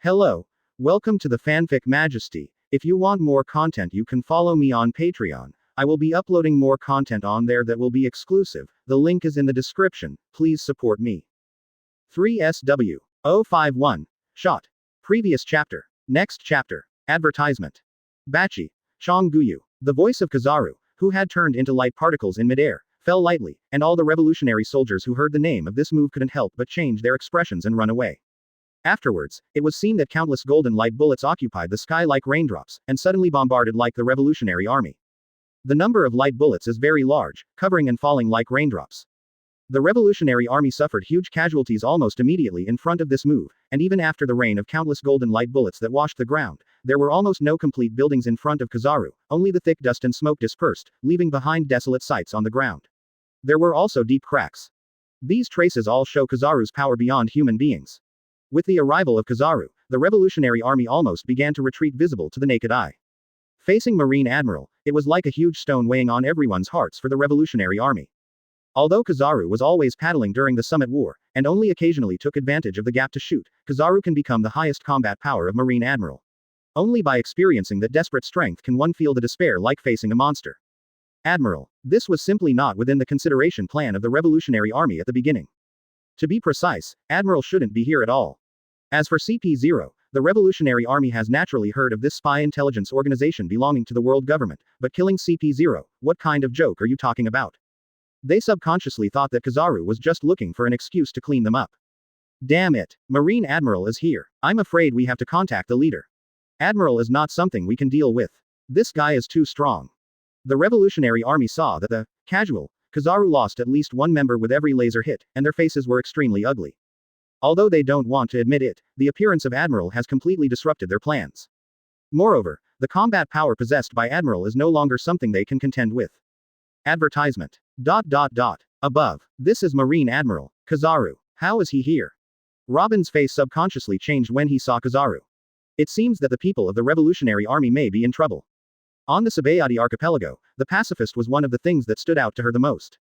Hello. Welcome to the Fanfic Majesty. If you want more content, you can follow me on Patreon. I will be uploading more content on there that will be exclusive. The link is in the description. Please support me. 3SW051. Shot. Previous chapter. Next chapter. Advertisement. Bachi. Chongguyu. The voice of Kizaru, who had turned into light particles in midair, fell lightly, and all the revolutionary soldiers who heard the name of this move couldn't help but change their expressions and run away. Afterwards, it was seen that countless golden light bullets occupied the sky like raindrops, and suddenly bombarded like the revolutionary army. The number of light bullets is very large, covering and falling like raindrops. The revolutionary army suffered huge casualties almost immediately in front of this move, and even after the rain of countless golden light bullets that washed the ground, there were almost no complete buildings in front of Kizaru, only the thick dust and smoke dispersed, leaving behind desolate sites on the ground. There were also deep cracks. These traces all show Kizaru's power beyond human beings. With the arrival of Kizaru, the revolutionary army almost began to retreat visible to the naked eye. Facing Marine Admiral, it was like a huge stone weighing on everyone's hearts for the revolutionary army. Although Kizaru was always paddling during the Summit War, and only occasionally took advantage of the gap to shoot, Kizaru can become the highest combat power of Marine Admiral. Only by experiencing that desperate strength can one feel the despair like facing a monster. Admiral, this was simply not within the consideration plan of the revolutionary army at the beginning. To be precise, Admiral shouldn't be here at all. As for CP0, the revolutionary army has naturally heard of this spy intelligence organization belonging to the world government, but killing CP0, what kind of joke are you talking about? They subconsciously thought that Kizaru was just looking for an excuse to clean them up. Damn it, Marine Admiral is here. I'm afraid we have to contact the leader. Admiral is not something we can deal with. This guy is too strong. The revolutionary army saw that the casual Kizaru lost at least one member with every laser hit, and their faces were extremely ugly. Although they don't want to admit it, the appearance of Admiral has completely disrupted their plans. Moreover, the combat power possessed by Admiral is no longer something they can contend with. Advertisement. Above. This is Marine Admiral Kizaru. How is he here? Robin's face subconsciously changed when he saw Kizaru. It seems that the people of the revolutionary army may be in trouble. On the Sabayati archipelago, the pacifist was one of the things that stood out to her the most.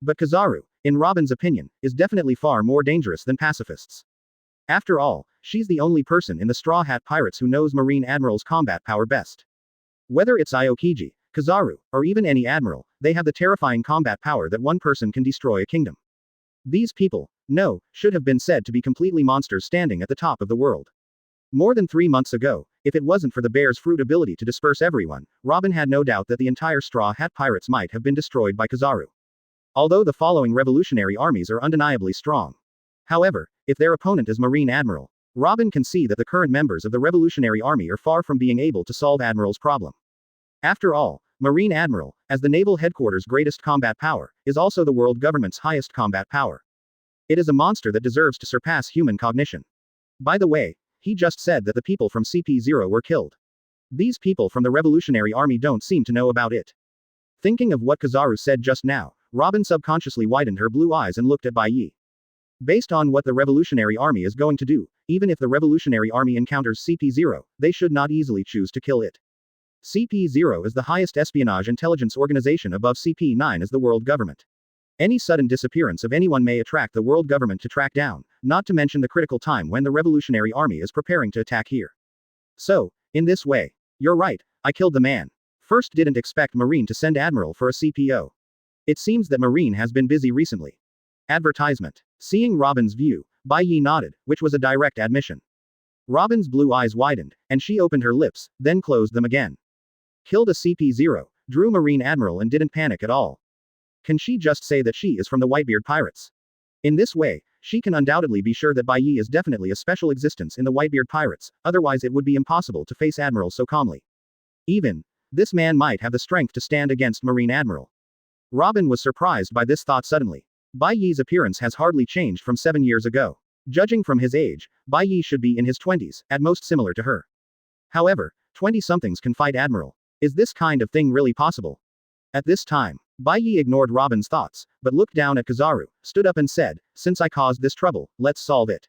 But Kizaru, in Robin's opinion, is definitely far more dangerous than pacifists. After all, she's the only person in the Straw Hat Pirates who knows Marine Admiral's combat power best. Whether it's Aokiji, Kizaru, or even any admiral, they have the terrifying combat power that one person can destroy a kingdom. These people, should have been said to be completely monsters standing at the top of the world. More than 3 months ago, if it wasn't for the bear's fruit ability to disperse everyone, Robin had no doubt that the entire Straw Hat Pirates might have been destroyed by Kizaru. Although the following revolutionary armies are undeniably strong. However, if their opponent is Marine Admiral, Robin can see that the current members of the revolutionary army are far from being able to solve Admiral's problem. After all, Marine Admiral, as the naval headquarters' greatest combat power, is also the world government's highest combat power. It is a monster that deserves to surpass human cognition. By the way, he just said that the people from CP0 were killed. These people from the revolutionary army don't seem to know about it. Thinking of what Kizaru said just now, Robin subconsciously widened her blue eyes and looked at Bai Ye. Based on what the revolutionary army is going to do, even if the revolutionary army encounters CP0, they should not easily choose to kill it. CP0 is the highest espionage intelligence organization above CP9 as the world government. Any sudden disappearance of anyone may attract the world government to track down, not to mention the critical time when the revolutionary army is preparing to attack here. So, in this way, you're right, I killed the man. First didn't expect Marine to send Admiral for a CPO. It seems that Marine has been busy recently. Advertisement. Seeing Robin's view, Bai Ye nodded, which was a direct admission. Robin's blue eyes widened, and she opened her lips, then closed them again. Killed a CP0, drew Marine Admiral and didn't panic at all. Can she just say that she is from the Whitebeard Pirates? In this way, she can undoubtedly be sure that Bai Ye is definitely a special existence in the Whitebeard Pirates, otherwise it would be impossible to face Admiral so calmly. Even, this man might have the strength to stand against Marine Admiral. Robin was surprised by this thought suddenly. Bai Ye's appearance has hardly changed from 7 years ago. Judging from his age, Bai Ye should be in his 20s, at most similar to her. However, 20-somethings can fight Admiral. Is this kind of thing really possible? At this time, Bai Ye ignored Robin's thoughts, but looked down at Kizaru, stood up and said, since I caused this trouble, let's solve it.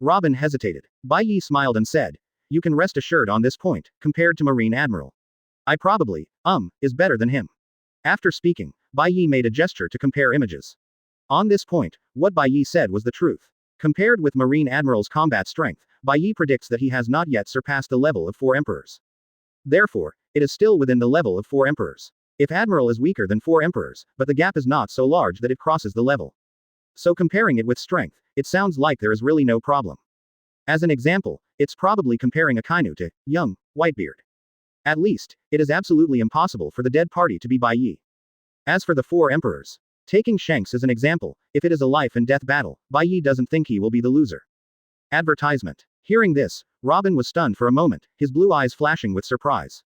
Robin hesitated. Bai Ye smiled and said, you can rest assured on this point, compared to Marine Admiral. I probably, is better than him. After speaking, Bai Ye made a gesture to compare images. On this point, what Bai Ye said was the truth. Compared with Marine Admiral's combat strength, Bai Ye predicts that he has not yet surpassed the level of 4 emperors. Therefore, it is still within the level of 4 emperors. If Admiral is weaker than 4 emperors, but the gap is not so large that it crosses the level. So comparing it with strength, it sounds like there is really no problem. As an example, it's probably comparing Akainu to young Whitebeard. At least, it is absolutely impossible for the dead party to be Bai Ye. As for the 4 emperors, taking Shanks as an example, if it is a life and death battle, Bai Ye doesn't think he will be the loser. Advertisement. Hearing this, Robin was stunned for a moment, his blue eyes flashing with surprise.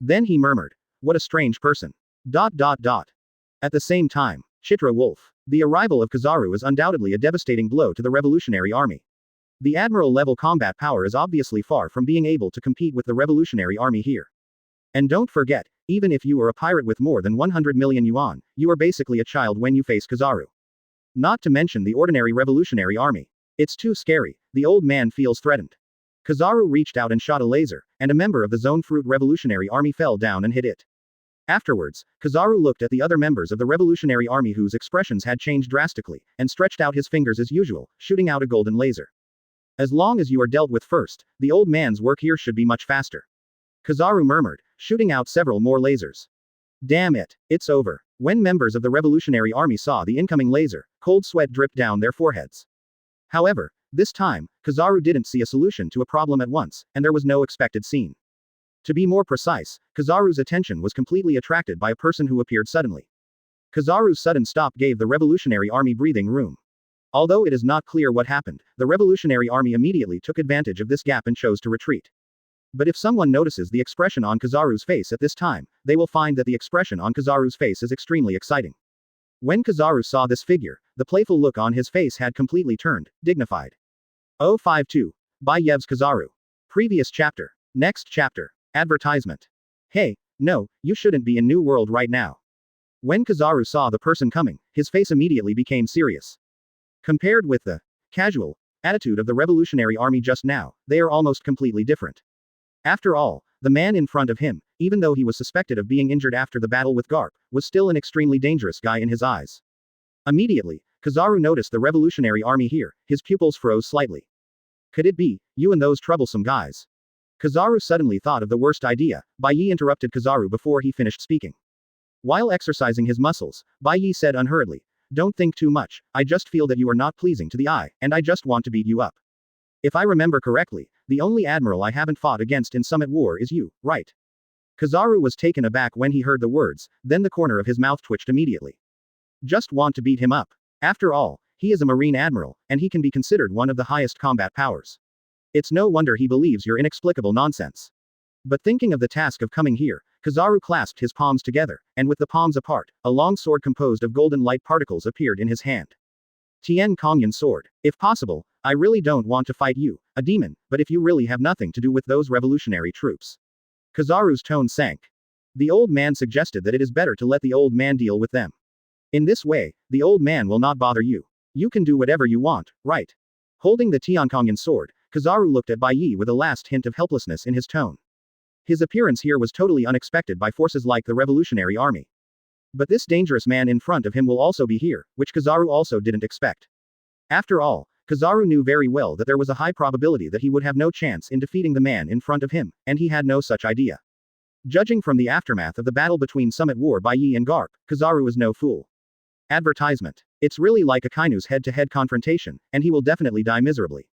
Then he murmured, "What a strange person." At the same time, Chitra Wolf. The arrival of Kizaru is undoubtedly a devastating blow to the Revolutionary Army. The Admiral-level combat power is obviously far from being able to compete with the Revolutionary Army here. And don't forget, even if you are a pirate with more than 100 million yuan, you are basically a child when you face Kizaru. Not to mention the ordinary Revolutionary Army. It's too scary, the old man feels threatened. Kizaru reached out and shot a laser, and a member of the Zone Fruit Revolutionary Army fell down and hit it. Afterwards, Kizaru looked at the other members of the Revolutionary Army whose expressions had changed drastically, and stretched out his fingers as usual, shooting out a golden laser. As long as you are dealt with first, the old man's work here should be much faster. Kizaru murmured, shooting out several more lasers. Damn it, it's over. When members of the Revolutionary Army saw the incoming laser, cold sweat dripped down their foreheads. However, this time, Kizaru didn't see a solution to a problem at once, and there was no expected scene. To be more precise, Kizaru's attention was completely attracted by a person who appeared suddenly. Kizaru's sudden stop gave the Revolutionary Army breathing room. Although it is not clear what happened, the Revolutionary Army immediately took advantage of this gap and chose to retreat. But if someone notices the expression on Kizaru's face at this time, they will find that the expression on Kizaru's face is extremely exciting. When Kizaru saw this figure, the playful look on his face had completely turned dignified. 052. Bai Ye's Kizaru. Previous chapter. Next chapter. Advertisement. Hey, no, you shouldn't be in New World right now. When Kizaru saw the person coming, his face immediately became serious. Compared with the casual attitude of the Revolutionary Army just now, they are almost completely different. After all, the man in front of him, even though he was suspected of being injured after the battle with Garp, was still an extremely dangerous guy in his eyes. Immediately, Kizaru noticed the Revolutionary Army here, his pupils froze slightly. Could it be you and those troublesome guys? Kizaru suddenly thought of the worst idea. Bai Ye interrupted Kizaru before he finished speaking. While exercising his muscles, Bai Ye said unhurriedly, "Don't think too much, I just feel that you are not pleasing to the eye, and I just want to beat you up. If I remember correctly, the only admiral I haven't fought against in Summit War is you, right?" Kizaru was taken aback when he heard the words, then the corner of his mouth twitched immediately. Just want to beat him up. After all, he is a Marine Admiral, and he can be considered one of the highest combat powers. It's no wonder he believes your inexplicable nonsense. But thinking of the task of coming here, Kizaru clasped his palms together, and with the palms apart, a long sword composed of golden light particles appeared in his hand. Tian Kongyan sword. If possible, I really don't want to fight you, a demon, but if you really have nothing to do with those revolutionary troops. Kizaru's tone sank. The old man suggested that it is better to let the old man deal with them. In this way, the old man will not bother you. You can do whatever you want, right? Holding the Tiankongyan sword, Kizaru looked at Bai Ye with a last hint of helplessness in his tone. His appearance here was totally unexpected by forces like the Revolutionary Army. But this dangerous man in front of him will also be here, which Kizaru also didn't expect. After all, Kizaru knew very well that there was a high probability that he would have no chance in defeating the man in front of him, and he had no such idea. Judging from the aftermath of the battle between Summit War Bai Ye and Garp, Kizaru is no fool. Advertisement. It's really like Akainu's head-to-head confrontation, and he will definitely die miserably.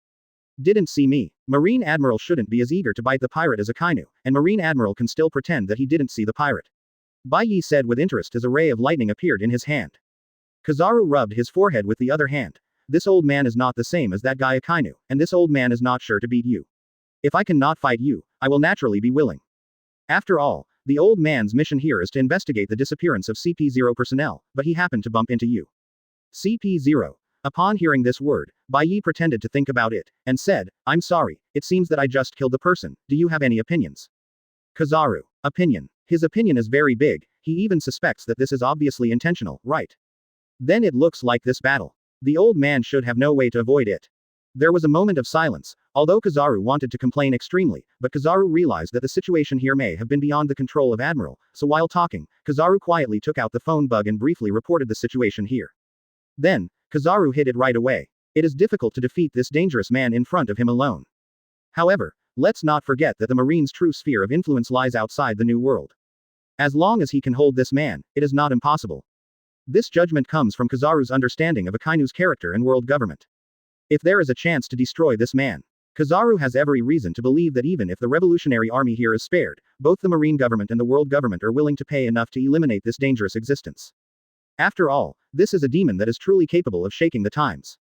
Didn't see me. Marine Admiral shouldn't be as eager to bite the pirate as Akainu, and Marine Admiral can still pretend that he didn't see the pirate. Bai Ye said with interest as a ray of lightning appeared in his hand. Kizaru rubbed his forehead with the other hand. This old man is not the same as that guy Akainu, and this old man is not sure to beat you. If I cannot fight you, I will naturally be willing. After all, the old man's mission here is to investigate the disappearance of CP0 personnel, but he happened to bump into you. CP0. Upon hearing this word, Bai Ye pretended to think about it, and said, I'm sorry, it seems that I just killed the person, do you have any opinions? Kizaru. Opinion. His opinion is very big, he even suspects that this is obviously intentional, right? Then it looks like this battle. The old man should have no way to avoid it. There was a moment of silence, although Kizaru wanted to complain extremely, but Kizaru realized that the situation here may have been beyond the control of Admiral, so while talking, Kizaru quietly took out the phone bug and briefly reported the situation here. Then, Kizaru hit it right away. It is difficult to defeat this dangerous man in front of him alone. However, let's not forget that the Marine's true sphere of influence lies outside the New World. As long as he can hold this man, it is not impossible. This judgment comes from Kizaru's understanding of Akainu's character and world government. If there is a chance to destroy this man, Kizaru has every reason to believe that even if the revolutionary army here is spared, both the Marine government and the world government are willing to pay enough to eliminate this dangerous existence. After all, this is a demon that is truly capable of shaking the times.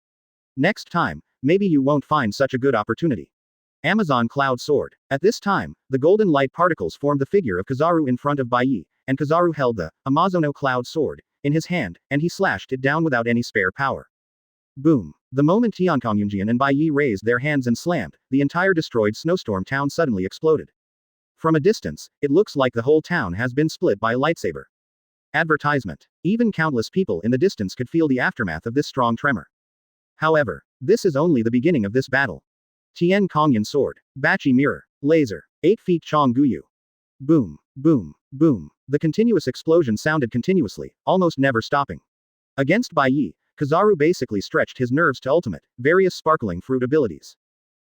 Next time, maybe you won't find such a good opportunity. Amazon Cloud Sword. At this time, the golden light particles formed the figure of Kizaru in front of Bai Ye, and Kizaru held the Amazono Cloud Sword in his hand, and he slashed it down without any spare power. Boom. The moment Tiankongyunjian and Bai Ye raised their hands and slammed, the entire destroyed snowstorm town suddenly exploded. From a distance, it looks like the whole town has been split by a lightsaber. Advertisement. Even countless people in the distance could feel the aftermath of this strong tremor. However, this is only the beginning of this battle. Tian Kongyun Sword. Bachi Mirror. Laser. 8 feet Chong Guyu. Boom. Boom. Boom. The continuous explosion sounded continuously, almost never stopping. Against Bai Ye, Kizaru basically stretched his nerves to ultimate, various sparkling fruit abilities.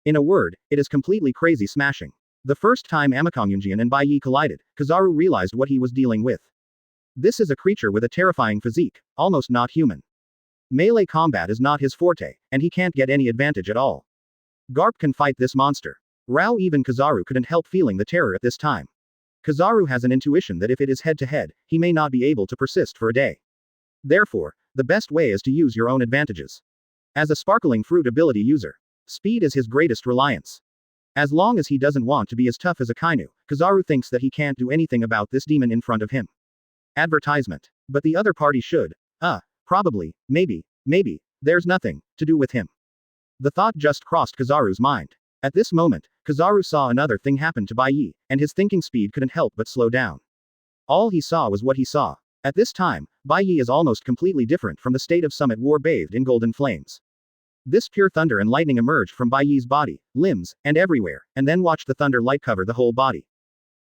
In a word, it is completely crazy smashing. The first time Amakongyunjian and Bai Ye collided, Kizaru realized what he was dealing with. This is a creature with a terrifying physique, almost not human. Melee combat is not his forte, and he can't get any advantage at all. Garp can fight this monster. Rao, even Kizaru couldn't help feeling the terror at this time. Kizaru has an intuition that if it is head-to-head, he may not be able to persist for a day. Therefore, the best way is to use your own advantages. As a sparkling fruit ability user, speed is his greatest reliance. As long as he doesn't want to be as tough as Akainu, Kizaru thinks that he can't do anything about this demon in front of him. Advertisement. But the other party should. Probably, maybe, there's nothing to do with him. The thought just crossed Kizaru's mind. At this moment, Kizaru saw another thing happen to Bai Ye, and his thinking speed couldn't help but slow down. All he saw was what he saw. At this time, Bai Ye is almost completely different from the state of Summit War bathed in golden flames. This pure thunder and lightning emerged from Bai Ye's body, limbs, and everywhere, and then watched the thunder light cover the whole body.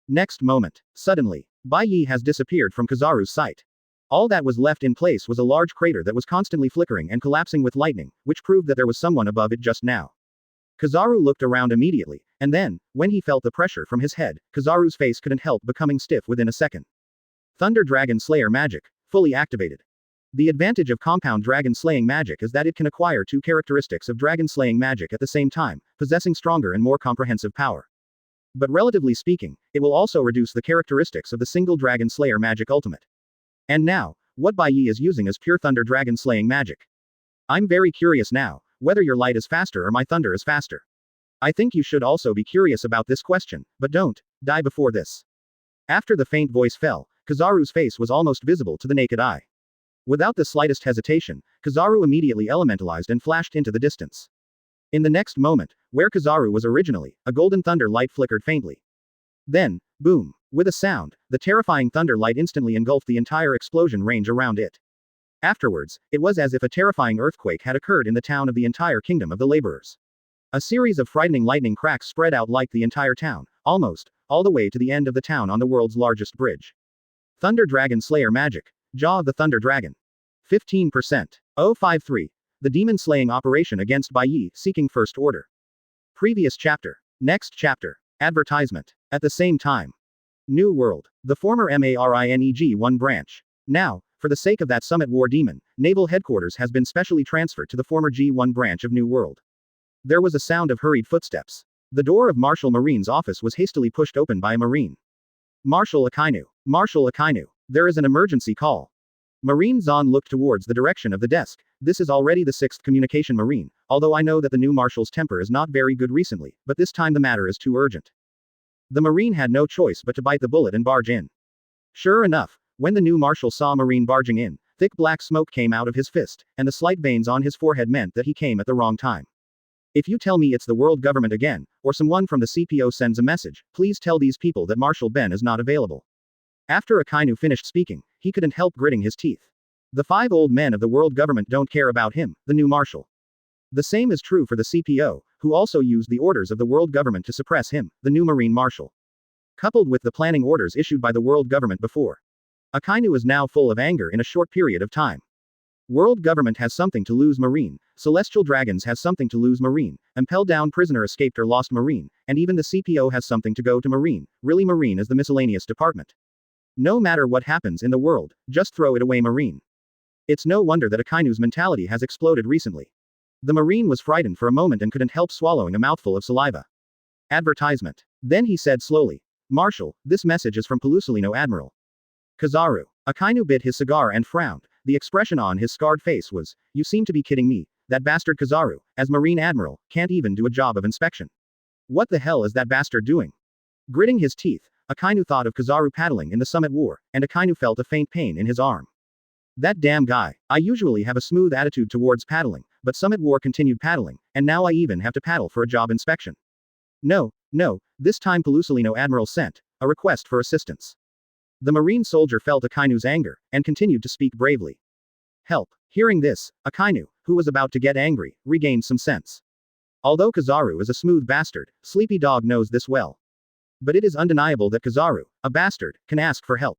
Next moment, suddenly, Bai Ye has disappeared from Kizaru's sight. All that was left in place was a large crater that was constantly flickering and collapsing with lightning, which proved that there was someone above it just now. Kizaru looked around immediately, and then, when he felt the pressure from his head, Kizaru's face couldn't help becoming stiff within a second. Thunder Dragon Slayer magic, fully activated. The advantage of compound dragon slaying magic is that it can acquire two characteristics of dragon slaying magic at the same time, possessing stronger and more comprehensive power. But relatively speaking, it will also reduce the characteristics of the single dragon slayer magic ultimate. And now, what Bai Ye is using is pure thunder dragon slaying magic. I'm very curious now, whether your light is faster or my thunder is faster. I think you should also be curious about this question, but don't die before this. After the faint voice fell, Kizaru's face was almost visible to the naked eye. Without the slightest hesitation, Kizaru immediately elementalized and flashed into the distance. In the next moment, where Kizaru was originally, a golden thunder light flickered faintly. Then, boom. With a sound, the terrifying thunder light instantly engulfed the entire explosion range around it. Afterwards, it was as if a terrifying earthquake had occurred in the town of the entire kingdom of the laborers. A series of frightening lightning cracks spread out like the entire town, almost, all the way to the end of the town on the world's largest bridge. Thunder Dragon Slayer Magic. Jaw of the Thunder Dragon. 15%. 053. The demon slaying operation against Bai Ye seeking first order. Previous chapter. Next chapter. Advertisement. At the same time. New World. The former MARINEG-1 branch. Now, for the sake of that Summit War demon, Naval Headquarters has been specially transferred to the former G1 branch of New World. There was a sound of hurried footsteps. The door of Marshal Marine's office was hastily pushed open by a Marine. Marshal Akainu. Marshal Akainu. There is an emergency call. Marine Zahn looked towards the direction of the desk. This is already the 6th communication Marine, although I know that the new Marshal's temper is not very good recently, but this time the matter is too urgent. The Marine had no choice but to bite the bullet and barge in. Sure enough, when the new Marshal saw Marine barging in, thick black smoke came out of his fist, and the slight veins on his forehead meant that he came at the wrong time. If you tell me it's the world government again, or someone from the CPO sends a message, please tell these people that Marshal Ben is not available. After Akainu finished speaking, he couldn't help gritting his teeth. The 5 old men of the world government don't care about him, the new Marshal. The same is true for the CPO, who also used the orders of the world government to suppress him, the new Marine Marshal. Coupled with the planning orders issued by the world government before. Akainu is now full of anger in a short period of time. World government has something to lose Marine, Celestial Dragons has something to lose Marine, Impelled down prisoner escaped or lost Marine, and even the CPO has something to go to Marine, really Marine is the miscellaneous department. No matter what happens in the world, just throw it away Marine. It's no wonder that Akainu's mentality has exploded recently. The Marine was frightened for a moment and couldn't help swallowing a mouthful of saliva. Advertisement. Then he said slowly, Marshal, this message is from Pelusolino Admiral Kizaru. Akainu bit his cigar and frowned. The expression on his scarred face was, you seem to be kidding me, that bastard Kizaru, as Marine Admiral, can't even do a job of inspection. What the hell is that bastard doing? Gritting his teeth, Akainu thought of Kizaru paddling in the Summit War, and Akainu felt a faint pain in his arm. That damn guy. I usually have a smooth attitude towards paddling, but Summit War continued paddling, and now I even have to paddle for a job inspection. No, this time Pelusolino Admiral sent a request for assistance. The Marine soldier felt Akainu's anger, and continued to speak bravely. Help. Hearing this, Akainu, who was about to get angry, regained some sense. Although Kizaru is a smooth bastard, Sleepy Dog knows this well. But it is undeniable that Kizaru, a bastard, can ask for help.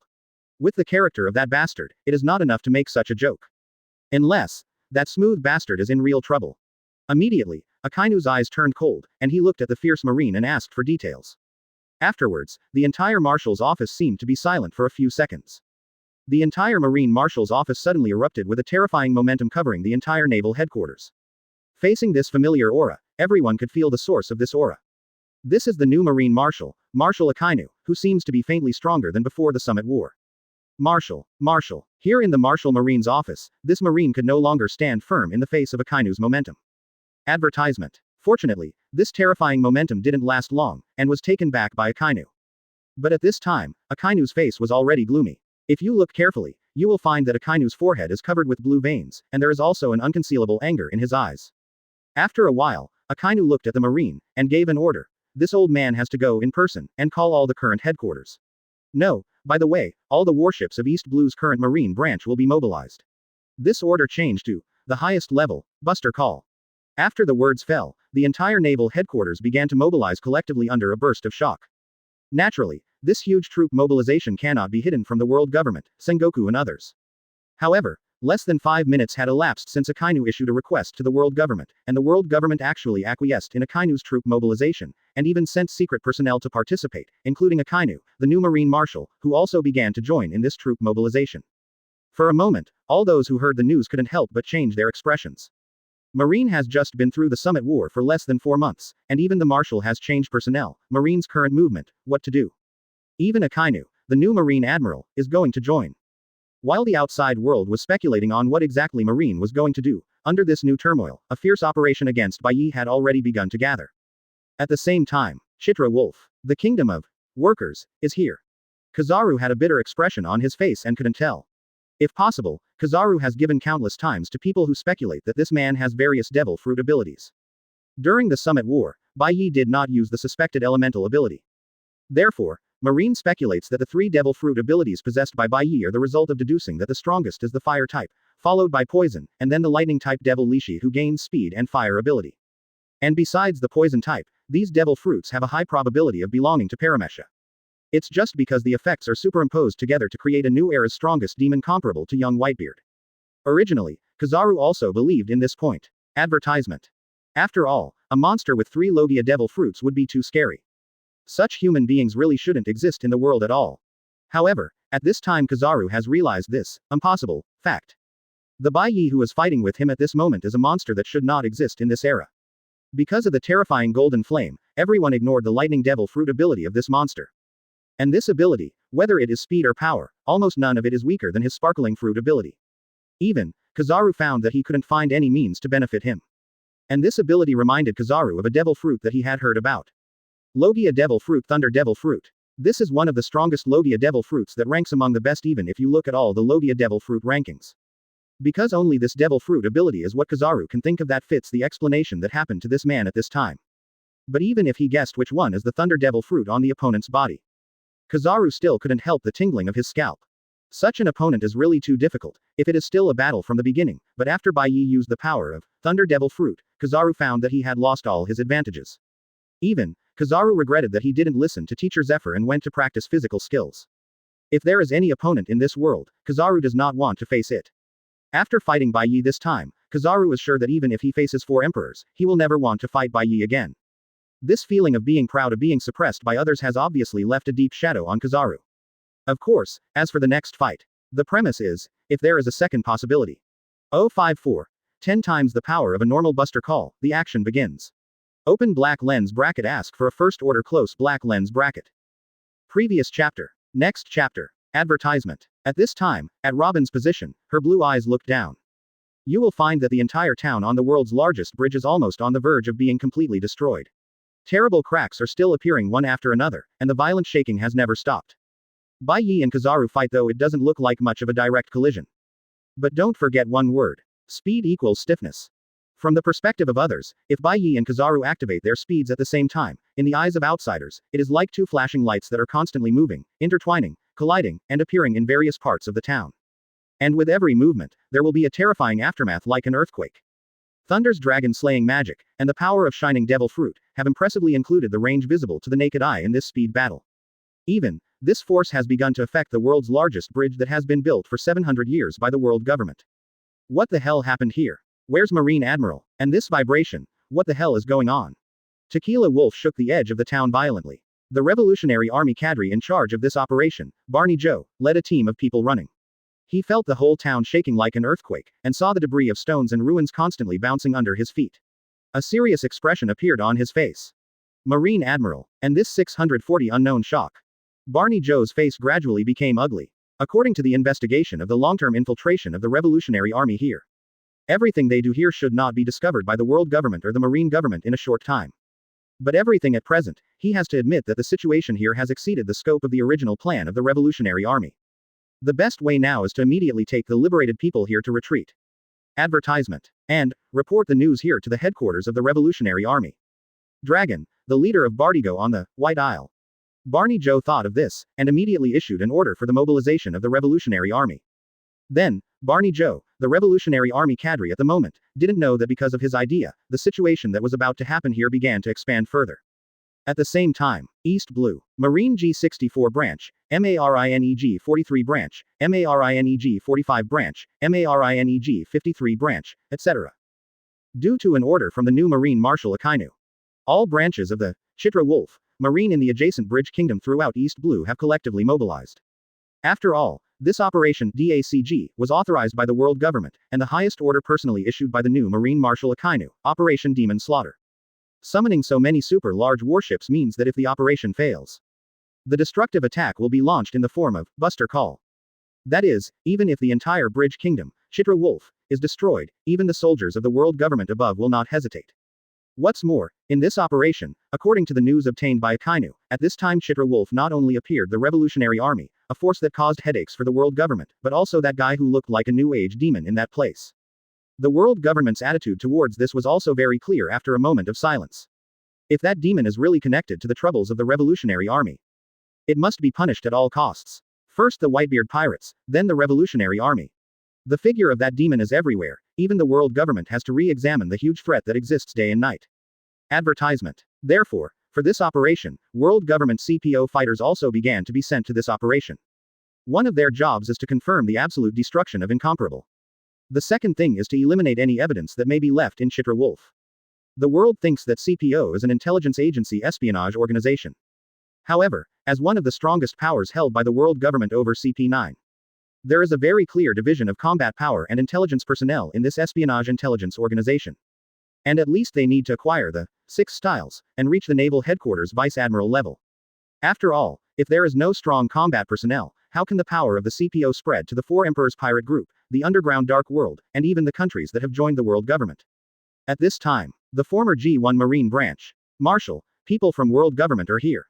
With the character of that bastard, it is not enough to make such a joke. Unless, that smooth bastard is in real trouble. Immediately, Akainu's eyes turned cold, and he looked at the fierce Marine and asked for details. Afterwards, the entire Marshal's office seemed to be silent for a few seconds. The entire Marine Marshal's office suddenly erupted with a terrifying momentum covering the entire naval headquarters. Facing this familiar aura, everyone could feel the source of this aura. This is the new Marine Marshal, Marshal Akainu, who seems to be faintly stronger than before the Summit War. Marshal. Here in the Marshal Marine's office, this Marine could no longer stand firm in the face of Akainu's momentum. Advertisement. Fortunately, this terrifying momentum didn't last long, and was taken back by Akainu. But at this time, Akainu's face was already gloomy. If you look carefully, you will find that Akainu's forehead is covered with blue veins, and there is also an unconcealable anger in his eyes. After a while, Akainu looked at the Marine, and gave an order. This old man has to go in person, and call all the current headquarters. No, by the way, all the warships of East Blue's current Marine branch will be mobilized. This order changed to the highest level, Buster Call. After the words fell, the entire naval headquarters began to mobilize collectively under a burst of shock. Naturally, this huge troop mobilization cannot be hidden from the world government, Sengoku and others. However, less than 5 minutes had elapsed since Akainu issued a request to the world government, and the world government actually acquiesced in Akainu's troop mobilization, and even sent secret personnel to participate, including Akainu, the new Marine Marshal, who also began to join in this troop mobilization. For a moment, all those who heard the news couldn't help but change their expressions. Marine has just been through the Summit War for less than 4 months, and even the Marshal has changed personnel, Marine's current movement, what to do. Even Akainu, the new Marine Admiral, is going to join. While the outside world was speculating on what exactly Marine was going to do, under this new turmoil, a fierce operation against Bai Ye had already begun to gather. At the same time, Chitra Wolf, the kingdom of workers, is here. Kizaru had a bitter expression on his face and couldn't tell. If possible, Kizaru has given countless times to people who speculate that this man has various devil fruit abilities. During the Summit War, Bai Ye did not use the suspected elemental ability. Therefore, Marine speculates that the 3 devil fruit abilities possessed by Bai Ye are the result of deducing that the strongest is the fire type, followed by poison, and then the lightning type devil Lishi who gains speed and fire ability. And besides the poison type, these devil fruits have a high probability of belonging to Paramesha. It's just because the effects are superimposed together to create a new era's strongest demon comparable to young Whitebeard. Originally, Kizaru also believed in this point. Advertisement. After all, a monster with 3 Logia devil fruits would be too scary. Such human beings really shouldn't exist in the world at all. However, at this time Kizaru has realized this impossible fact. The Bai Ye who is fighting with him at this moment is a monster that should not exist in this era. Because of the terrifying golden flame, everyone ignored the lightning devil fruit ability of this monster. And this ability, whether it is speed or power, almost none of it is weaker than his sparkling fruit ability. Even, Kizaru found that he couldn't find any means to benefit him. And this ability reminded Kizaru of a devil fruit that he had heard about. Logia devil fruit, Thunder devil fruit. This is one of the strongest Logia devil fruits that ranks among the best even if you look at all the Logia devil fruit rankings. Because only this devil fruit ability is what Kizaru can think of that fits the explanation that happened to this man at this time. But even if he guessed which one is the Thunder devil fruit on the opponent's body, Kizaru still couldn't help the tingling of his scalp. Such an opponent is really too difficult, if it is still a battle from the beginning, but after Bai Ye used the power of Thunder Devil Fruit, Kizaru found that he had lost all his advantages. Even, Kizaru regretted that he didn't listen to Teacher Zephyr and went to practice physical skills. If there is any opponent in this world, Kizaru does not want to face it. After fighting Bai Ye this time, Kizaru is sure that even if he faces 4 emperors, he will never want to fight Bai Ye again. This feeling of being proud of being suppressed by others has obviously left a deep shadow on Kizaru. Of course, as for the next fight, the premise is, if there is a second possibility. 054. 10 times the power of a normal buster call, the action begins. Open black lens bracket. Ask for a first order close black lens bracket. Previous chapter. Next chapter. Advertisement. At this time, at Robin's position, her blue eyes looked down. You will find that the entire town on the world's largest bridge is almost on the verge of being completely destroyed. Terrible cracks are still appearing one after another, and the violent shaking has never stopped. Bai Ye and Kizaru fight, though it doesn't look like much of a direct collision. But don't forget one word. Speed equals stiffness. From the perspective of others, if Bai Ye and Kizaru activate their speeds at the same time, in the eyes of outsiders, it is like 2 flashing lights that are constantly moving, intertwining, colliding, and appearing in various parts of the town. And with every movement, there will be a terrifying aftermath like an earthquake. Thunder's dragon-slaying magic, and the power of shining devil fruit, have impressively included the range visible to the naked eye in this speed battle. Even, this force has begun to affect the world's largest bridge that has been built for 700 years by the world government. What the hell happened here? Where's Marine Admiral? And this vibration, what the hell is going on? Tequila Wolf shook the edge of the town violently. The Revolutionary Army cadre in charge of this operation, Barney Joe, led a team of people running. He felt the whole town shaking like an earthquake, and saw the debris of stones and ruins constantly bouncing under his feet. A serious expression appeared on his face. Marine Admiral, and this 640 unknown shock. Barney Joe's face gradually became ugly. According to the investigation of the long-term infiltration of the Revolutionary Army here. Everything they do here should not be discovered by the world government or the marine government in a short time. But everything at present, he has to admit that the situation here has exceeded the scope of the original plan of the Revolutionary Army. The best way now is to immediately take the liberated people here to retreat. Advertisement. And, report the news here to the headquarters of the Revolutionary Army. Dragon, the leader of Bardigo on the White Isle. Barney Joe thought of this, and immediately issued an order for the mobilization of the Revolutionary Army. Then, Barney Joe, the Revolutionary Army cadre at the moment, didn't know that because of his idea, the situation that was about to happen here began to expand further. At the same time, East Blue, Marine G64 branch, MARINEG 43 branch, MARINEG 45 branch, MARINEG 53 branch, etc. Due to an order from the new Marine Marshal Akainu. All branches of the Chitra Wolf, Marine in the adjacent bridge kingdom throughout East Blue have collectively mobilized. After all, this operation, DACG, was authorized by the world government, and the highest order personally issued by the new Marine Marshal Akainu, Operation Demon Slaughter. Summoning so many super large warships means that if the operation fails, the destructive attack will be launched in the form of Buster Call. That is, even if the entire bridge kingdom, Chitra Wolf, is destroyed, even the soldiers of the world government above will not hesitate. What's more, in this operation, according to the news obtained by Akainu, at this time Chitra Wolf not only appeared the Revolutionary Army, a force that caused headaches for the world government, but also that guy who looked like a new age demon in that place. The world government's attitude towards this was also very clear after a moment of silence. If that demon is really connected to the troubles of the Revolutionary Army, it must be punished at all costs. First the Whitebeard Pirates, then the Revolutionary Army. The figure of that demon is everywhere, even the world government has to re-examine the huge threat that exists day and night. Advertisement. Therefore, for this operation, world government CPO fighters also began to be sent to this operation. One of their jobs is to confirm the absolute destruction of Incomparable. The second thing is to eliminate any evidence that may be left in Chitra Wolf. The world thinks that CPO is an intelligence agency espionage organization. However, as one of the strongest powers held by the world government over CP9, there is a very clear division of combat power and intelligence personnel in this espionage intelligence organization. And at least they need to acquire the 6 styles, and reach the naval headquarters vice admiral level. After all, if there is no strong combat personnel, how can the power of the CPO spread to the 4 Emperors Pirate Group, the underground dark world, and even the countries that have joined the world government? At this time, the former G1 Marine branch, Marshal, people from world government are here.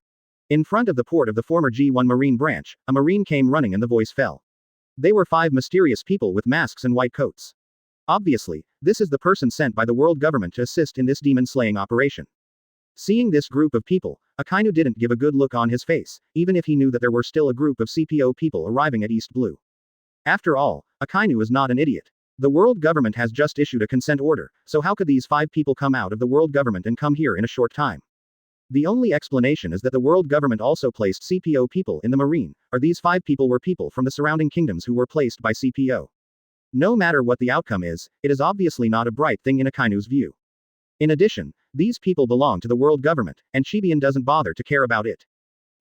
In front of the port of the former G1 Marine branch, a Marine came running and the voice fell. They were 5 mysterious people with masks and white coats. Obviously, this is the person sent by the world government to assist in this demon-slaying operation. Seeing this group of people, Akainu didn't give a good look on his face, even if he knew that there were still a group of CPO people arriving at East Blue. After all, Akainu is not an idiot. The world government has just issued a consent order, so how could these 5 people come out of the world government and come here in a short time? The only explanation is that the world government also placed CPO people in the Marine, or these 5 people were people from the surrounding kingdoms who were placed by CPO. No matter what the outcome is, it is obviously not a bright thing in Akainu's view. In addition, these people belong to the world government, and Shibian doesn't bother to care about it.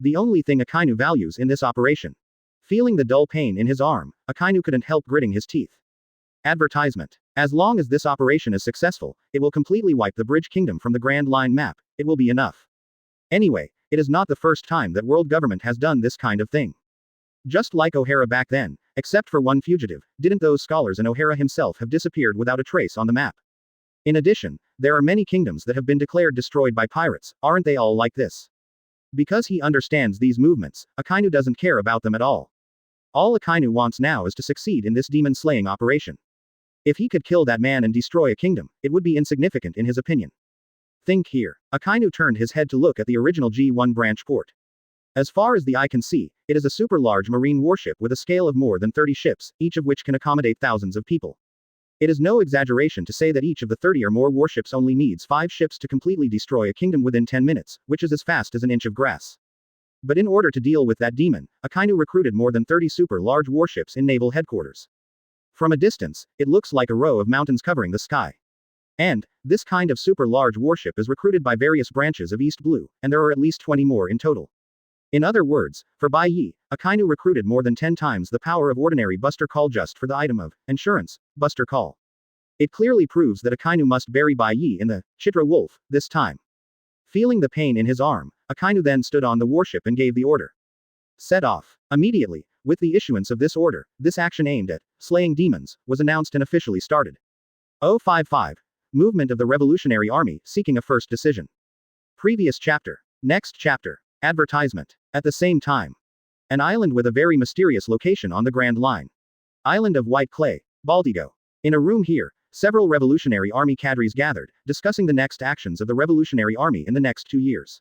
The only thing Akainu values in this operation. Feeling the dull pain in his arm, Akainu couldn't help gritting his teeth. Advertisement. As long as this operation is successful, it will completely wipe the Bridge Kingdom from the Grand Line map, it will be enough. Anyway, it is not the first time that world government has done this kind of thing. Just like O'Hara back then, except for one fugitive, didn't those scholars and O'Hara himself have disappeared without a trace on the map? In addition, there are many kingdoms that have been declared destroyed by pirates, aren't they all like this? Because he understands these movements, Akainu doesn't care about them at all. All Akainu wants now is to succeed in this demon-slaying operation. If he could kill that man and destroy a kingdom, it would be insignificant in his opinion. Think here. Akainu turned his head to look at the original G1 branch port. As far as the eye can see, it is a super-large marine warship with a scale of more than 30 ships, each of which can accommodate thousands of people. It is no exaggeration to say that each of the 30 or more warships only needs 5 ships to completely destroy a kingdom within 10 minutes, which is as fast as an inch of grass. But in order to deal with that demon, Akainu recruited more than 30 super-large warships in naval headquarters. From a distance, it looks like a row of mountains covering the sky. And, this kind of super-large warship is recruited by various branches of East Blue, and there are at least 20 more in total. In other words, for Bai Ye, Akainu recruited more than 10 times the power of ordinary Buster Call just for the item of insurance, Buster Call. It clearly proves that Akainu must bury Bai Ye in the Chitra Wolf this time. Feeling the pain in his arm, Akainu then stood on the warship and gave the order. Set off. Immediately, with the issuance of this order, this action aimed at slaying demons was announced and officially started. 055. Movement of the Revolutionary Army seeking a first decision. Previous chapter. Next chapter. Advertisement. At the same time. An island with a very mysterious location on the Grand Line. Island of White Clay, Baltigo. In a room here, several Revolutionary Army cadres gathered, discussing the next actions of the Revolutionary Army in the next 2 years.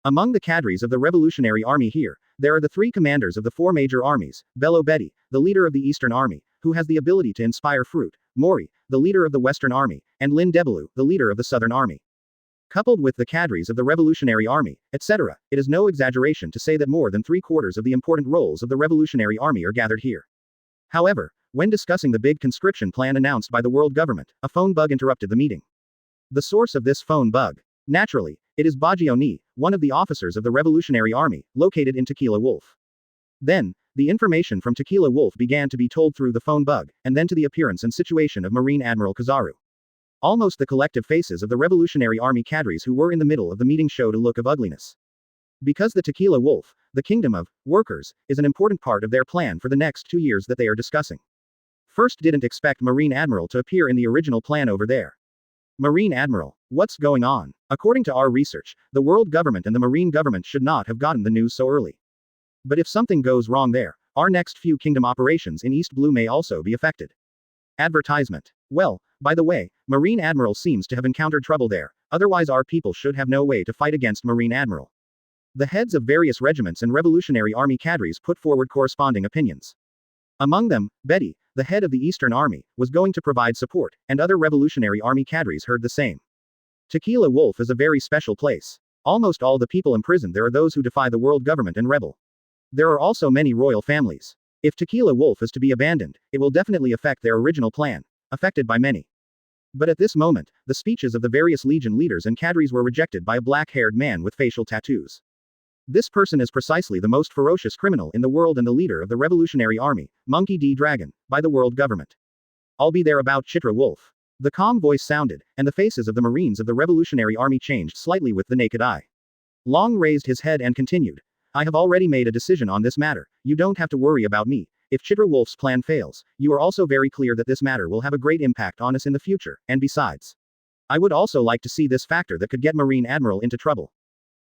Among the cadres of the Revolutionary Army here, there are the 3 commanders of the 4 major armies, Bello Betty, the leader of the Eastern Army, who has the ability to inspire fruit, Mori, the leader of the Western Army, and Lin Debelu, the leader of the Southern Army. Coupled with the cadres of the Revolutionary Army, etc., it is no exaggeration to say that more than 3/4 of the important roles of the Revolutionary Army are gathered here. However, when discussing the big conscription plan announced by the world government, a phone bug interrupted the meeting. The source of this phone bug. Naturally, it is Bajio Ni, one of the officers of the Revolutionary Army, located in Tequila Wolf. Then, the information from Tequila Wolf began to be told through the phone bug, and then to the appearance and situation of Marine Admiral Kizaru. Almost the collective faces of the Revolutionary Army cadres who were in the middle of the meeting showed a look of ugliness. Because the Tequila Wolf, the kingdom of workers, is an important part of their plan for the next 2 years that they are discussing. First, didn't expect Marine Admiral to appear in the original plan over there. Marine Admiral, what's going on? According to our research, the world government and the Marine government should not have gotten the news so early. But if something goes wrong there, our next few kingdom operations in East Blue may also be affected. Advertisement. Well, by the way, Marine Admiral seems to have encountered trouble there, otherwise our people should have no way to fight against Marine Admiral. The heads of various regiments and Revolutionary Army cadres put forward corresponding opinions. Among them, Betty, the head of the Eastern Army, was going to provide support, and other Revolutionary Army cadres heard the same. Tequila Wolf is a very special place. Almost all the people imprisoned there are those who defy the world government and rebel. There are also many royal families. If Tequila Wolf is to be abandoned, it will definitely affect their original plan, affected by many. But at this moment, the speeches of the various legion leaders and cadres were rejected by a black-haired man with facial tattoos. This person is precisely the most ferocious criminal in the world and the leader of the Revolutionary Army, Monkey D. Dragon, by the world government. I'll be there about Chitra Wolf. The calm voice sounded, and the faces of the Marines of the Revolutionary Army changed slightly with the naked eye. Long raised his head and continued. I have already made a decision on this matter, you don't have to worry about me. If Chitra Wolf's plan fails, you are also very clear that this matter will have a great impact on us in the future, and besides, I would also like to see this factor that could get Marine Admiral into trouble.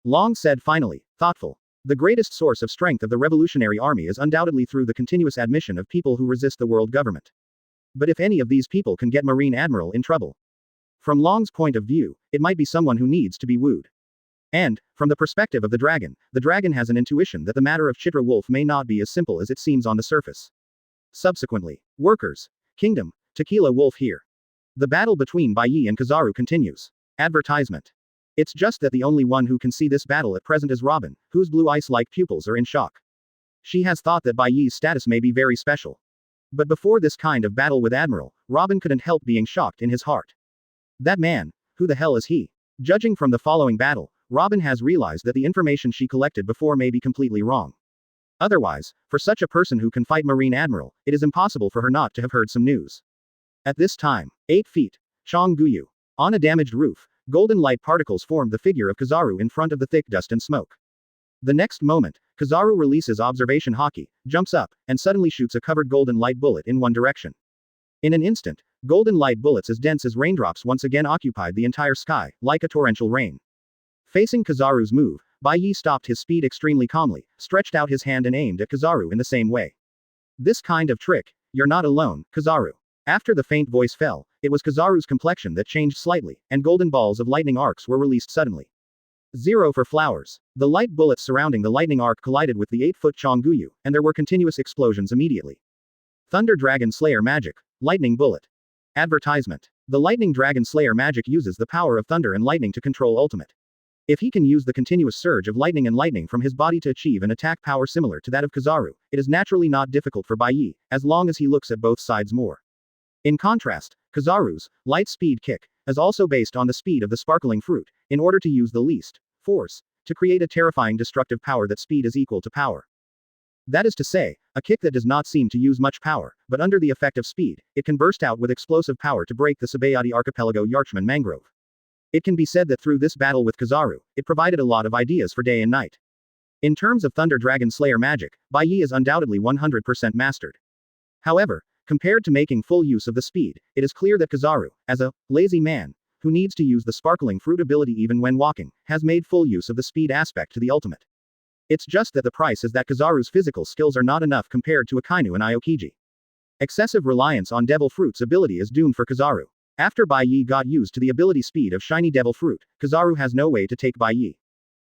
Long said finally, thoughtful. The greatest source of strength of the Revolutionary Army is undoubtedly through the continuous admission of people who resist the world government. But if any of these people can get Marine Admiral in trouble, from Long's point of view, it might be someone who needs to be wooed. And, from the perspective of the dragon has an intuition that the matter of Chitra Wolf may not be as simple as it seems on the surface. Subsequently, workers, kingdom, Tequila Wolf here. The battle between Bai Ye and Kizaru continues. Advertisement. It's just that the only one who can see this battle at present is Robin, whose blue ice-like pupils are in shock. She has thought that Bai Ye's status may be very special. But before this kind of battle with Admiral, Robin couldn't help being shocked in his heart. That man, who the hell is he? Judging from the following battle, Robin has realized that the information she collected before may be completely wrong. Otherwise, for such a person who can fight Marine Admiral, it is impossible for her not to have heard some news. At this time, 8 feet, Chong Guyu. On a damaged roof, golden light particles formed the figure of Kizaru in front of the thick dust and smoke. The next moment, Kizaru releases observation haki, jumps up, and suddenly shoots a covered golden light bullet in one direction. In an instant, golden light bullets as dense as raindrops once again occupied the entire sky, like a torrential rain. Facing Kizaru's move, Bai Ye stopped his speed extremely calmly, stretched out his hand and aimed at Kizaru in the same way. This kind of trick, you're not alone, Kizaru. After the faint voice fell, it was Kizaru's complexion that changed slightly, and golden balls of lightning arcs were released suddenly. 0 for flowers. The light bullets surrounding the lightning arc collided with the 8-foot Chong Guyu, and there were continuous explosions immediately. Thunder Dragon Slayer Magic. Lightning Bullet. Advertisement. The Lightning Dragon Slayer magic uses the power of thunder and lightning to control ultimate. If he can use the continuous surge of lightning and lightning from his body to achieve an attack power similar to that of Kizaru, it is naturally not difficult for Bai Ye, as long as he looks at both sides more. In contrast, Kizaru's light speed kick is also based on the speed of the sparkling fruit, in order to use the least force to create a terrifying destructive power that speed is equal to power. That is to say, a kick that does not seem to use much power, but under the effect of speed, it can burst out with explosive power to break the Sabayati Archipelago Yarchman Mangrove. It can be said that through this battle with Kizaru, it provided a lot of ideas for day and night. In terms of Thunder Dragon Slayer magic, Bai Ye is undoubtedly 100% mastered. However, compared to making full use of the speed, it is clear that Kizaru, as a lazy man, who needs to use the sparkling fruit ability even when walking, has made full use of the speed aspect to the ultimate. It's just that the price is that Kizaru's physical skills are not enough compared to Akainu and Aokiji. Excessive reliance on Devil Fruit's ability is doomed for Kizaru. After Bai Ye got used to the ability speed of Shiny Devil Fruit, Kizaru has no way to take Bai Ye.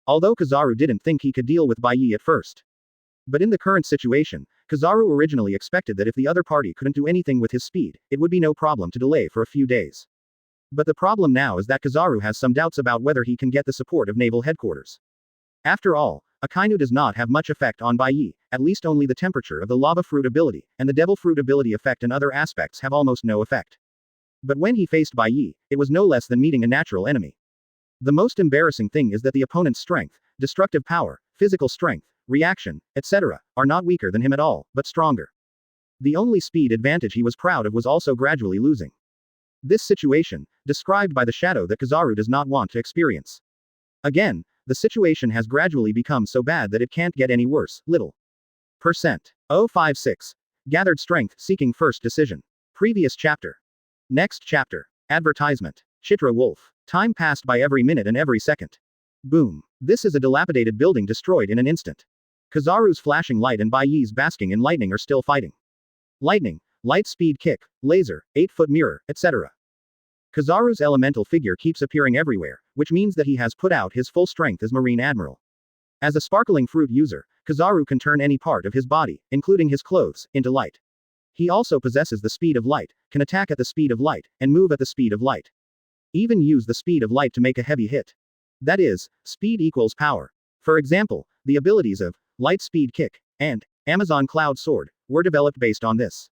Although Kizaru didn't think he could deal with Bai Ye at first. But in the current situation, Kizaru originally expected that if the other party couldn't do anything with his speed, it would be no problem to delay for a few days. But the problem now is that Kizaru has some doubts about whether he can get the support of Naval Headquarters. After all, Akainu does not have much effect on Bai Ye, at least only the temperature of the lava fruit ability, and the devil fruit ability effect and other aspects have almost no effect. But when he faced Bai Ye, it was no less than meeting a natural enemy. The most embarrassing thing is that the opponent's strength, destructive power, physical strength, reaction, etc., are not weaker than him at all, but stronger. The only speed advantage he was proud of was also gradually losing. This situation, described by the shadow that Kizaru does not want to experience. Again, the situation has gradually become so bad that it can't get any worse, little. Percent. 056. Gathered strength, seeking first decision. Previous chapter. Next chapter. Advertisement. Chitra Wolf. Time passed by every minute and every second. Boom. This is a dilapidated building destroyed in an instant. Kizaru's flashing light and Bai Ye's basking in lightning are still fighting. Lightning, light speed kick, laser, 8-foot mirror, etc. Kizaru's elemental figure keeps appearing everywhere, which means that he has put out his full strength as Marine Admiral. As a sparkling fruit user, Kizaru can turn any part of his body, including his clothes, into light. He also possesses the speed of light, can attack at the speed of light, and move at the speed of light. Even use the speed of light to make a heavy hit. That is, speed equals power. For example, the abilities of Light Speed Kick and Amazon Cloud Sword were developed based on this.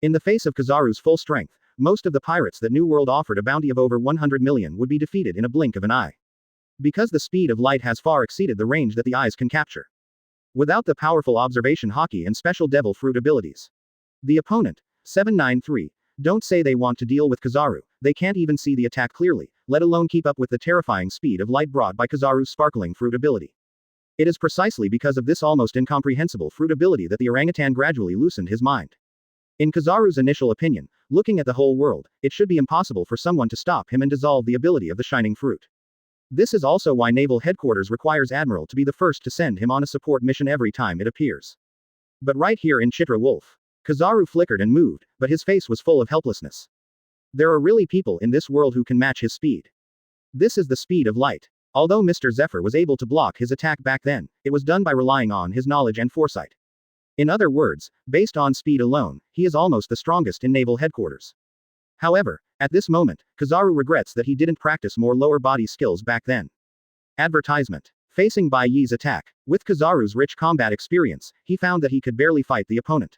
In the face of Kizaru's full strength, most of the pirates that New World offered a bounty of over 100 million would be defeated in a blink of an eye. Because the speed of light has far exceeded the range that the eyes can capture. Without the powerful observation haki and special devil fruit abilities. The opponent, 793, don't say they want to deal with Kizaru, they can't even see the attack clearly, let alone keep up with the terrifying speed of light brought by Kizaru's sparkling fruit ability. It is precisely because of this almost incomprehensible fruit ability that the orangutan gradually loosened his mind. In Kizaru's initial opinion, looking at the whole world, it should be impossible for someone to stop him and dissolve the ability of the shining fruit. This is also why Naval Headquarters requires Admiral to be the first to send him on a support mission every time it appears. But right here in Chitra Wolf, Kizaru flickered and moved, but his face was full of helplessness. There are really people in this world who can match his speed. This is the speed of light. Although Mr. Zephyr was able to block his attack back then, it was done by relying on his knowledge and foresight. In other words, based on speed alone, he is almost the strongest in Naval Headquarters. However, at this moment, Kizaru regrets that he didn't practice more lower body skills back then. Advertisement. Facing Bai Ye's attack, with Kizaru's rich combat experience, he found that he could barely fight the opponent.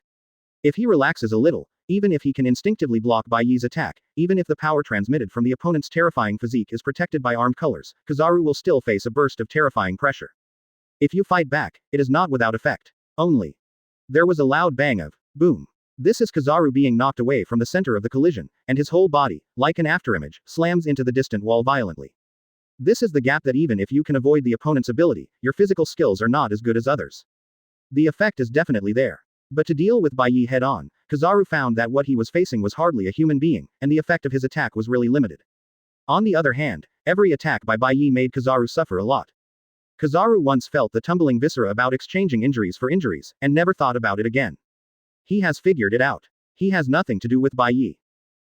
If he relaxes a little, even if he can instinctively block Bai Ye's attack, even if the power transmitted from the opponent's terrifying physique is protected by armed colors, Kizaru will still face a burst of terrifying pressure. If you fight back, it is not without effect. Only. There was a loud bang of boom. This is Kizaru being knocked away from the center of the collision, and his whole body, like an afterimage, slams into the distant wall violently. This is the gap that even if you can avoid the opponent's ability, your physical skills are not as good as others. The effect is definitely there. But to deal with Bai Ye head-on, Kizaru found that what he was facing was hardly a human being, and the effect of his attack was really limited. On the other hand, every attack by Bai Ye made Kizaru suffer a lot. Kizaru once felt the tumbling viscera about exchanging injuries for injuries, and never thought about it again. He has figured it out. He has nothing to do with Bai Ye.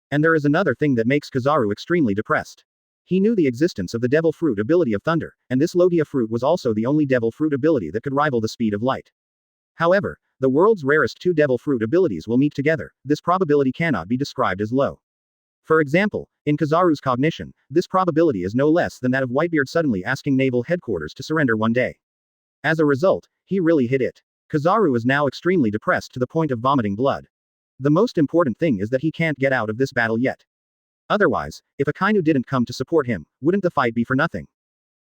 And there is another thing that makes Kizaru extremely depressed. He knew the existence of the Devil Fruit ability of Thunder, and this Logia fruit was also the only Devil Fruit ability that could rival the speed of light. However, the world's rarest two Devil Fruit abilities will meet together. This probability cannot be described as low. For example, in Kizaru's cognition, this probability is no less than that of Whitebeard suddenly asking naval headquarters to surrender one day. As a result, he really hit it. Kizaru is now extremely depressed to the point of vomiting blood. The most important thing is that he can't get out of this battle yet. Otherwise, if Akainu didn't come to support him, wouldn't the fight be for nothing?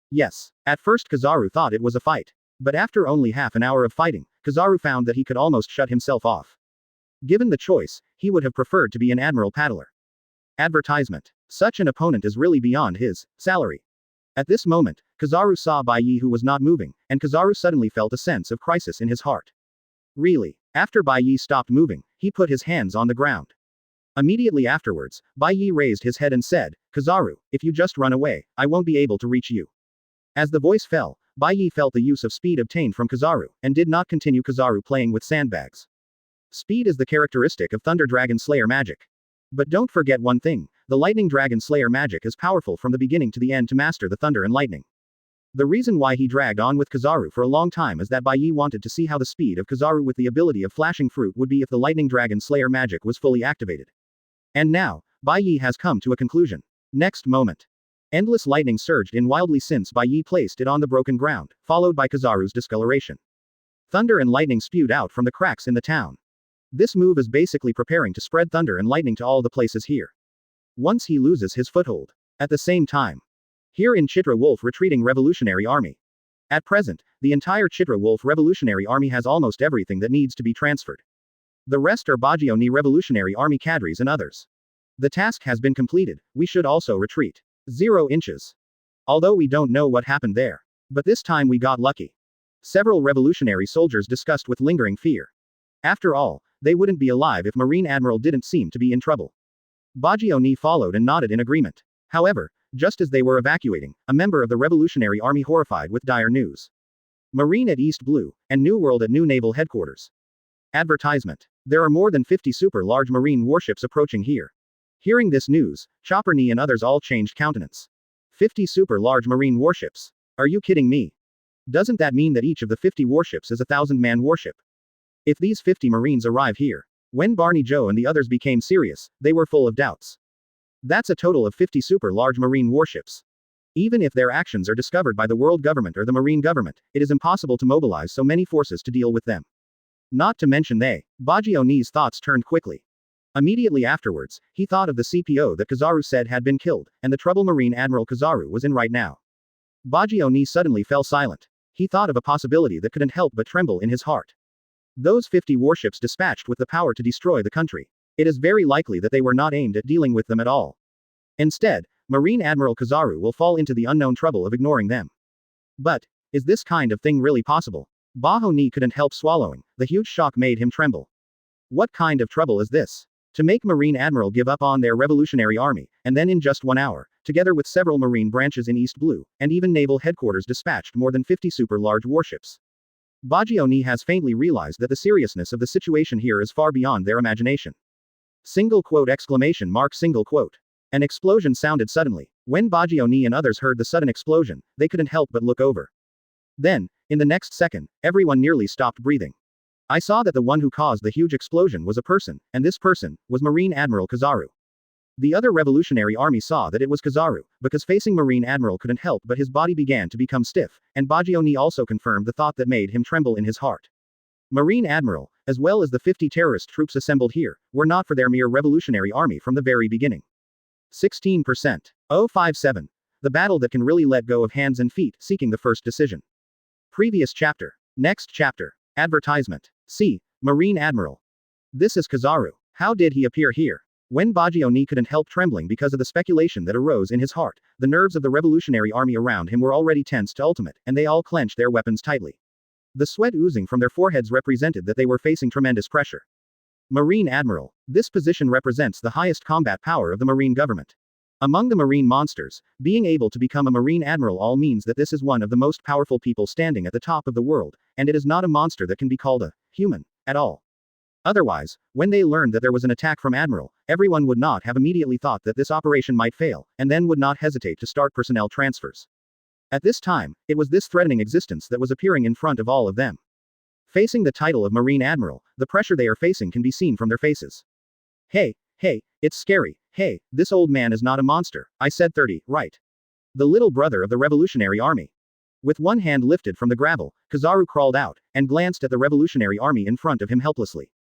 Yes. At first Kizaru thought it was a fight. But after only half an hour of fighting, Kizaru found that he could almost shut himself off. Given the choice, he would have preferred to be an admiral paddler. Advertisement. Such an opponent is really beyond his salary. At this moment, Kizaru saw Bai Ye who was not moving, and Kizaru suddenly felt a sense of crisis in his heart. Really. After Bai Ye stopped moving, he put his hands on the ground. Immediately afterwards, Bai Ye raised his head and said, "Kizaru, if you just run away, I won't be able to reach you." As the voice fell, Bai Ye felt the use of speed obtained from Kizaru, and did not continue Kizaru playing with sandbags. Speed is the characteristic of Thunder Dragon Slayer magic. But don't forget one thing, the Lightning Dragon Slayer magic is powerful from the beginning to the end to master the thunder and lightning. The reason why he dragged on with Kizaru for a long time is that Bai Ye wanted to see how the speed of Kizaru with the ability of Flashing Fruit would be if the Lightning Dragon Slayer magic was fully activated. And now, Bai Ye has come to a conclusion. Next moment. Endless lightning surged in wildly since Bai Ye placed it on the broken ground, followed by Kizaru's discoloration. Thunder and lightning spewed out from the cracks in the town. This move is basically preparing to spread thunder and lightning to all the places here. Once he loses his foothold. At the same time. Here in Chitra Wolf Retreating Revolutionary Army. At present, the entire Chitra Wolf Revolutionary Army has almost everything that needs to be transferred. The rest are Bajioni Revolutionary Army cadres and others. The task has been completed, we should also retreat. 0 inches. Although we don't know what happened there. But this time we got lucky. Several revolutionary soldiers discussed with lingering fear. After all, they wouldn't be alive if Marine Admiral didn't seem to be in trouble. Bajioni followed and nodded in agreement. However, just as they were evacuating, a member of the Revolutionary Army horrified with dire news. Marine at East Blue, and New World at New Naval Headquarters. Advertisement. There are more than 50 super large marine warships approaching here. Hearing this news, Chopperny and others all changed countenance. 50 super large marine warships. Are you kidding me? Doesn't that mean that each of the 50 warships is a 1,000-man warship? If these 50 marines arrive here. When Barney Joe and the others became serious, they were full of doubts. That's a total of 50 super large marine warships. Even if their actions are discovered by the world government or the marine government, it is impossible to mobilize so many forces to deal with them. Not to mention Bajioni's thoughts turned quickly. Immediately afterwards, he thought of the CPO that Kizaru said had been killed, and the trouble Marine Admiral Kizaru was in right now. Bajioni suddenly fell silent. He thought of a possibility that couldn't help but tremble in his heart. Those 50 warships dispatched with the power to destroy the country. It is very likely that they were not aimed at dealing with them at all. Instead, Marine Admiral Kizaru will fall into the unknown trouble of ignoring them. But, is this kind of thing really possible? Bahoni couldn't help swallowing, the huge shock made him tremble. What kind of trouble is this? To make Marine Admiral give up on their revolutionary army, and then in just 1 hour, together with several marine branches in East Blue, and even naval headquarters dispatched more than 50 super large warships. Bajioni has faintly realized that the seriousness of the situation here is far beyond their imagination. Single quote exclamation mark single quote. An explosion sounded suddenly. When Bajioni and others heard the sudden explosion, they couldn't help but look over. Then, in the next second, everyone nearly stopped breathing. I saw that the one who caused the huge explosion was a person, and this person was Marine Admiral Kizaru. The other revolutionary army saw that it was Kizaru, because facing Marine Admiral couldn't help but his body began to become stiff, and Bajioni also confirmed the thought that made him tremble in his heart. Marine Admiral, as well as the 50 terrorist troops assembled here, were not for their mere revolutionary army from the very beginning. 16%. 057. The battle that can really let go of hands and feet, seeking the first decision. Previous chapter. Next chapter. Advertisement. C. Marine Admiral. This is Kizaru. How did he appear here? When Bai Ye couldn't help trembling because of the speculation that arose in his heart, the nerves of the revolutionary army around him were already tense to ultimate, and they all clenched their weapons tightly. The sweat oozing from their foreheads represented that they were facing tremendous pressure. Marine Admiral. This position represents the highest combat power of the Marine government. Among the marine monsters, being able to become a Marine Admiral all means that this is one of the most powerful people standing at the top of the world, and it is not a monster that can be called a human at all. Otherwise, when they learned that there was an attack from Admiral, everyone would not have immediately thought that this operation might fail, and then would not hesitate to start personnel transfers. At this time, it was this threatening existence that was appearing in front of all of them. Facing the title of Marine Admiral, the pressure they are facing can be seen from their faces. Hey, it's scary. Hey, this old man is not a monster. I said 30, right? The little brother of the Revolutionary Army. With one hand lifted from the gravel, Kizaru crawled out, and glanced at the Revolutionary Army in front of him helplessly.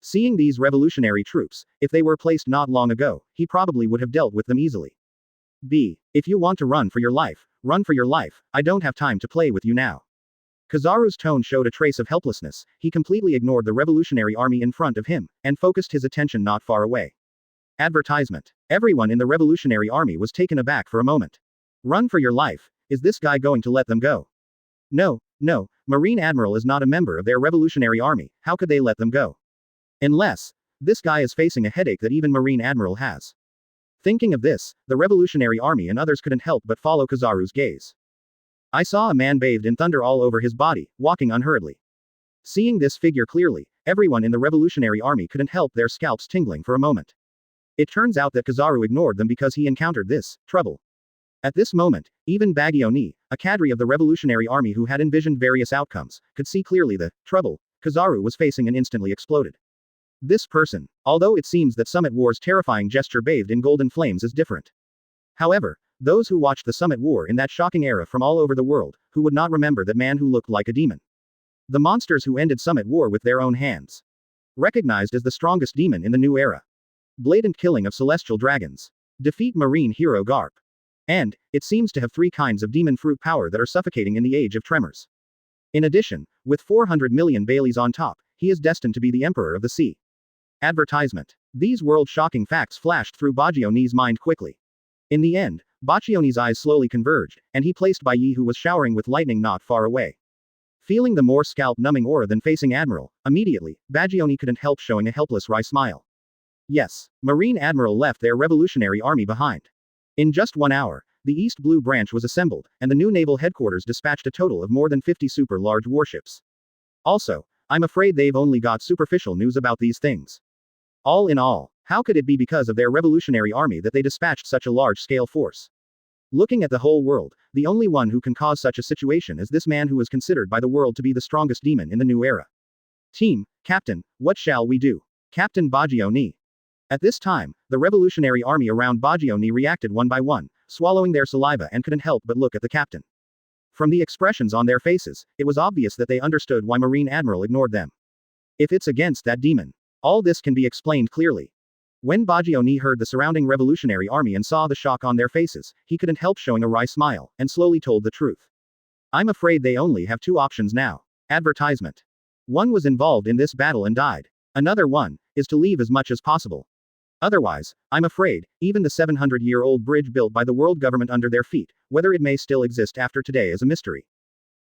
Seeing these revolutionary troops, if they were placed not long ago, he probably would have dealt with them easily. B. If you want to run for your life, run for your life, I don't have time to play with you now. Kizaru's tone showed a trace of helplessness. He completely ignored the revolutionary army in front of him, and focused his attention not far away. Advertisement. Everyone in the revolutionary army was taken aback for a moment. Run for your life. Is this guy going to let them go? No, Marine Admiral is not a member of their revolutionary army, how could they let them go? Unless, this guy is facing a headache that even Marine Admiral has. Thinking of this, the revolutionary army and others couldn't help but follow Kizaru's gaze. I saw a man bathed in thunder all over his body, walking unhurriedly. Seeing this figure clearly, everyone in the revolutionary army couldn't help their scalps tingling for a moment. It turns out that Kizaru ignored them because he encountered this trouble. At this moment, even Bai Ye, a cadre of the revolutionary army who had envisioned various outcomes, could see clearly the trouble Kizaru was facing and instantly exploded. This person, although it seems that Summit War's terrifying gesture bathed in golden flames is different. However, those who watched the Summit War in that shocking era from all over the world, who would not remember that man who looked like a demon? The monsters who ended Summit War with their own hands. Recognized as the strongest demon in the new era. Blatant killing of celestial dragons. Defeat marine hero Garp. And, it seems to have 3 kinds of demon fruit power that are suffocating in the age of tremors. In addition, with 400 million Baileys on top, he is destined to be the emperor of the sea. Advertisement. These world-shocking facts flashed through Bai Ye's mind quickly. In the end, Bai Ye's eyes slowly converged, and he placed Bai Ye who was showering with lightning not far away. Feeling the more scalp-numbing aura than facing Admiral, immediately, Bai Ye couldn't help showing a helpless wry smile. Yes, Marine Admiral left their revolutionary army behind. In just 1 hour, the East Blue Branch was assembled, and the new naval headquarters dispatched a total of more than 50 super-large warships. Also, I'm afraid they've only got superficial news about these things. All in all, how could it be because of their revolutionary army that they dispatched such a large-scale force? Looking at the whole world, the only one who can cause such a situation is this man who is considered by the world to be the strongest demon in the new era. Team, Captain, what shall we do? Captain Bai Ye. At this time, the revolutionary army around Bai Ye reacted one by one, swallowing their saliva and couldn't help but look at the captain. From the expressions on their faces, it was obvious that they understood why Marine Admiral ignored them. If it's against that demon, all this can be explained clearly. When Bai Ye heard the surrounding revolutionary army and saw the shock on their faces, he couldn't help showing a wry smile, and slowly told the truth. I'm afraid they only have 2 options now. Advertisement. One was involved in this battle and died. Another one is to leave as much as possible. Otherwise, I'm afraid, even the 700-year-old bridge built by the world government under their feet, whether it may still exist after today is a mystery.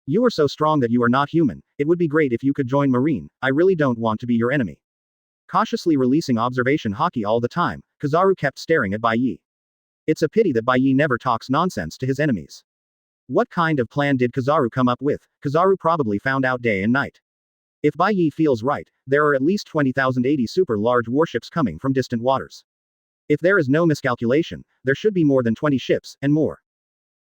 You are so strong that you are not human, it would be great if you could join Marine, I really don't want to be your enemy. Cautiously releasing observation haki all the time, Kizaru kept staring at Bai Ye. It's a pity that Bai Ye never talks nonsense to his enemies. What kind of plan did Kizaru come up with? Kizaru probably found out day and night. If Bai Ye feels right, there are at least 20,080 super-large warships coming from distant waters. If there is no miscalculation, there should be more than 20 ships, and more.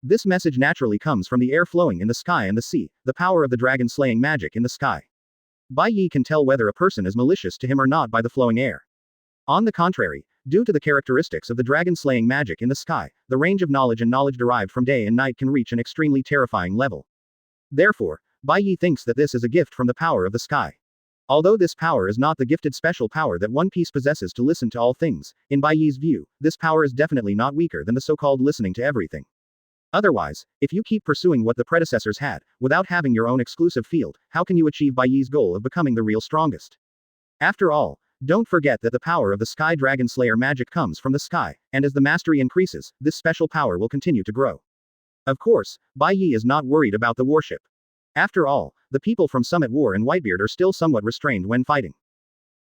This message naturally comes from the air flowing in the sky and the sea, the power of the dragon-slaying magic in the sky. Bai Ye can tell whether a person is malicious to him or not by the flowing air. On the contrary, due to the characteristics of the dragon-slaying magic in the sky, the range of knowledge and knowledge derived from day and night can reach an extremely terrifying level. Therefore, Bai Ye thinks that this is a gift from the power of the sky. Although this power is not the gifted special power that One Piece possesses to listen to all things, in Bai Ye's view, this power is definitely not weaker than the so-called listening to everything. Otherwise, if you keep pursuing what the predecessors had, without having your own exclusive field, how can you achieve Bai Ye's goal of becoming the real strongest? After all, don't forget that the power of the Sky Dragon Slayer magic comes from the sky, and as the mastery increases, this special power will continue to grow. Of course, Bai Ye is not worried about the warship. After all, the people from Summit War and Whitebeard are still somewhat restrained when fighting.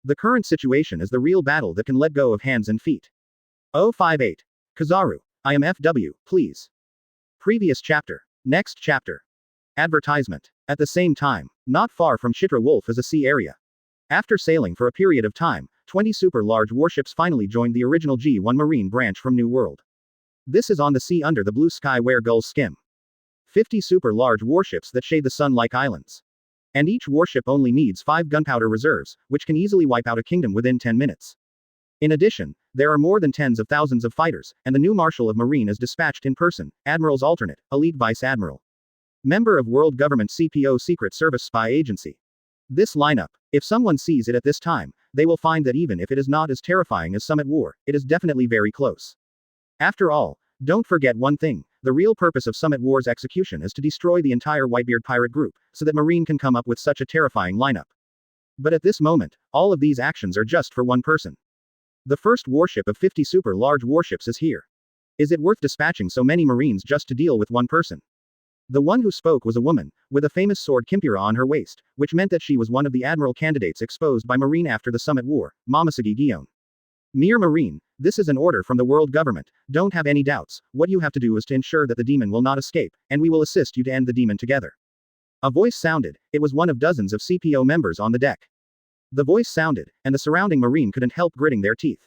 The current situation is the real battle that can let go of hands and feet. 058. Kizaru. I am FW, please. Previous chapter. Next chapter. Advertisement. At the same time, not far from Chitra Wolf is a sea area. After sailing for a period of time, 20 super large warships finally joined the original G1 Marine branch from New World. This is on the sea under the blue sky where gulls skim. 50 super large warships that shade the sun like islands. And each warship only needs 5 gunpowder reserves, which can easily wipe out a kingdom within 10 minutes. In addition, there are more than tens of thousands of fighters, and the new Marshal of Marine is dispatched in person, Admiral's alternate, Elite Vice Admiral. Member of World Government CPO Secret Service Spy Agency. This lineup, if someone sees it at this time, they will find that even if it is not as terrifying as Summit War, it is definitely very close. After all, don't forget one thing, the real purpose of Summit War's execution is to destroy the entire Whitebeard pirate group, so that Marine can come up with such a terrifying lineup. But at this moment, all of these actions are just for one person. The first warship of 50 super large warships is here. Is it worth dispatching so many Marines just to deal with one person? The one who spoke was a woman, with a famous sword Kimpura on her waist, which meant that she was one of the admiral candidates exposed by Marine after the Summit War, Momosuke Gion. Mere Marine, this is an order from the world government, don't have any doubts, what you have to do is to ensure that the demon will not escape, and we will assist you to end the demon together. A voice sounded, it was one of dozens of CPO members on the deck. The voice sounded, and the surrounding Marine couldn't help gritting their teeth.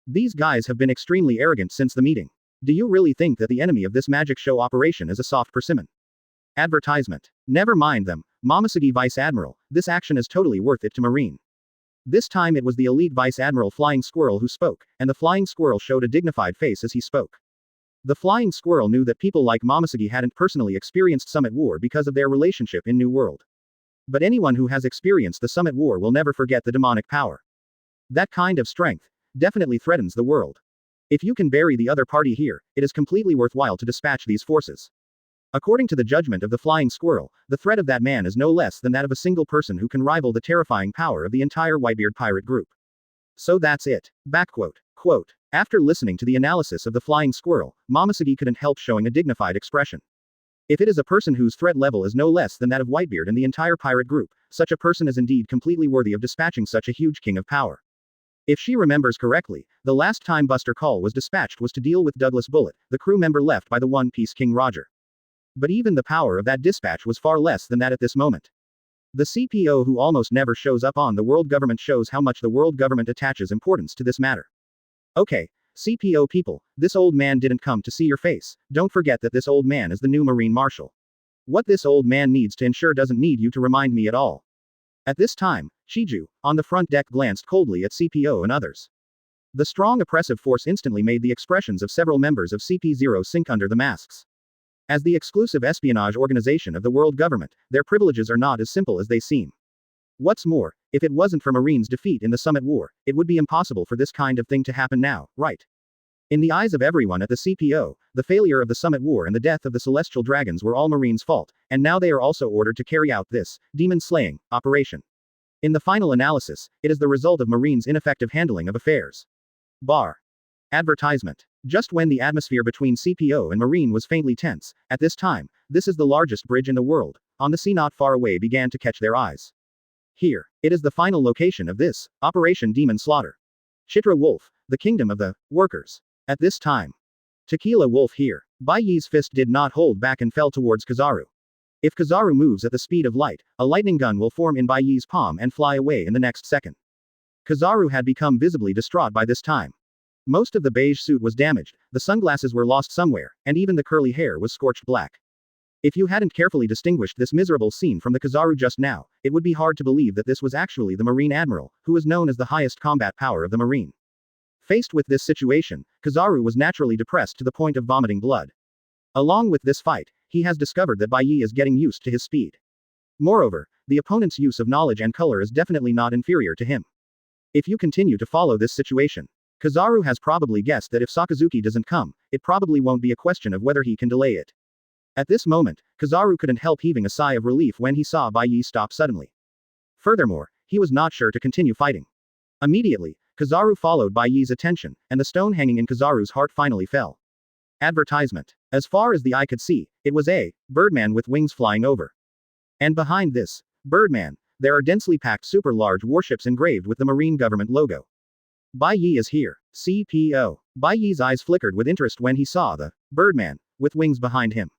These guys have been extremely arrogant since the meeting. Do you really think that the enemy of this magic show operation is a soft persimmon? Advertisement. Never mind them, Momosuke Vice Admiral, this action is totally worth it to Marine. This time it was the elite Vice Admiral Flying Squirrel who spoke, and the Flying Squirrel showed a dignified face as he spoke. The Flying Squirrel knew that people like Momosuke hadn't personally experienced Summit War because of their relationship in New World. But anyone who has experienced the Summit War will never forget the demonic power. That kind of strength definitely threatens the world. If you can bury the other party here, it is completely worthwhile to dispatch these forces. According to the judgment of the Flying Squirrel, the threat of that man is no less than that of a single person who can rival the terrifying power of the entire Whitebeard pirate group. So that's it. Backquote. Quote. After listening to the analysis of the Flying Squirrel, Momosuke couldn't help showing a dignified expression. If it is a person whose threat level is no less than that of Whitebeard and the entire pirate group, such a person is indeed completely worthy of dispatching such a huge king of power. If she remembers correctly, the last time Buster Call was dispatched was to deal with Douglas Bullet, the crew member left by the One Piece King Roger. But even the power of that dispatch was far less than that at this moment. The CPO who almost never shows up on the world government shows how much the world government attaches importance to this matter. Okay, CPO people, this old man didn't come to see your face, don't forget that this old man is the new Marine Marshal. What this old man needs to ensure doesn't need you to remind me at all. At this time, Shiju, on the front deck glanced coldly at CPO and others. The strong oppressive force instantly made the expressions of several members of CP0 sink under the masks. As the exclusive espionage organization of the world government, their privileges are not as simple as they seem. What's more, if it wasn't for Marine's defeat in the Summit War, it would be impossible for this kind of thing to happen now, right? In the eyes of everyone at the CPO, the failure of the Summit War and the death of the Celestial Dragons were all Marine's fault, and now they are also ordered to carry out this demon-slaying operation. In the final analysis, it is the result of Marine's ineffective handling of affairs. Bar. Advertisement. Just when the atmosphere between CPO and Marine was faintly tense, at this time, this is the largest bridge in the world, on the sea not far away began to catch their eyes. Here, it is the final location of this Operation Demon Slaughter. Chitra Wolf, the kingdom of the workers. At this time, Tequila Wolf here. Bai Ye's fist did not hold back and fell towards Kizaru. If Kizaru moves at the speed of light, a lightning gun will form in Bai Ye's palm and fly away in the next second. Kizaru had become visibly distraught by this time. Most of the beige suit was damaged, the sunglasses were lost somewhere, and even the curly hair was scorched black. If you hadn't carefully distinguished this miserable scene from the Kizaru just now, it would be hard to believe that this was actually the Marine Admiral, who is known as the highest combat power of the Marine. Faced with this situation, Kizaru was naturally depressed to the point of vomiting blood. Along with this fight, he has discovered that Bai Ye is getting used to his speed. Moreover, the opponent's use of knowledge and color is definitely not inferior to him. If you continue to follow this situation, Kizaru has probably guessed that if Sakazuki doesn't come, it probably won't be a question of whether he can delay it. At this moment, Kizaru couldn't help heaving a sigh of relief when he saw Bai Ye stop suddenly. Furthermore, he was not sure to continue fighting. Immediately, Kizaru followed Bai Ye's attention, and the stone hanging in Kizaru's heart finally fell. Advertisement. As far as the eye could see, it was a Birdman with wings flying over. And behind this Birdman, there are densely packed super large warships engraved with the Marine government logo. Bai Ye is here. CPO. Bai Ye's eyes flickered with interest when he saw the Birdman with wings behind him.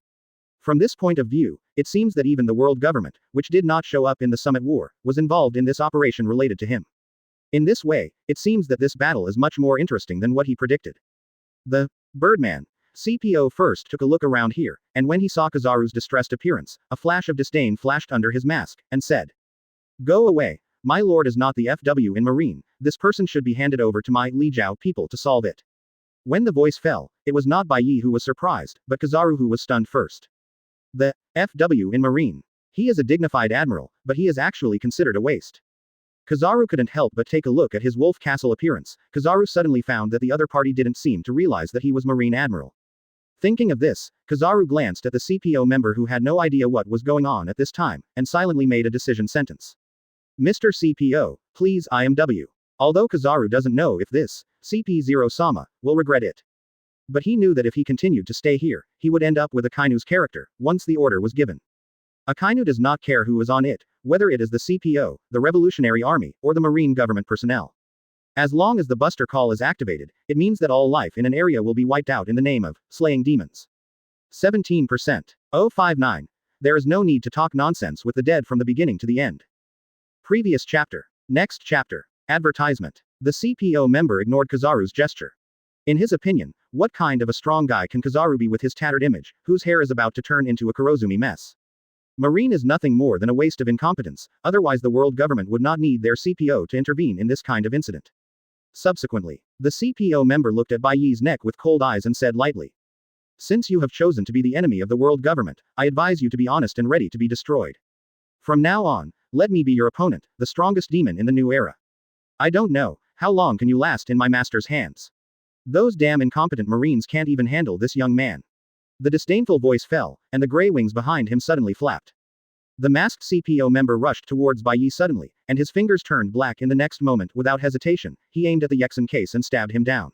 From this point of view, it seems that even the world government, which did not show up in the Summit War, was involved in this operation related to him. In this way, it seems that this battle is much more interesting than what he predicted. The Birdman. CPO first took a look around here, and when he saw Kizaru's distressed appearance, a flash of disdain flashed under his mask, and said, "Go away. My lord is not the FW in Marine, this person should be handed over to my Li Jiao people to solve it." When the voice fell, it was not Bai Ye who was surprised, but Kizaru who was stunned first. The FW in Marine. He is a dignified admiral, but he is actually considered a waste. Kizaru couldn't help but take a look at his Wolf Castle appearance. Kizaru suddenly found that the other party didn't seem to realize that he was Marine Admiral. Thinking of this, Kizaru glanced at the CPO member who had no idea what was going on at this time, and silently made a decision sentence. "Mr. CPO, please IMW." Although Kizaru doesn't know if this CP0-sama will regret it. But he knew that if he continued to stay here, he would end up with Akainu's character, once the order was given. Akainu does not care who is on it, whether it is the CPO, the Revolutionary Army, or the Marine government personnel. As long as the Buster Call is activated, it means that all life in an area will be wiped out in the name of slaying demons. 17%. 059. There is no need to talk nonsense with the dead from the beginning to the end. Previous chapter. Next chapter. Advertisement. The CPO member ignored Kizaru's gesture. In his opinion, what kind of a strong guy can Kizaru be with his tattered image, whose hair is about to turn into a Kurozumi mess? Marine is nothing more than a waste of incompetence, otherwise the world government would not need their CPO to intervene in this kind of incident. Subsequently, the CPO member looked at Bai Ye's neck with cold eyes and said lightly, "Since you have chosen to be the enemy of the world government, I advise you to be honest and ready to be destroyed. From now on, let me be your opponent, the strongest demon in the new era. I don't know, how long can you last in my master's hands? Those damn incompetent Marines can't even handle this young man." The disdainful voice fell, and the gray wings behind him suddenly flapped. The masked CPO member rushed towards Bai Ye suddenly, and his fingers turned black in the next moment. Without hesitation, he aimed at the Yexen case and stabbed him down.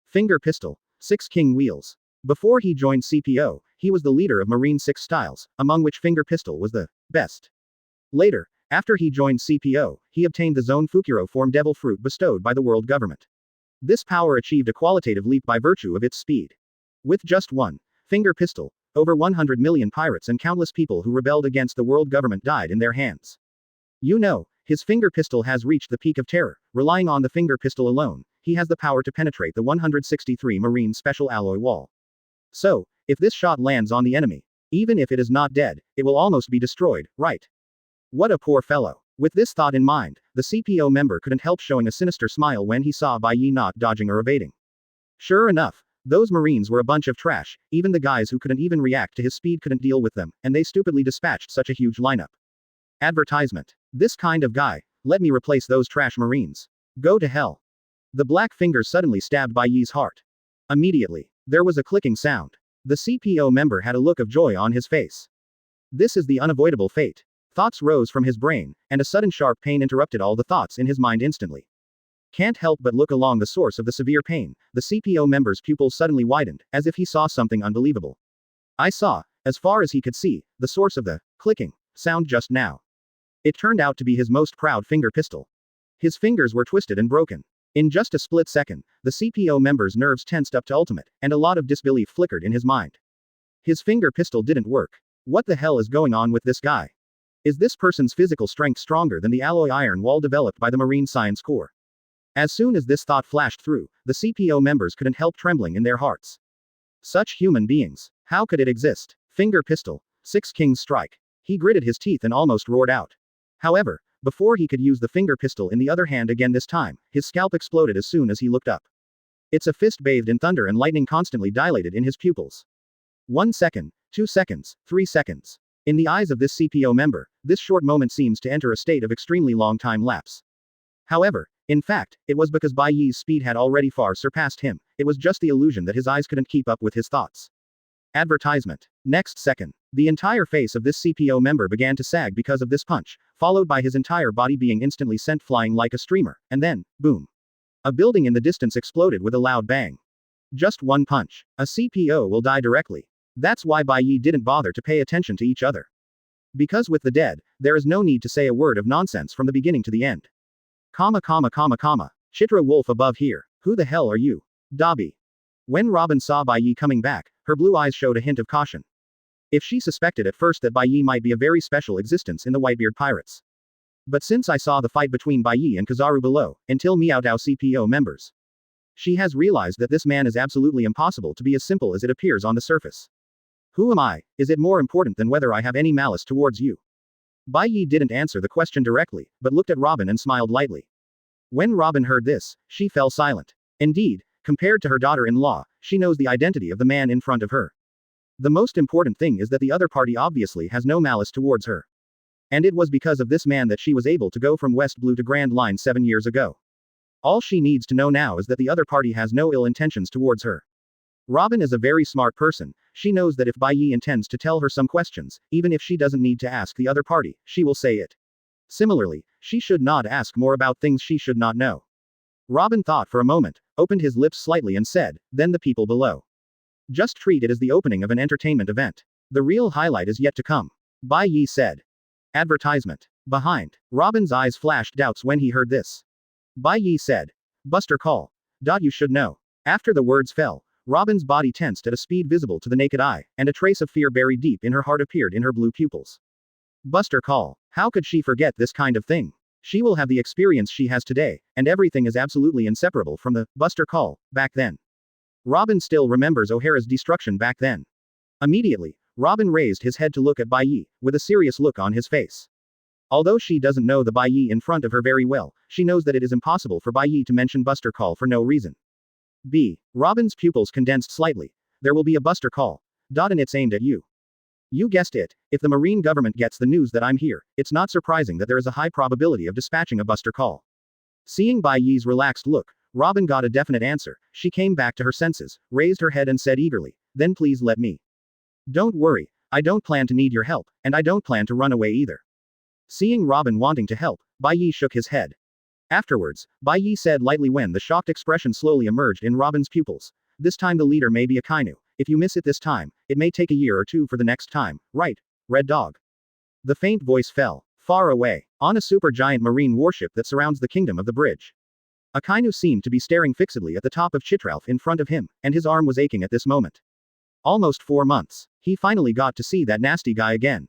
Finger pistol. 6 king wheels. Before he joined CPO, he was the leader of Marine 6 styles, among which finger pistol was the best. Later, after he joined CPO, he obtained the Zone Fukuro form devil fruit bestowed by the world government. This power achieved a qualitative leap by virtue of its speed. With just one finger pistol, over 100 million pirates and countless people who rebelled against the world government died in their hands. You know, his finger pistol has reached the peak of terror. Relying on the finger pistol alone, he has the power to penetrate the 163 Marine special alloy wall. So, if this shot lands on the enemy, even if it is not dead, it will almost be destroyed, right? What a poor fellow. With this thought in mind, the CPO member couldn't help showing a sinister smile when he saw Bai Ye not dodging or evading. Sure enough, those Marines were a bunch of trash. Even the guys who couldn't even react to his speed couldn't deal with them, and they stupidly dispatched such a huge lineup. Advertisement. This kind of guy, let me replace those trash Marines. Go to hell. The black fingers suddenly stabbed Bai Ye's heart. Immediately, there was a clicking sound. The CPO member had a look of joy on his face. This is the unavoidable fate. Thoughts rose from his brain, and a sudden sharp pain interrupted all the thoughts in his mind instantly. Can't help but look along the source of the severe pain. The CPO member's pupils suddenly widened, as if he saw something unbelievable. I saw, as far as he could see, the source of the clicking sound just now. It turned out to be his most proud finger pistol. His fingers were twisted and broken. In just a split second, the CPO member's nerves tensed up to ultimate, and a lot of disbelief flickered in his mind. His finger pistol didn't work. What the hell is going on with this guy? Is this person's physical strength stronger than the alloy iron wall developed by the Marine Science Corps? As soon as this thought flashed through, the CPO members couldn't help trembling in their hearts. Such human beings. How could it exist? Finger pistol. 6 kings strike. He gritted his teeth and almost roared out. However, before he could use the finger pistol in the other hand again this time, his scalp exploded as soon as he looked up. It's a fist bathed in thunder and lightning constantly dilated in his pupils. 1 second, 2 seconds, 3 seconds. In the eyes of this CPO member, this short moment seems to enter a state of extremely long time lapse. However, in fact, it was because Bai Ye's speed had already far surpassed him, it was just the illusion that his eyes couldn't keep up with his thoughts. Advertisement. Next second, the entire face of this CPO member began to sag because of this punch, followed by his entire body being instantly sent flying like a streamer, and then, boom. A building in the distance exploded with a loud bang. Just one punch. A CPO will die directly. That's why Bai Ye didn't bother to pay attention to each other. Because with the dead, there is no need to say a word of nonsense from the beginning to the end. Chitra Wolf above here. Who the hell are you? Dobby. When Robin saw Bai Ye coming back, her blue eyes showed a hint of caution. If she suspected at first that Bai Ye might be a very special existence in the Whitebeard Pirates. But since I saw the fight between Bai Ye and Kizaru below, until Miao Dao CPO members. She has realized that this man is absolutely impossible to be as simple as it appears on the surface. Who am I? Is it more important than whether I have any malice towards you? Bai Ye didn't answer the question directly, but looked at Robin and smiled lightly. When Robin heard this, she fell silent. Indeed, compared to her daughter-in-law, she knows the identity of the man in front of her. The most important thing is that the other party obviously has no malice towards her. And it was because of this man that she was able to go from West Blue to Grand Line 7 years ago. All she needs to know now is that the other party has no ill intentions towards her. Robin is a very smart person, she knows that if Bai Ye intends to tell her some questions, even if she doesn't need to ask the other party, she will say it. Similarly, she should not ask more about things she should not know. Robin thought for a moment, opened his lips slightly and said, then the people below. Just treat it as the opening of an entertainment event. The real highlight is yet to come. Bai Ye said. Advertisement. Behind. Robin's eyes flashed doubts when he heard this. Bai Ye said. Buster call. You should know. After the words fell, Robin's body tensed at a speed visible to the naked eye, and a trace of fear buried deep in her heart appeared in her blue pupils. Buster call. How could she forget this kind of thing? She will have the experience she has today, and everything is absolutely inseparable from the Buster call back then. Robin still remembers O'Hara's destruction back then. Immediately, Robin raised his head to look at Bai Ye, with a serious look on his face. Although she doesn't know the Bai Ye in front of her very well, she knows that it is impossible for Bai Ye to mention Buster call for no reason. Robin's pupils condensed slightly. There will be a Buster call. And it's aimed at you. You guessed it, if the Marine government gets the news that I'm here, it's not surprising that there is a high probability of dispatching a Buster call. Seeing Bai Ye's relaxed look, Robin got a definite answer. She came back to her senses, raised her head and said eagerly, then please let me. Don't worry, I don't plan to need your help, and I don't plan to run away either. Seeing Robin wanting to help, Bai Ye shook his head. Afterwards, Bai Ye said lightly when the shocked expression slowly emerged in Robin's pupils. This time the leader may be a Kainu. If you miss it this time, it may take a year or two for the next time, right? Red Dog. The faint voice fell, far away, on a supergiant marine warship that surrounds the kingdom of the bridge. A Kainu seemed to be staring fixedly at the top of Chitralf in front of him, and his arm was aching at this moment. Almost 4 months. He finally got to see that nasty guy again.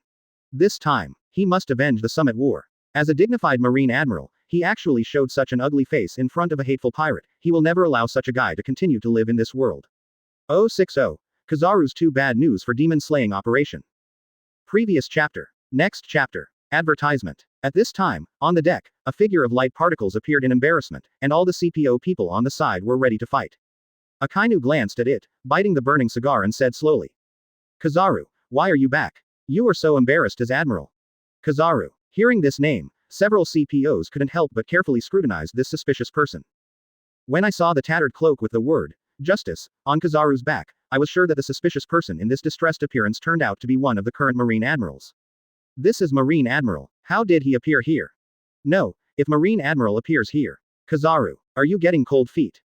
This time, he must avenge the Summit War. As a dignified Marine Admiral, he actually showed such an ugly face in front of a hateful pirate, he will never allow such a guy to continue to live in this world. 060. Kizaru's too bad news for demon slaying operation. Previous chapter. Next chapter. Advertisement. At this time, on the deck, a figure of light particles appeared in embarrassment, and all the CPO people on the side were ready to fight. Akainu glanced at it, biting the burning cigar and said slowly. Kizaru, why are you back? You are so embarrassed as Admiral. Kizaru. Hearing this name, several CPOs couldn't help but carefully scrutinize this suspicious person. When I saw the tattered cloak with the word, Justice, on Kizaru's back, I was sure that the suspicious person in this distressed appearance turned out to be one of the current Marine Admirals. This is Marine Admiral. How did he appear here? No, if Marine Admiral appears here. Kizaru, are you getting cold feet?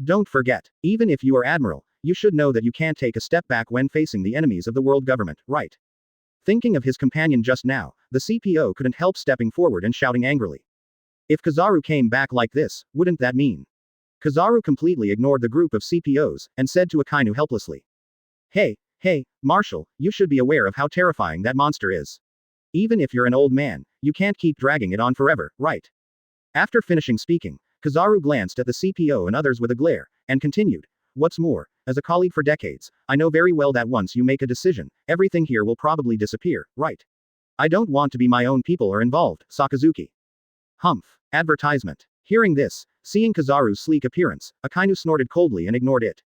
Don't forget, even if you are Admiral, you should know that you can't take a step back when facing the enemies of the world government, right? Thinking of his companion just now, the CPO couldn't help stepping forward and shouting angrily. If Kizaru came back like this, wouldn't that mean? Kizaru completely ignored the group of CPOs, and said to Akainu helplessly. Hey, Marshal, you should be aware of how terrifying that monster is. Even if you're an old man, you can't keep dragging it on forever, right? After finishing speaking, Kizaru glanced at the CPO and others with a glare, and continued. What's more, as a colleague for decades, I know very well that once you make a decision, everything here will probably disappear, right? I don't want to be my own people are involved, Sakazuki. Humph. Advertisement. Hearing this, seeing Kizaru's sleek appearance, Akainu snorted coldly and ignored it.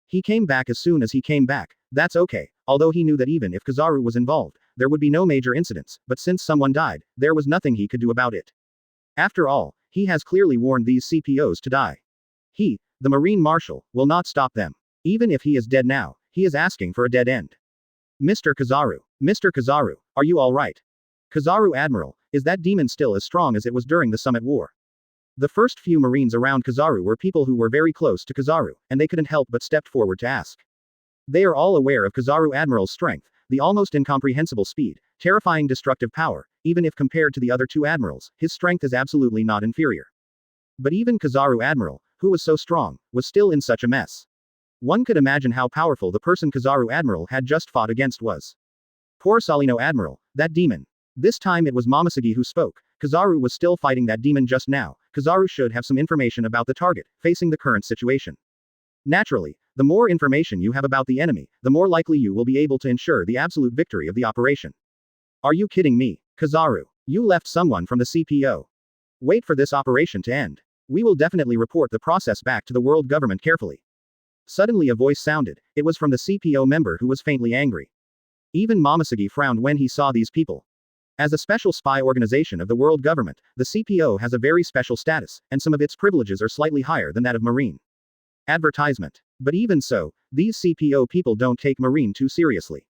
He came back as soon as he came back, that's okay, although he knew that even if Kizaru was involved, there would be no major incidents, but since someone died, there was nothing he could do about it. After all, he has clearly warned these CPOs to die. He, the Marine Marshal, will not stop them. Even if he is dead now, he is asking for a dead end. Mr. Kizaru, are you alright? Kizaru Admiral, is that demon still as strong as it was during the Summit War? The first few Marines around Kizaru were people who were very close to Kizaru, and they couldn't help but stepped forward to ask. They are all aware of Kizaru Admiral's strength, the almost incomprehensible speed, terrifying destructive power. Even if compared to the other two admirals, his strength is absolutely not inferior. But even Kizaru Admiral, who was so strong, was still in such a mess. One could imagine how powerful the person Kizaru Admiral had just fought against was. Poor Salino Admiral, that demon. This time it was Momoshiki who spoke. Kizaru was still fighting that demon just now. Kizaru should have some information about the target, facing the current situation. Naturally, the more information you have about the enemy, the more likely you will be able to ensure the absolute victory of the operation. Are you kidding me, Kizaru? You left someone from the CPO. Wait for this operation to end. We will definitely report the process back to the world government carefully. Suddenly a voice sounded. It was from the CPO member who was faintly angry. Even Momoshiki frowned when he saw these people. As a special spy organization of the world government, the CPO has a very special status, and some of its privileges are slightly higher than that of Marine. Advertisement. But even so, these CPO people don't take Marine too seriously.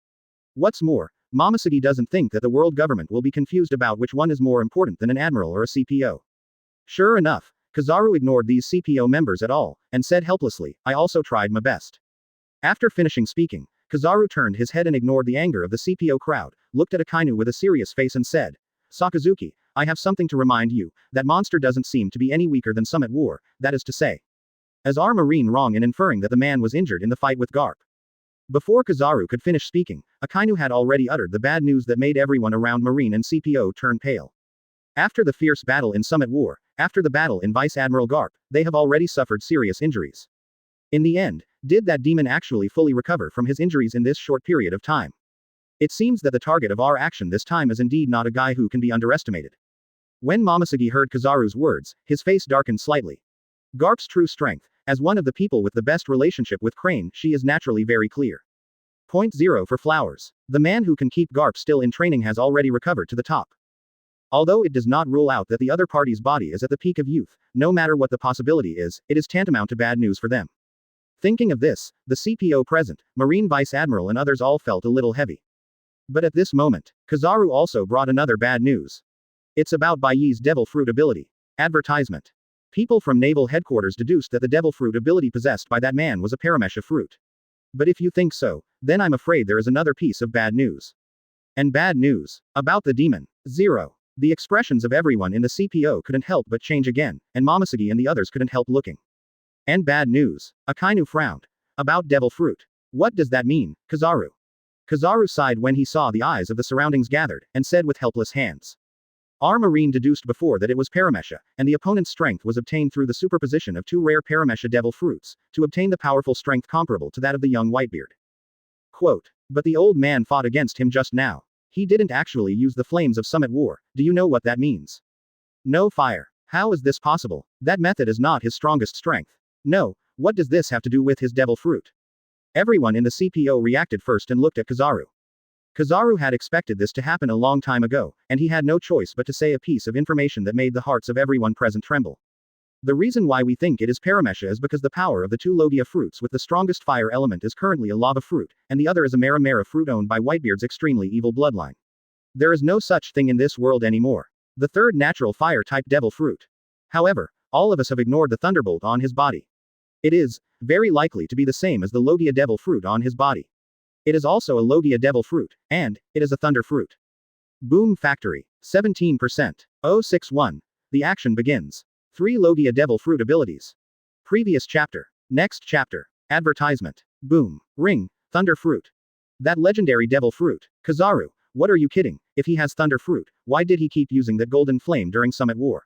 What's more, Momoshiki doesn't think that the world government will be confused about which one is more important than an admiral or a CPO. Sure enough, Kizaru ignored these CPO members at all, and said helplessly, I also tried my best. After finishing speaking, Kizaru turned his head and ignored the anger of the CPO crowd, looked at Akainu with a serious face and said, Sakazuki, I have something to remind you, that monster doesn't seem to be any weaker than Summit War, that is to say. Is our Marine wrong in inferring that the man was injured in the fight with Garp? Before Kizaru could finish speaking, Akainu had already uttered the bad news that made everyone around Marine and CPO turn pale. After the fierce battle in Summit War, after the battle in Vice Admiral Garp, they have already suffered serious injuries. In the end, did that demon actually fully recover from his injuries in this short period of time? It seems that the target of our action this time is indeed not a guy who can be underestimated. When Momoshiki heard Kizaru's words, his face darkened slightly. Garp's true strength, as one of the people with the best relationship with Crane, she is naturally very clear. Point 0 for flowers. The man who can keep Garp still in training has already recovered to the top. Although it does not rule out that the other party's body is at the peak of youth, no matter what the possibility is, it is tantamount to bad news for them. Thinking of this, the CPO present, Marine Vice Admiral and others all felt a little heavy. But at this moment, Kizaru also brought another bad news. It's about Bai Ye's Devil Fruit ability. Advertisement. People from Naval Headquarters deduced that the Devil Fruit ability possessed by that man was a Paramesha fruit. But if you think so, then I'm afraid there is another piece of bad news. And bad news. About the demon. 0. The expressions of everyone in the CPO couldn't help but change again, and Momoshiki and the others couldn't help looking. And bad news. Akainu frowned. About Devil Fruit. What does that mean, Kizaru? Kizaru sighed when he saw the eyes of the surroundings gathered, and said with helpless hands. Our Marine deduced before that it was Paramesha, and the opponent's strength was obtained through the superposition of two rare Paramesha Devil Fruits, to obtain the powerful strength comparable to that of the young Whitebeard. Quote. But the old man fought against him just now. He didn't actually use the flames of Summit War. Do you know what that means? No fire. How is this possible? That method is not his strongest strength. No, what does this have to do with his Devil Fruit? Everyone in the CPO reacted first and looked at Kizaru. Kizaru had expected this to happen a long time ago, and he had no choice but to say a piece of information that made the hearts of everyone present tremble. The reason why we think it is Paramesha is because the power of the two Logia fruits with the strongest fire element is currently a lava fruit, and the other is a Mara Mara fruit owned by Whitebeard's extremely evil bloodline. There is no such thing in this world anymore. The third natural fire-type devil fruit. However, all of us have ignored the thunderbolt on his body. It is very likely to be the same as the Logia devil fruit on his body. It is also a Logia devil fruit, and it is a thunder fruit. Boom Factory. 17%. 061. The action begins. 3 Logia Devil Fruit abilities. Previous chapter. Next chapter. Advertisement. Boom. Ring. Thunder Fruit. That legendary Devil Fruit. Kizaru, what are you kidding? If he has Thunder Fruit, why did he keep using that golden flame during Summit War?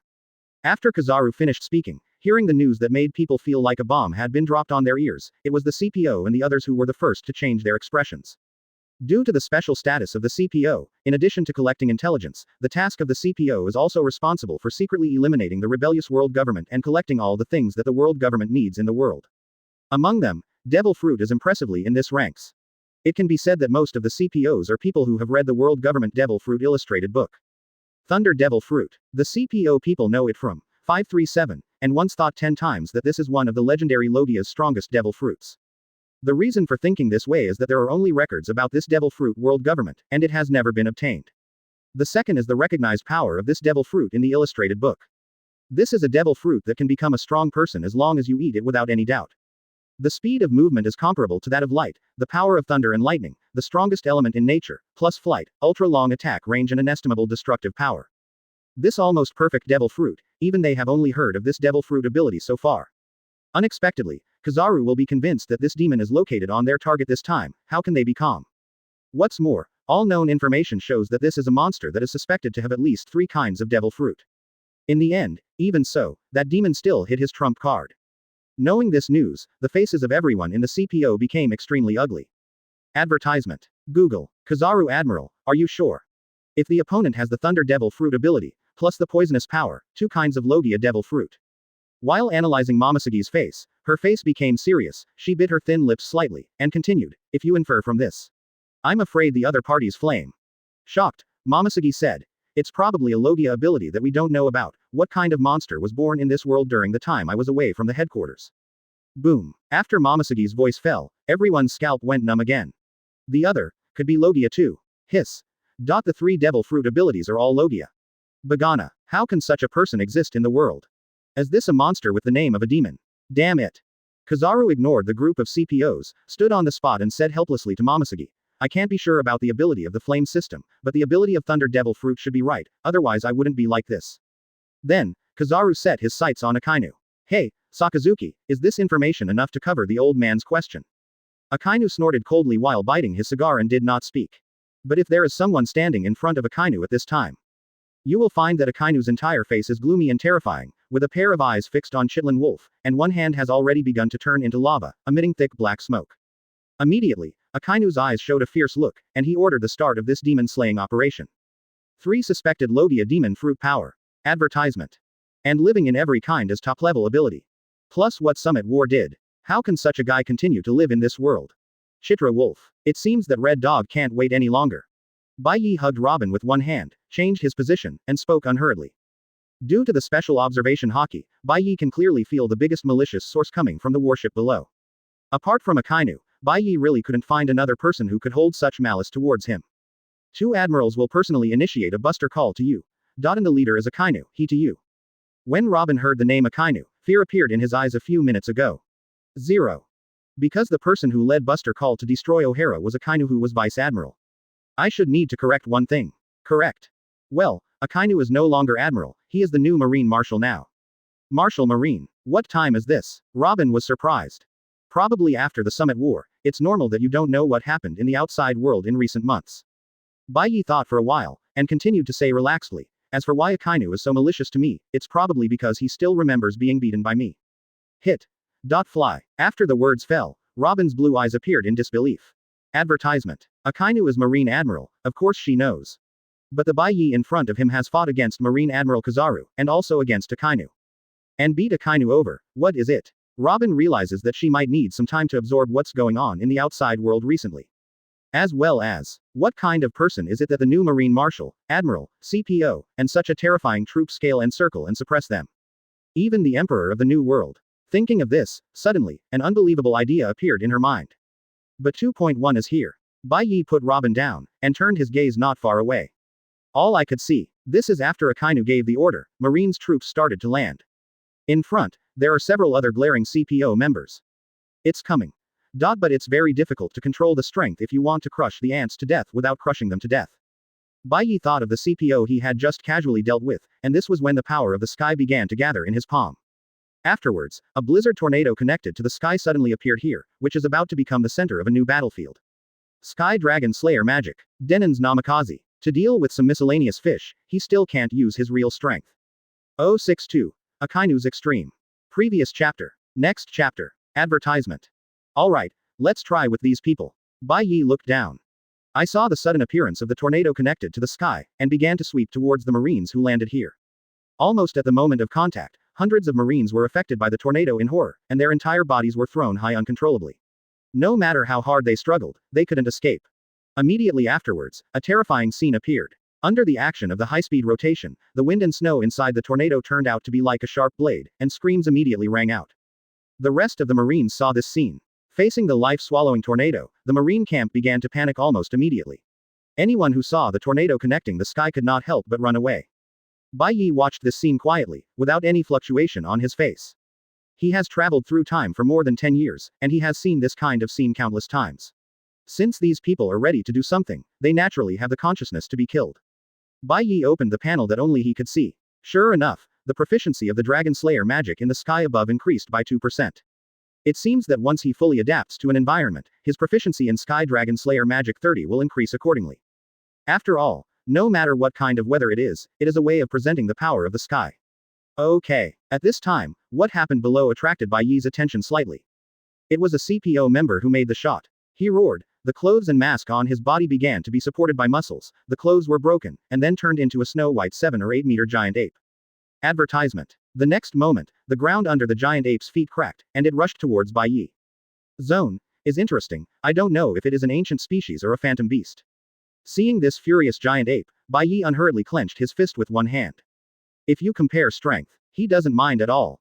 After Kizaru finished speaking, hearing the news that made people feel like a bomb had been dropped on their ears, it was the CPO and the others who were the first to change their expressions. Due to the special status of the CPO, in addition to collecting intelligence, the task of the CPO is also responsible for secretly eliminating the rebellious world government and collecting all the things that the world government needs in the world. Among them, Devil Fruit is impressively in this ranks. It can be said that most of the CPOs are people who have read the World Government Devil Fruit illustrated book. Thunder Devil Fruit. The CPO people know it from 537, and once thought 10 times that this is one of the legendary Logia's strongest devil fruits. The reason for thinking this way is that there are only records about this devil fruit world government, and it has never been obtained. The second is the recognized power of this devil fruit in the illustrated book. This is a devil fruit that can become a strong person as long as you eat it without any doubt. The speed of movement is comparable to that of light, the power of thunder and lightning, the strongest element in nature, plus flight, ultra-long attack range and inestimable destructive power. This almost perfect devil fruit, even they have only heard of this devil fruit ability so far. Unexpectedly, Kizaru will be convinced that this demon is located on their target this time. How can they be calm? What's more, all known information shows that this is a monster that is suspected to have at least 3 kinds of devil fruit. In the end, even so, that demon still hit his trump card. Knowing this news, the faces of everyone in the CPO became extremely ugly. Advertisement. Google. Kizaru Admiral, are you sure? If the opponent has the Thunder Devil Fruit ability, plus the poisonous power, 2 kinds of Logia Devil Fruit. While analyzing Momosegi's face, her face became serious, she bit her thin lips slightly, and continued, if you infer from this. I'm afraid the other party's flame. Shocked, Momosegi said, it's probably a Logia ability that we don't know about. What kind of monster was born in this world during the time I was away from the headquarters? Boom. After Momosegi's voice fell, everyone's scalp went numb again. The other, could be Logia too. Hiss. The 3 devil fruit abilities are all Logia. Bagana. How can such a person exist in the world? Is this a monster with the name of a demon? Damn it. Kizaru ignored the group of CPOs, stood on the spot and said helplessly to Momosegi, I can't be sure about the ability of the flame system, but the ability of Thunder Devil Fruit should be right, otherwise I wouldn't be like this. Then, Kizaru set his sights on Akainu. Hey, Sakazuki, is this information enough to cover the old man's question? Akainu snorted coldly while biting his cigar and did not speak. But if there is someone standing in front of Akainu at this time, you will find that Akainu's entire face is gloomy and terrifying, with a pair of eyes fixed on Chitlin Wolf, and one hand has already begun to turn into lava, emitting thick black smoke. Immediately, Akainu's eyes showed a fierce look, and he ordered the start of this demon-slaying operation. 3 suspected Logia demon fruit power. Advertisement. And living in every kind as top-level ability. Plus what Summit War did. How can such a guy continue to live in this world? Chitra Wolf. It seems that Red Dog can't wait any longer. Bai Ye hugged Robin with one hand, changed his position, and spoke unhurriedly. Due to the special observation Haki, Bai Ye can clearly feel the biggest malicious source coming from the warship below. Apart from Akainu, Bai Ye really couldn't find another person who could hold such malice towards him. 2 admirals will personally initiate a buster call to you. And the leader is Akainu, he to you. When Robin heard the name Akainu, fear appeared in his eyes a few minutes ago. 0. Because the person who led buster call to destroy O'Hara was Akainu who was vice admiral. I should need to correct one thing. Correct. Well, Akainu is no longer admiral, he is the new Marine Marshal now. Marshal Marine. What time is this? Robin was surprised. Probably after the Summit War, it's normal that you don't know what happened in the outside world in recent months. Bai Ye thought for a while, and continued to say relaxedly, as for why Akainu is so malicious to me, it's probably because he still remembers being beaten by me. Hit. Fly. After the words fell, Robin's blue eyes appeared in disbelief. Advertisement. Akainu is Marine Admiral, of course she knows. But the Bai Ye in front of him has fought against Marine Admiral Kizaru, and also against Akainu. And beat Akainu over, what is it? Robin realizes that she might need some time to absorb what's going on in the outside world recently. As well as, what kind of person is it that the new Marine Marshal, Admiral, CPO, and such a terrifying troop scale and circle and suppress them? Even the Emperor of the New World. Thinking of this, suddenly, an unbelievable idea appeared in her mind. But 2.1 is here. Bai Ye put Robin down, and turned his gaze not far away. All I could see. This is after Akainu gave the order, Marines troops started to land. In front, there are several other glaring CPO members. It's coming. But it's very difficult to control the strength if you want to crush the ants to death without crushing them to death. Bai Ye thought of the CPO he had just casually dealt with, and this was when the power of the sky began to gather in his palm. Afterwards, a blizzard tornado connected to the sky suddenly appeared here, which is about to become the center of a new battlefield. Sky Dragon Slayer Magic. Denon's Namikaze. To deal with some miscellaneous fish, he still can't use his real strength. 062. Akainu's Extreme. Previous chapter. Next chapter. Advertisement. Alright, let's try with these people. Bai Ye looked down. I saw the sudden appearance of the tornado connected to the sky, and began to sweep towards the Marines who landed here. Almost at the moment of contact, hundreds of Marines were affected by the tornado in horror, and their entire bodies were thrown high uncontrollably. No matter how hard they struggled, they couldn't escape. Immediately afterwards, a terrifying scene appeared. Under the action of the high-speed rotation, the wind and snow inside the tornado turned out to be like a sharp blade, and screams immediately rang out. The rest of the Marines saw this scene. Facing the life-swallowing tornado, the Marine camp began to panic almost immediately. Anyone who saw the tornado connecting the sky could not help but run away. Bai Ye watched this scene quietly, without any fluctuation on his face. He has traveled through time for more than 10 years, and he has seen this kind of scene countless times. Since these people are ready to do something, they naturally have the consciousness to be killed. Bai Ye opened the panel that only he could see. Sure enough, the proficiency of the Dragon Slayer magic in the sky above increased by 2%. It seems that once he fully adapts to an environment, his proficiency in Sky Dragon Slayer magic 30 will increase accordingly. After all, no matter what kind of weather it is a way of presenting the power of the sky. Okay. At this time, what happened below attracted Bai Ye's attention slightly. It was a CPO member who made the shot. He roared. The clothes and mask on his body began to be supported by muscles, the clothes were broken, and then turned into a snow-white 7 or 8 meter giant ape. Advertisement. The next moment, the ground under the giant ape's feet cracked, and it rushed towards Bai Ye. Zone is interesting, I don't know if it is an ancient species or a phantom beast. Seeing this furious giant ape, Bai Ye unhurriedly clenched his fist with one hand. If you compare strength, he doesn't mind at all.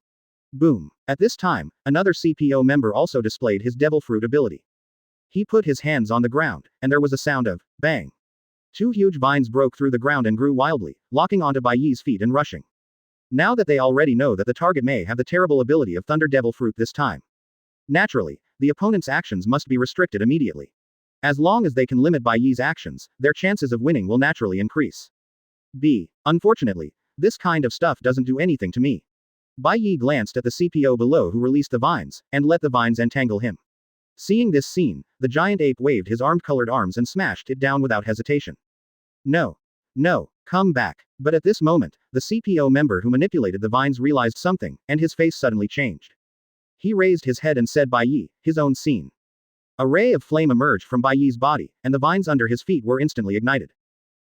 Boom. At this time, another CPO member also displayed his devil fruit ability. He put his hands on the ground, and there was a sound of bang. 2 huge vines broke through the ground and grew wildly, locking onto Bai Ye's feet and rushing. Now that they already know that the target may have the terrible ability of Thunder Devil Fruit this time. Naturally, the opponent's actions must be restricted immediately. As long as they can limit Bai Ye's actions, their chances of winning will naturally increase. Unfortunately, this kind of stuff doesn't do anything to me. Bai Ye glanced at the CPO below who released the vines, and let the vines entangle him. Seeing this scene, the giant ape waved his armed-colored arms and smashed it down without hesitation. No. No, come back. But at this moment, the CPO member who manipulated the vines realized something, and his face suddenly changed. He raised his head and said Bai Ye, his own scene. A ray of flame emerged from Bai Ye's body, and the vines under his feet were instantly ignited.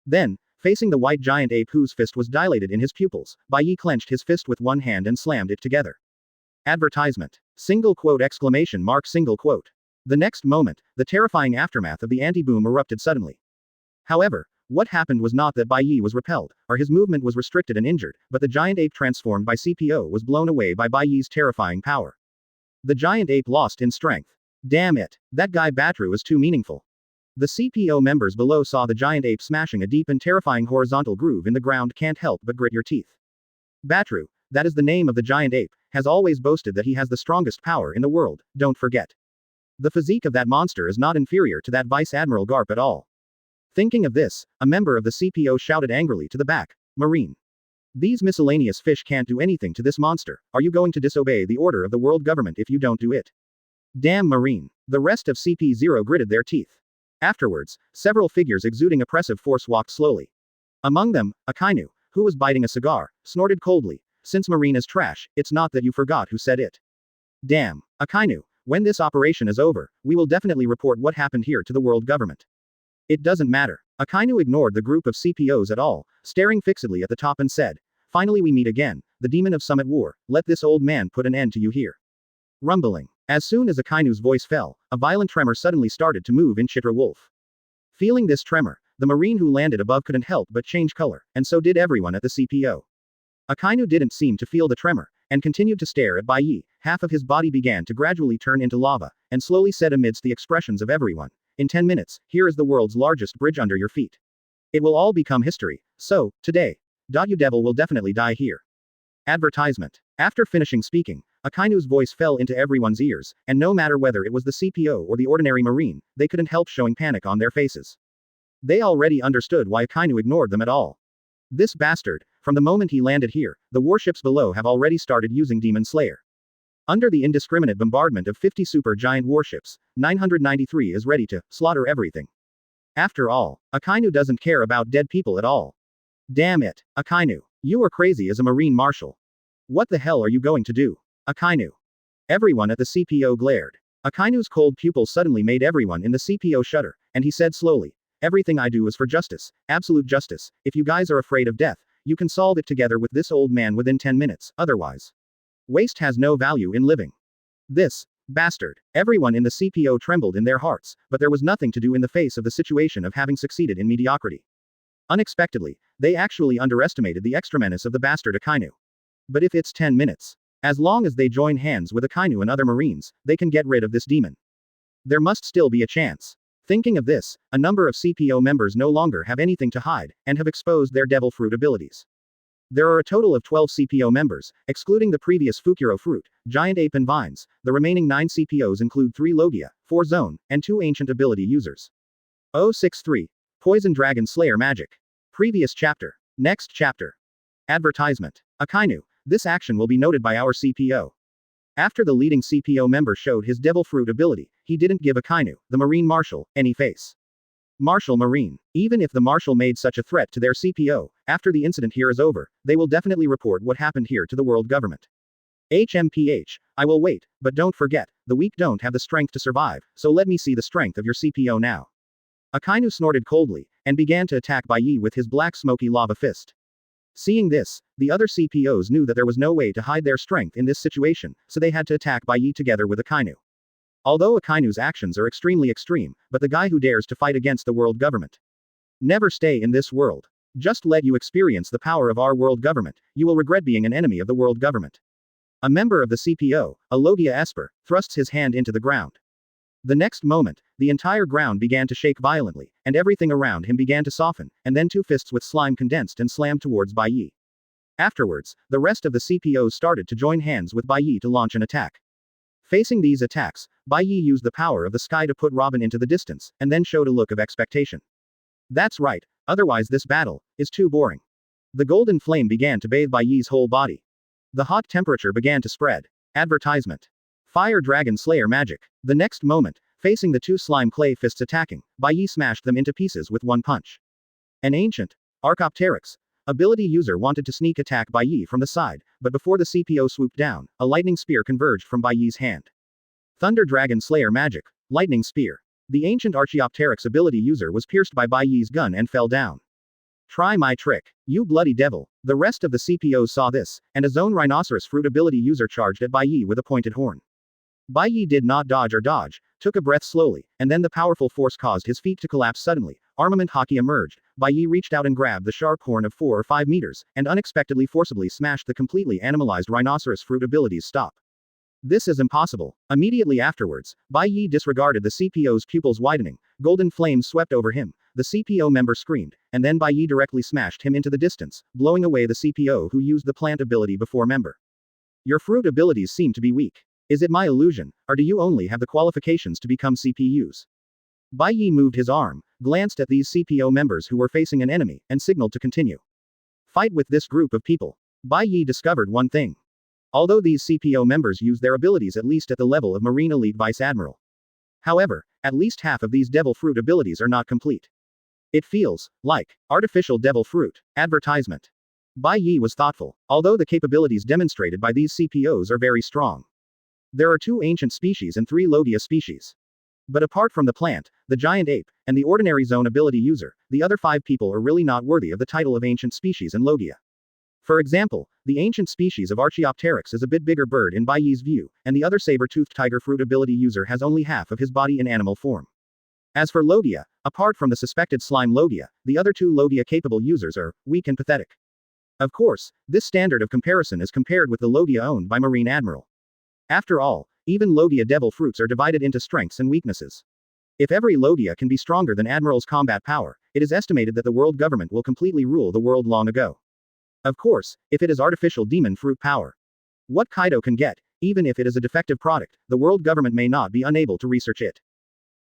Then, facing the white giant ape whose fist was dilated in his pupils, Bai Ye clenched his fist with one hand and slammed it together. Advertisement. Single quote exclamation mark single quote. The next moment, the terrifying aftermath of the anti-boom erupted suddenly. However, what happened was not that Bai Ye was repelled, or his movement was restricted and injured, but the giant ape transformed by CPO was blown away by Bai Ye's terrifying power. The giant ape lost in strength. Damn it. That guy Batru was too meaningful. The CPO members below saw the giant ape smashing a deep and terrifying horizontal groove in the ground can't help but grit your teeth. Batru, that is the name of the giant ape, has always boasted that he has the strongest power in the world, don't forget. The physique of that monster is not inferior to that Vice Admiral Garp at all. Thinking of this, a member of the CPO shouted angrily to the back, Marine. These miscellaneous fish can't do anything to this monster, are you going to disobey the order of the world government if you don't do it? Damn Marine. The rest of CP0 gritted their teeth. Afterwards, several figures exuding oppressive force walked slowly. Among them, Akainu, who was biting a cigar, snorted coldly, since Marine is trash, it's not that you forgot who said it. Damn. Akainu, when this operation is over, we will definitely report what happened here to the world government. It doesn't matter. Akainu ignored the group of CPOs at all, staring fixedly at the top and said, finally we meet again, the demon of Summit War, let this old man put an end to you here. Rumbling. As soon as Akainu's voice fell, a violent tremor suddenly started to move in Chitra Wolf. Feeling this tremor, the Marine who landed above couldn't help but change color, and so did everyone at the CPO. Akainu didn't seem to feel the tremor, and continued to stare at Bai Ye. Half of his body began to gradually turn into lava, and slowly said amidst the expressions of everyone, in 10 minutes, here is the world's largest bridge under your feet. It will all become history, so, today, you devil will definitely die here. Advertisement. After finishing speaking, Akainu's voice fell into everyone's ears, and no matter whether it was the CPO or the ordinary Marine, they couldn't help showing panic on their faces. They already understood why Akainu ignored them at all. This bastard, from the moment he landed here, the warships below have already started using Demon Slayer. Under the indiscriminate bombardment of 50 super giant warships, 993 is ready to slaughter everything. After all, Akainu doesn't care about dead people at all. Damn it, Akainu. You are crazy as a Marine Marshal. What the hell are you going to do? Akainu. Everyone at the CPO glared. Akainu's cold pupils suddenly made everyone in the CPO shudder, and he said slowly, everything I do is for justice, absolute justice, if you guys are afraid of death, you can solve it together with this old man within 10 minutes, otherwise. Waste has no value in living. This Bastard. Everyone in the CPO trembled in their hearts, but there was nothing to do in the face of the situation of having succeeded in mediocrity. Unexpectedly, they actually underestimated the extra menace of the bastard Akainu. But if it's 10 minutes, as long as they join hands with Akainu and other marines, they can get rid of this demon. There must still be a chance. Thinking of this, a number of CPO members no longer have anything to hide, and have exposed their devil fruit abilities. There are a total of 12 CPO members, excluding the previous Fukuro fruit, Giant Ape and Vines. The remaining 9 CPOs include 3 Logia, 4 Zone, and 2 Ancient Ability users. 063. Poison Dragon Slayer Magic. Previous chapter. Next chapter. Advertisement. Akainu. This action will be noted by our CPO. After the leading CPO member showed his devil fruit ability, he didn't give Akainu, the Marine Marshal, any face. Marshal Marine. Even if the Marshal made such a threat to their CPO, after the incident here is over, they will definitely report what happened here to the world government. HMPH. I will wait, but don't forget, the weak don't have the strength to survive, so let me see the strength of your CPO now. Akainu snorted coldly, and began to attack Bai Ye with his black smoky lava fist. Seeing this, the other CPOs knew that there was no way to hide their strength in this situation, so they had to attack Bai Ye together with Akainu. Although Akainu's actions are extremely extreme, but the guy who dares to fight against the world government. Never stay in this world. Just let you experience the power of our world government, you will regret being an enemy of the world government. A member of the CPO, a Logia Esper, thrusts his hand into the ground. The next moment, the entire ground began to shake violently, and everything around him began to soften, and then 2 fists with slime condensed and slammed towards Bai Ye. Afterwards, the rest of the CPOs started to join hands with Bai Ye to launch an attack. Facing these attacks, Bai Ye used the power of the sky to put Robin into the distance, and then showed a look of expectation. That's right, otherwise this battle is too boring. The golden flame began to bathe Bai Ye's whole body. The hot temperature began to spread. Advertisement. Fire Dragon Slayer Magic. The next moment, facing the 2 slime clay fists attacking, Bai Ye smashed them into pieces with 1 punch. An ancient Archaeopteryx ability user wanted to sneak attack Bai Ye from the side, but before the CPO swooped down, a lightning spear converged from Bai Ye's hand. Thunder Dragon Slayer Magic. Lightning Spear. The ancient Archaeopteryx ability user was pierced by Bai Ye's gun and fell down. Try my trick, you bloody devil. The rest of the CPOs saw this, and a Zone Rhinoceros fruit ability user charged at Bai Ye with a pointed horn. Bai Ye did not dodge or dodge, took a breath slowly, and then the powerful force caused his feet to collapse suddenly. Armament hockey emerged. Bai Ye reached out and grabbed the sharp horn of 4 or 5 meters, and unexpectedly forcibly smashed the completely animalized rhinoceros fruit ability's stop. This is impossible. Immediately afterwards, Bai Ye disregarded the CPO's pupils widening, golden flames swept over him, the CPO member screamed, and then Bai Ye directly smashed him into the distance, blowing away the CPO who used the plant ability before member. Your fruit abilities seem to be weak. Is it my illusion, or do you only have the qualifications to become CPUs? Bai Ye moved his arm, glanced at these CPO members who were facing an enemy, and signaled to continue. Fight with this group of people. Bai Ye discovered one thing. Although these CPO members use their abilities at least at the level of Marine Elite Vice Admiral. However, at least half of these devil fruit abilities are not complete. It feels like artificial devil fruit. Advertisement. Bai Ye was thoughtful, although the capabilities demonstrated by these CPOs are very strong. There are 2 ancient species and 3 Logia species. But apart from the plant, the giant ape, and the ordinary zone ability user, the other 5 people are really not worthy of the title of ancient species and Logia. For example, the ancient species of Archaeopteryx is a bit bigger bird in Bai Ye's view, and the other saber-toothed tiger fruit ability user has only half of his body in animal form. As for Logia, apart from the suspected slime Logia, the other 2 Logia-capable users are weak and pathetic. Of course, this standard of comparison is compared with the Logia owned by Marine Admiral. After all, even Logia devil fruits are divided into strengths and weaknesses. If every Logia can be stronger than Admiral's combat power, it is estimated that the world government will completely rule the world long ago. Of course, if it is artificial demon fruit power. What Kaido can get, even if it is a defective product, the world government may not be unable to research it.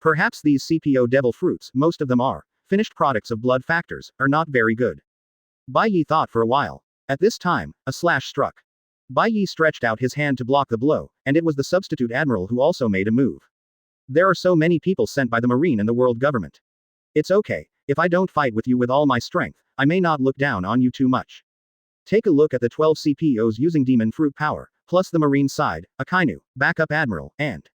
Perhaps these CPO devil fruits, most of them are finished products of blood factors, are not very good. Bai Ye thought for a while. At this time, a slash struck. Bai Ye stretched out his hand to block the blow, and it was the substitute admiral who also made a move. There are so many people sent by the Marine and the world government. It's okay, if I don't fight with you with all my strength, I may not look down on you too much. Take a look at the 12 CPOs using demon fruit power, plus the Marine side, Akainu, backup admiral, and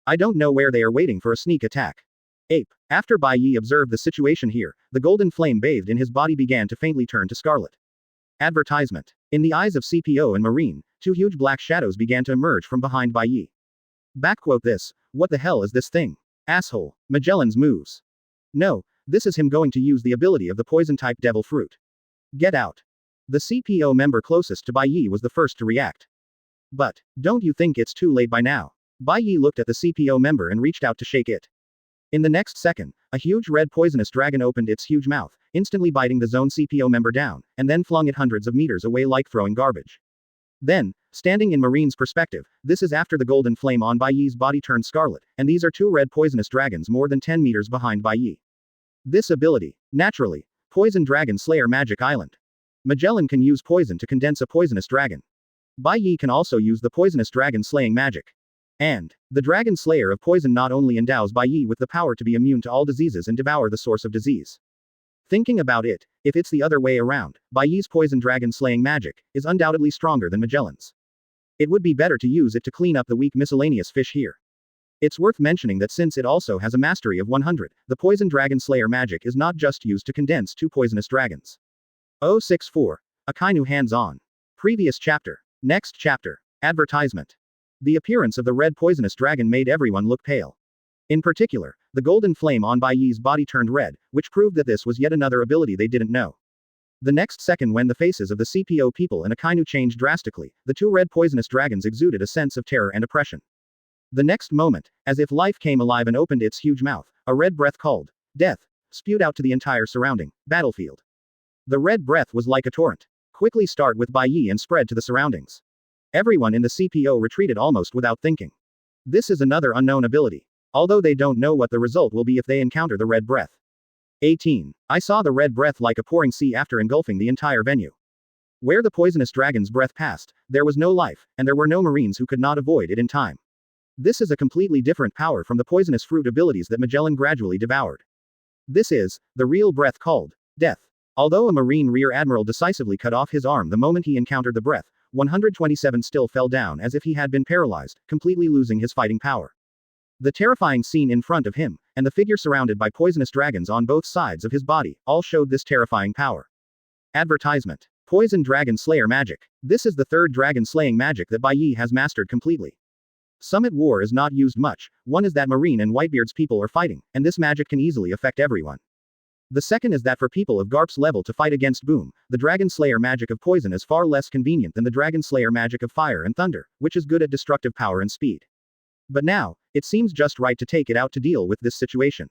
I don't know where they are waiting for a sneak attack. Ape. After Bai Ye observed the situation here, the golden flame bathed in his body began to faintly turn to scarlet. Advertisement. In the eyes of CPO and Marine, 2 huge black shadows began to emerge from behind Bai Ye. Backquote this, what the hell is this thing? Asshole. Magellan's moves. No, this is him going to use the ability of the poison-type devil fruit. Get out. The CPO member closest to Bai Ye was the first to react. But, don't you think it's too late by now? Bai Ye looked at the CPO member and reached out to shake it. In the next second, a huge red poisonous dragon opened its huge mouth, instantly biting the zone CPO member down, and then flung it hundreds of meters away like throwing garbage. Then, standing in Marine's perspective, this is after the golden flame on Bai Ye's body turned scarlet, and these are two red poisonous dragons more than 10 meters behind Bai Ye. This ability, naturally, Poison Dragon Slayer Magic Island. Magellan can use poison to condense a poisonous dragon. Bai Ye can also use the poisonous dragon slaying magic. And, the Dragon Slayer of Poison not only endows Bai Ye with the power to be immune to all diseases and devour the source of disease. Thinking about it, if it's the other way around, Bai Ye's poison dragon slaying magic is undoubtedly stronger than Magellan's. It would be better to use it to clean up the weak miscellaneous fish here. It's worth mentioning that since it also has a mastery of 100, the poison dragon slayer magic is not just used to condense two poisonous dragons. 064. Akainu hands-on. Previous chapter. Next chapter. Advertisement. The appearance of the red poisonous dragon made everyone look pale. In particular, the golden flame on Bai Ye's body turned red, which proved that this was yet another ability they didn't know. The next second when the faces of the CPO people and Akainu changed drastically, the two red poisonous dragons exuded a sense of terror and oppression. The next moment, as if life came alive and opened its huge mouth, a red breath called, death, spewed out to the entire surrounding battlefield. The red breath was like a torrent. Quickly start with Bai Ye and spread to the surroundings. Everyone in the CPO retreated almost without thinking. This is another unknown ability. Although they don't know what the result will be if they encounter the red breath. 18. I saw the red breath like a pouring sea after engulfing the entire venue. Where the poisonous dragon's breath passed, there was no life, and there were no marines who could not avoid it in time. This is a completely different power from the poisonous fruit abilities that Magellan gradually devoured. This is the real breath called death. Although a Marine Rear Admiral decisively cut off his arm the moment he encountered the breath, 127 still fell down as if he had been paralyzed, completely losing his fighting power. The terrifying scene in front of him, and the figure surrounded by poisonous dragons on both sides of his body, all showed this terrifying power. Advertisement. Poison Dragon Slayer Magic. This is the third dragon slaying magic that Bai Ye has mastered completely. Summit War is not used much, one is that Marine and Whitebeard's people are fighting, and this magic can easily affect everyone. The second is that for people of Garp's level to fight against Boom, the Dragon Slayer magic of poison is far less convenient than the Dragon Slayer magic of fire and thunder, which is good at destructive power and speed. But now, it seems just right to take it out to deal with this situation.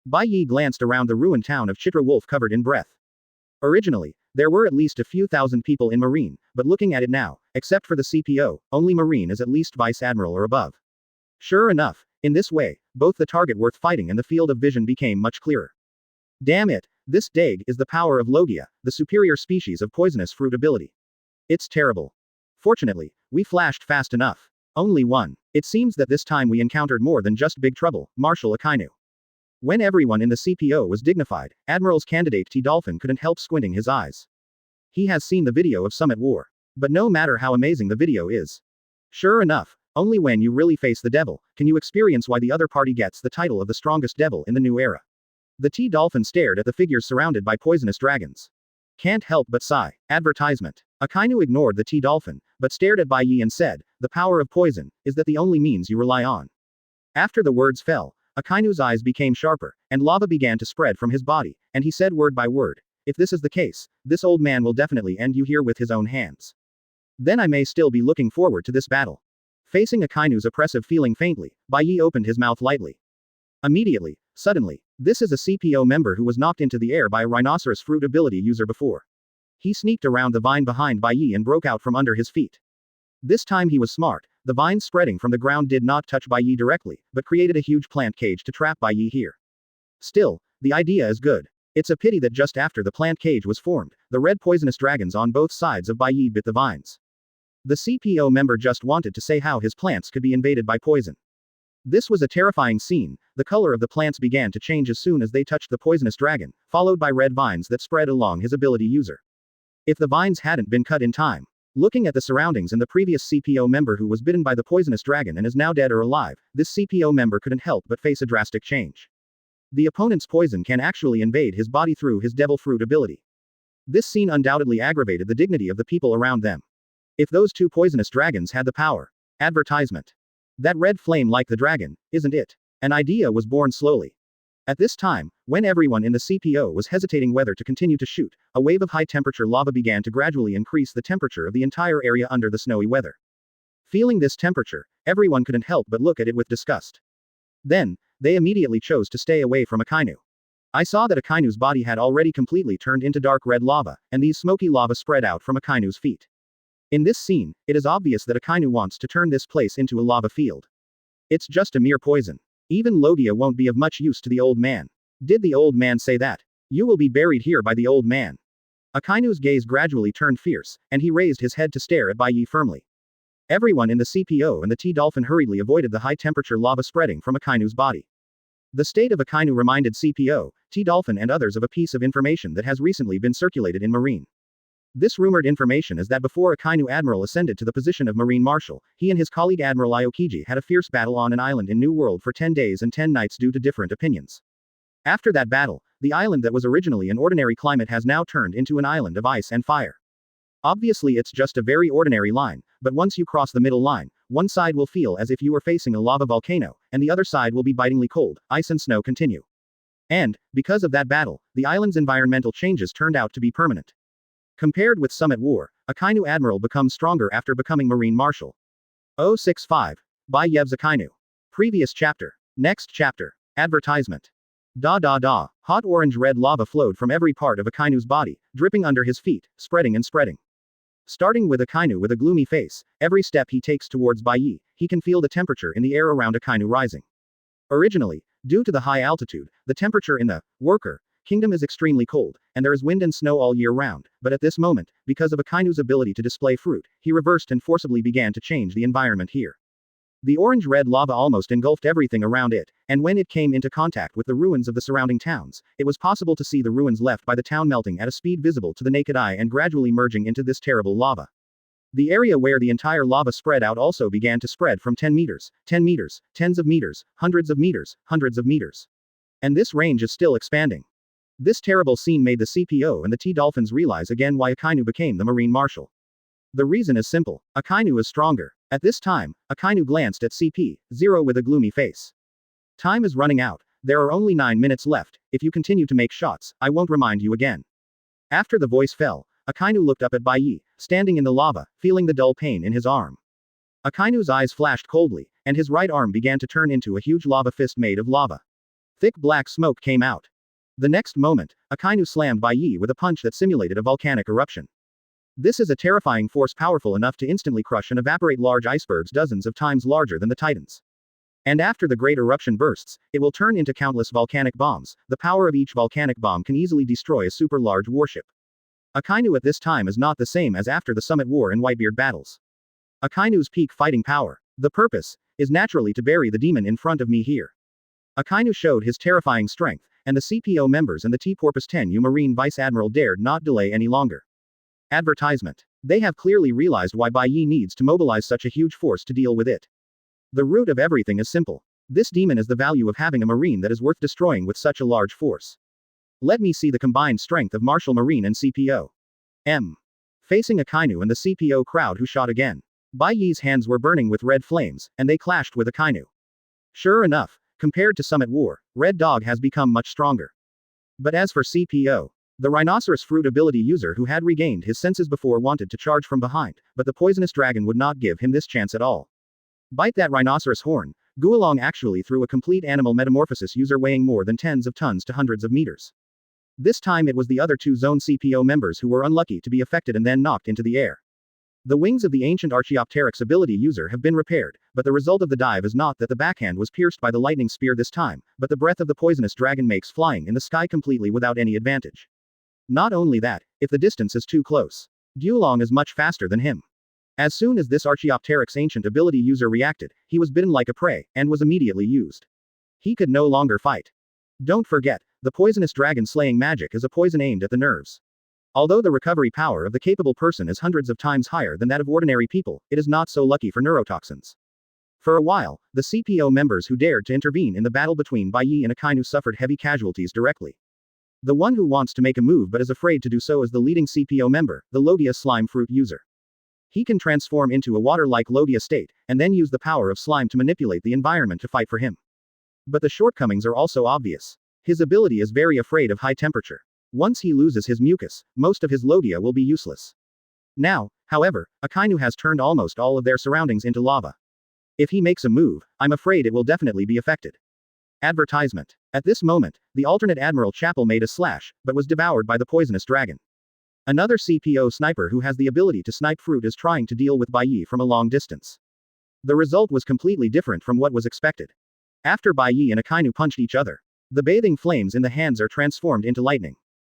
Bai Ye glanced around the ruined town of Chitra Wolf covered in breath. Originally, there were at least a few thousand people in Marine, but looking at it now, except for the CPO, only Marine is at least Vice Admiral or above. Sure enough, in this way, both the target worth fighting and the field of vision became much clearer. Damn it, this Daig is the power of Logia, the superior species of poisonous fruit ability. It's terrible. Fortunately, we flashed fast enough. Only one. It seems that this time we encountered more than just big trouble, Marshal Akainu. When everyone in the CPO was dignified, Admiral's candidate T. Dolphin couldn't help squinting his eyes. He has seen the video of Summit War. But no matter how amazing the video is. Sure enough, only when you really face the devil, can you experience why the other party gets the title of the strongest devil in the new era. The T. Dolphin stared at the figures surrounded by poisonous dragons. Can't help but sigh. Advertisement. Akainu ignored the T. Dolphin, but stared at Bai Ye and said, the power of poison, is that the only means you rely on? After the words fell, Akainu's eyes became sharper, and lava began to spread from his body, and he said word by word, if this is the case, this old man will definitely end you here with his own hands. Then I may still be looking forward to this battle. Facing Akainu's oppressive feeling faintly, Bai Ye opened his mouth lightly. Immediately, suddenly, this is a CPO member who was knocked into the air by a rhinoceros fruit ability user before. He sneaked around the vine behind Bai Ye and broke out from under his feet. This time he was smart, the vine spreading from the ground did not touch Bai Ye directly, but created a huge plant cage to trap Bai Ye here. Still, the idea is good. It's a pity that just after the plant cage was formed, the red poisonous dragons on both sides of Bai Ye bit the vines. The CPO member just wanted to say how his plants could be invaded by poison. This was a terrifying scene, the color of the plants began to change as soon as they touched the poisonous dragon, followed by red vines that spread along his ability user. If the vines hadn't been cut in time. Looking at the surroundings and the previous CPO member who was bitten by the poisonous dragon and is now dead or alive, this CPO member couldn't help but face a drastic change. The opponent's poison can actually invade his body through his devil fruit ability. This scene undoubtedly aggravated the dignity of the people around them. If those two poisonous dragons had the power. Advertisement. That red flame like the dragon, isn't it? An idea was born slowly. At this time, when everyone in the CPO was hesitating whether to continue to shoot, a wave of high-temperature lava began to gradually increase the temperature of the entire area under the snowy weather. Feeling this temperature, everyone couldn't help but look at it with disgust. Then, they immediately chose to stay away from Akainu. I saw that Akainu's body had already completely turned into dark red lava, and these smoky lava spread out from Akainu's feet. In this scene, it is obvious that Akainu wants to turn this place into a lava field. It's just a mere poison. Even Logia won't be of much use to the old man. Did the old man say that? You will be buried here by the old man. Akainu's gaze gradually turned fierce, and he raised his head to stare at Bai Ye firmly. Everyone in the CPO and the T-Dolphin hurriedly avoided the high-temperature lava spreading from Akainu's body. The state of Akainu reminded CPO, T-Dolphin and others of a piece of information that has recently been circulated in Marine. This rumored information is that before Akainu Admiral ascended to the position of Marine Marshal, he and his colleague Admiral Aokiji had a fierce battle on an island in New World for 10 days and 10 nights due to different opinions. After that battle, the island that was originally an ordinary climate has now turned into an island of ice and fire. Obviously it's just a very ordinary line, but once you cross the middle line, one side will feel as if you were facing a lava volcano, and the other side will be bitingly cold. Ice and snow continue. And, because of that battle, the island's environmental changes turned out to be permanent. Compared with Summit War, Akainu Admiral becomes stronger after becoming Marine Marshal. 065. Bai Ye's Akainu. Previous chapter. Next chapter. Advertisement. Hot orange-red lava flowed from every part of Akainu's body, dripping under his feet, spreading and spreading. Starting with Akainu with a gloomy face, every step he takes towards Bai Ye, he can feel the temperature in the air around Akainu rising. Originally, due to the high altitude, the temperature in the worker kingdom is extremely cold, and there is wind and snow all year round, but at this moment, because of Akainu's ability to display fruit, he reversed and forcibly began to change the environment here. The orange-red lava almost engulfed everything around it, and when it came into contact with the ruins of the surrounding towns, it was possible to see the ruins left by the town melting at a speed visible to the naked eye and gradually merging into this terrible lava. The area where the entire lava spread out also began to spread from 10 meters, tens of meters, hundreds of meters, hundreds of meters. And this range is still expanding. This terrible scene made the CPO and the T-Dolphins realize again why Akainu became the Marine Marshal. The reason is simple. Akainu is stronger. At this time, Akainu glanced at CP0 with a gloomy face. Time is running out. There are only 9 minutes left. If you continue to make shots, I won't remind you again. After the voice fell, Akainu looked up at Bai Ye, standing in the lava, feeling the dull pain in his arm. Akainu's eyes flashed coldly, and his right arm began to turn into a huge lava fist made of lava. Thick black smoke came out. The next moment, Akainu slammed Bai Ye with a punch that simulated a volcanic eruption. This is a terrifying force powerful enough to instantly crush and evaporate large icebergs dozens of times larger than the Titans. And after the great eruption bursts, it will turn into countless volcanic bombs. The power of each volcanic bomb can easily destroy a super large warship. Akainu at this time is not the same as after the Summit War and Whitebeard battles. Akainu's peak fighting power, the purpose, is naturally to bury the demon in front of me here. Akainu showed his terrifying strength, and the CPO members and the T-Porpoise 10U Marine Vice Admiral dared not delay any longer. Advertisement. They have clearly realized why Bai Ye needs to mobilize such a huge force to deal with it. The root of everything is simple. This demon is the value of having a marine that is worth destroying with such a large force. Let me see the combined strength of Martial Marine and CPO. Facing Akainu and the CPO crowd who shot again. Bai Ye's hands were burning with red flames, and they clashed with Akainu. Sure enough, compared to Summit War, Red Dog has become much stronger. But as for CPO, the rhinoceros fruit ability user who had regained his senses before wanted to charge from behind, but the poisonous dragon would not give him this chance at all. Bite that rhinoceros horn. Guolong actually threw a complete animal metamorphosis user weighing more than tens of tons to hundreds of meters. This time it was the other two Zone CPO members who were unlucky to be affected and then knocked into the air. The wings of the ancient Archaeopteryx ability user have been repaired, but the result of the dive is not that the backhand was pierced by the lightning spear this time, but the breath of the poisonous dragon makes flying in the sky completely without any advantage. Not only that, if the distance is too close, Guolong is much faster than him. As soon as this Archaeopteryx ancient ability user reacted, he was bitten like a prey, and was immediately used. He could no longer fight. Don't forget, the poisonous dragon slaying magic is a poison aimed at the nerves. Although the recovery power of the capable person is hundreds of times higher than that of ordinary people, it is not so lucky for neurotoxins. For a while, the CPO members who dared to intervene in the battle between Bai Ye and Akainu suffered heavy casualties directly. The one who wants to make a move but is afraid to do so is the leading CPO member, the Logia slime fruit user. He can transform into a water-like Logia state, and then use the power of slime to manipulate the environment to fight for him. But the shortcomings are also obvious. His ability is very afraid of high temperature. Once he loses his mucus, most of his Logia will be useless. Now, however, Akainu has turned almost all of their surroundings into lava. If he makes a move, I'm afraid it will definitely be affected. Advertisement. At this moment, the alternate Admiral Chapel made a slash, but was devoured by the poisonous dragon. Another CPO sniper who has the ability to snipe fruit is trying to deal with Bai Ye from a long distance. The result was completely different from what was expected. After Bai Ye and Akainu punched each other, the bathing flames in the hands are transformed into lightning.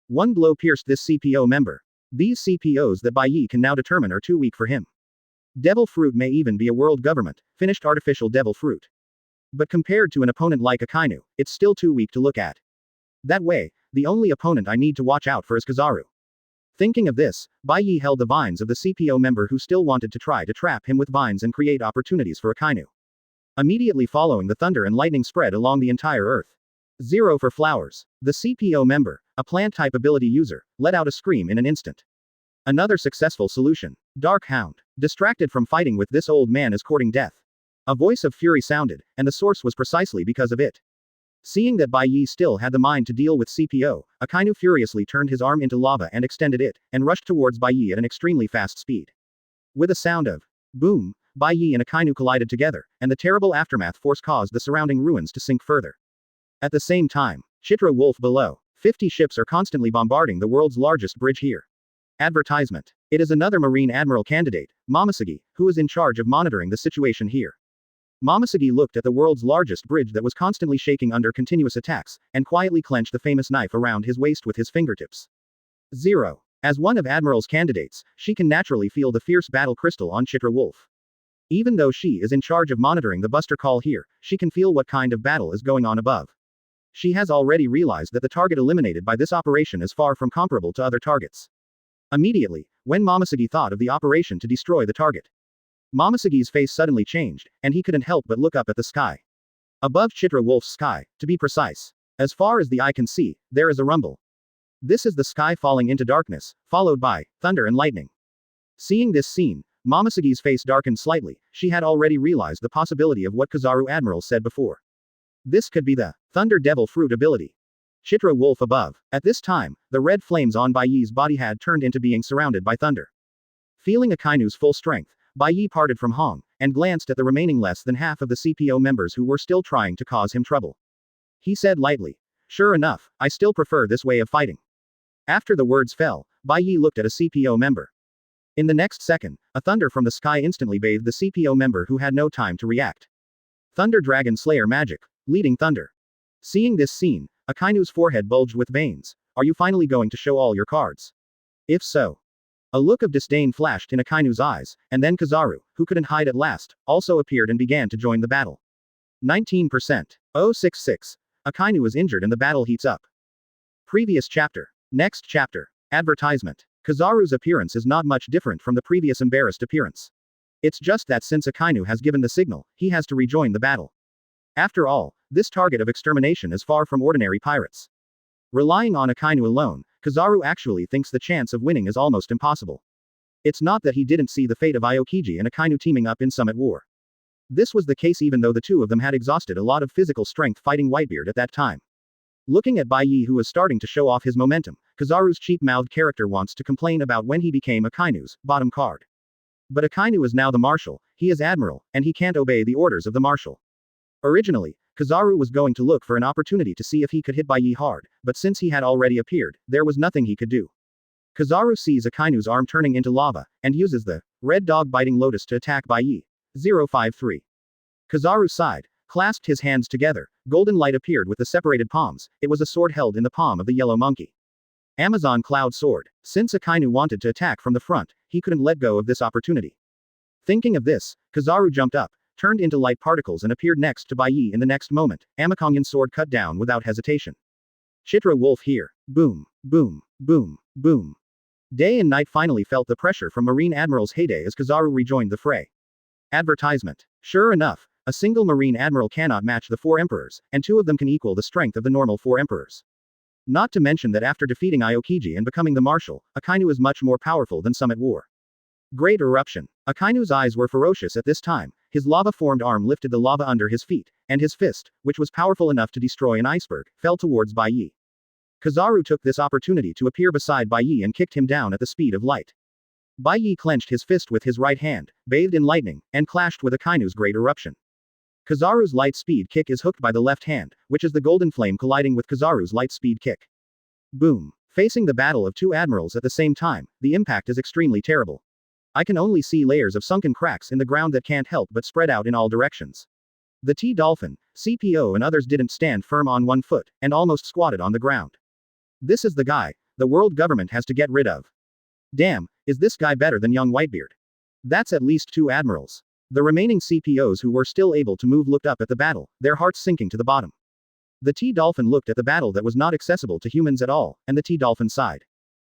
One blow pierced this CPO member. These CPOs that Bai Ye can now determine are too weak for him. Devil fruit may even be a world government, finished artificial devil fruit. But compared to an opponent like Akainu, it's still too weak to look at. That way, the only opponent I need to watch out for is Kizaru. Thinking of this, Bai Ye held the vines of the CPO member who still wanted to try to trap him with vines and create opportunities for Akainu. Immediately following, the thunder and lightning spread along the entire earth. 0 for flowers. The CPO member, a plant-type ability user, let out a scream in an instant. Another successful solution. Dark Hound. Distracted from fighting with this old man is courting death. A voice of fury sounded, and the source was precisely because of it. Seeing that Bai Ye still had the mind to deal with CPO, Akainu furiously turned his arm into lava and extended it, and rushed towards Bai Ye at an extremely fast speed. With a sound of boom, Bai Ye and Akainu collided together, and the terrible aftermath force caused the surrounding ruins to sink further. At the same time, Chitra Wolf below. 50 ships are constantly bombarding the world's largest bridge here. Advertisement. It is another Marine Admiral candidate, Momosuke, who is in charge of monitoring the situation here. Momosuke looked at the world's largest bridge that was constantly shaking under continuous attacks, and quietly clenched the famous knife around his waist with his fingertips. 0. As one of Admiral's candidates, she can naturally feel the fierce battle crystal on Chitra Wolf. Even though she is in charge of monitoring the Buster Call here, she can feel what kind of battle is going on above. She has already realized that the target eliminated by this operation is far from comparable to other targets. Immediately, when Momosuke thought of the operation to destroy the target, Momosuke's face suddenly changed, and he couldn't help but look up at the sky. Above Chitra Wolf's sky, to be precise. As far as the eye can see, there is a rumble. This is the sky falling into darkness, followed by thunder and lightning. Seeing this scene, Momosuke's face darkened slightly. She had already realized the possibility of what Kizaru Admiral said before. This could be the Thunder Devil Fruit ability. Chitra Wolf above. At this time, the red flames on Bai Ye's body had turned into being surrounded by thunder. Feeling Akainu's full strength, Bai Ye parted from Hong, and glanced at the remaining less than half of the CPO members who were still trying to cause him trouble. He said lightly, "Sure enough, I still prefer this way of fighting." After the words fell, Bai Ye looked at a CPO member. In the next second, a thunder from the sky instantly bathed the CPO member who had no time to react. Thunder Dragon Slayer magic, leading thunder. Seeing this scene, Akainu's forehead bulged with veins. Are you finally going to show all your cards? If so. A look of disdain flashed in Akainu's eyes, and then Kizaru, who couldn't hide at last, also appeared and began to join the battle. 19%. 066. Akainu is injured and the battle heats up. Previous chapter. Next chapter. Advertisement. Kizaru's appearance is not much different from the previous embarrassed appearance. It's just that since Akainu has given the signal, he has to rejoin the battle. After all, this target of extermination is far from ordinary pirates. Relying on Akainu alone, Kizaru actually thinks the chance of winning is almost impossible. It's not that he didn't see the fate of Aokiji and Akainu teaming up in Summit War. This was the case even though the two of them had exhausted a lot of physical strength fighting Whitebeard at that time. Looking at Bai Ye who was starting to show off his momentum, Kizaru's cheap-mouthed character wants to complain about when he became Akainu's bottom card. But Akainu is now the marshal, he is admiral, and he can't obey the orders of the marshal. Originally, Kizaru was going to look for an opportunity to see if he could hit Bai Ye hard, but since he had already appeared, there was nothing he could do. Kizaru sees Akainu's arm turning into lava, and uses the red dog biting lotus to attack Bai Ye. 053. Kizaru sighed, clasped his hands together, golden light appeared with the separated palms, it was a sword held in the palm of the yellow monkey. Amazon Cloud Sword. Since Akainu wanted to attack from the front, he couldn't let go of this opportunity. Thinking of this, Kizaru jumped up, turned into light particles and appeared next to Bai Ye in the next moment, Amakongyan's sword cut down without hesitation. Chitra Wolf here. Boom, boom, boom, boom. Day and night finally felt the pressure from Marine Admiral's heyday as Kizaru rejoined the fray. Advertisement. Sure enough, a single Marine Admiral cannot match the 4 Emperors, and 2 of them can equal the strength of the normal 4 Emperors. Not to mention that after defeating Aokiji and becoming the Marshal, Akainu is much more powerful than Summit War. Great eruption. Akainu's eyes were ferocious at this time, his lava-formed arm lifted the lava under his feet, and his fist, which was powerful enough to destroy an iceberg, fell towards Bai Ye. Kizaru took this opportunity to appear beside Bai Ye and kicked him down at the speed of light. Bai Ye clenched his fist with his right hand, bathed in lightning, and clashed with Akainu's great eruption. Kizaru's light speed kick is hooked by the left hand, which is the golden flame colliding with Kizaru's light speed kick. Boom. Facing the battle of two admirals at the same time, the impact is extremely terrible. I can only see layers of sunken cracks in the ground that can't help but spread out in all directions. The T-Dolphin, CPO and others didn't stand firm on one foot, and almost squatted on the ground. This is the guy the world government has to get rid of. Damn, is this guy better than young Whitebeard? That's at least two admirals. The remaining CPOs who were still able to move looked up at the battle, their hearts sinking to the bottom. The T-Dolphin looked at the battle that was not accessible to humans at all, and the T-Dolphin sighed.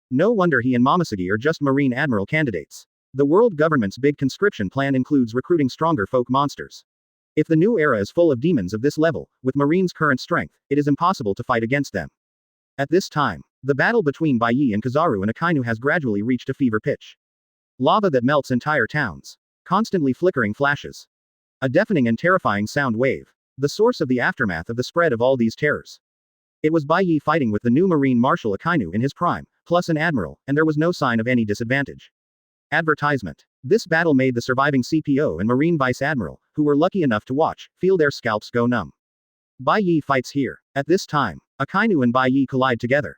No wonder he and Momosugi are just Marine Admiral candidates. The world government's big conscription plan includes recruiting stronger folk monsters. If the new era is full of demons of this level, with Marine's current strength, it is impossible to fight against them. At this time, the battle between Bai Ye and Kizaru and Akainu has gradually reached a fever pitch. Lava that melts entire towns. Constantly flickering flashes. A deafening and terrifying sound wave. The source of the aftermath of the spread of all these terrors. It was Bai Ye fighting with the new Marine Marshal Akainu in his prime, plus an admiral, and there was no sign of any disadvantage. Advertisement. This battle made the surviving CPO and Marine Vice Admiral, who were lucky enough to watch, feel their scalps go numb. Bai Ye fights here. At this time, Akainu and Bai Ye collide together.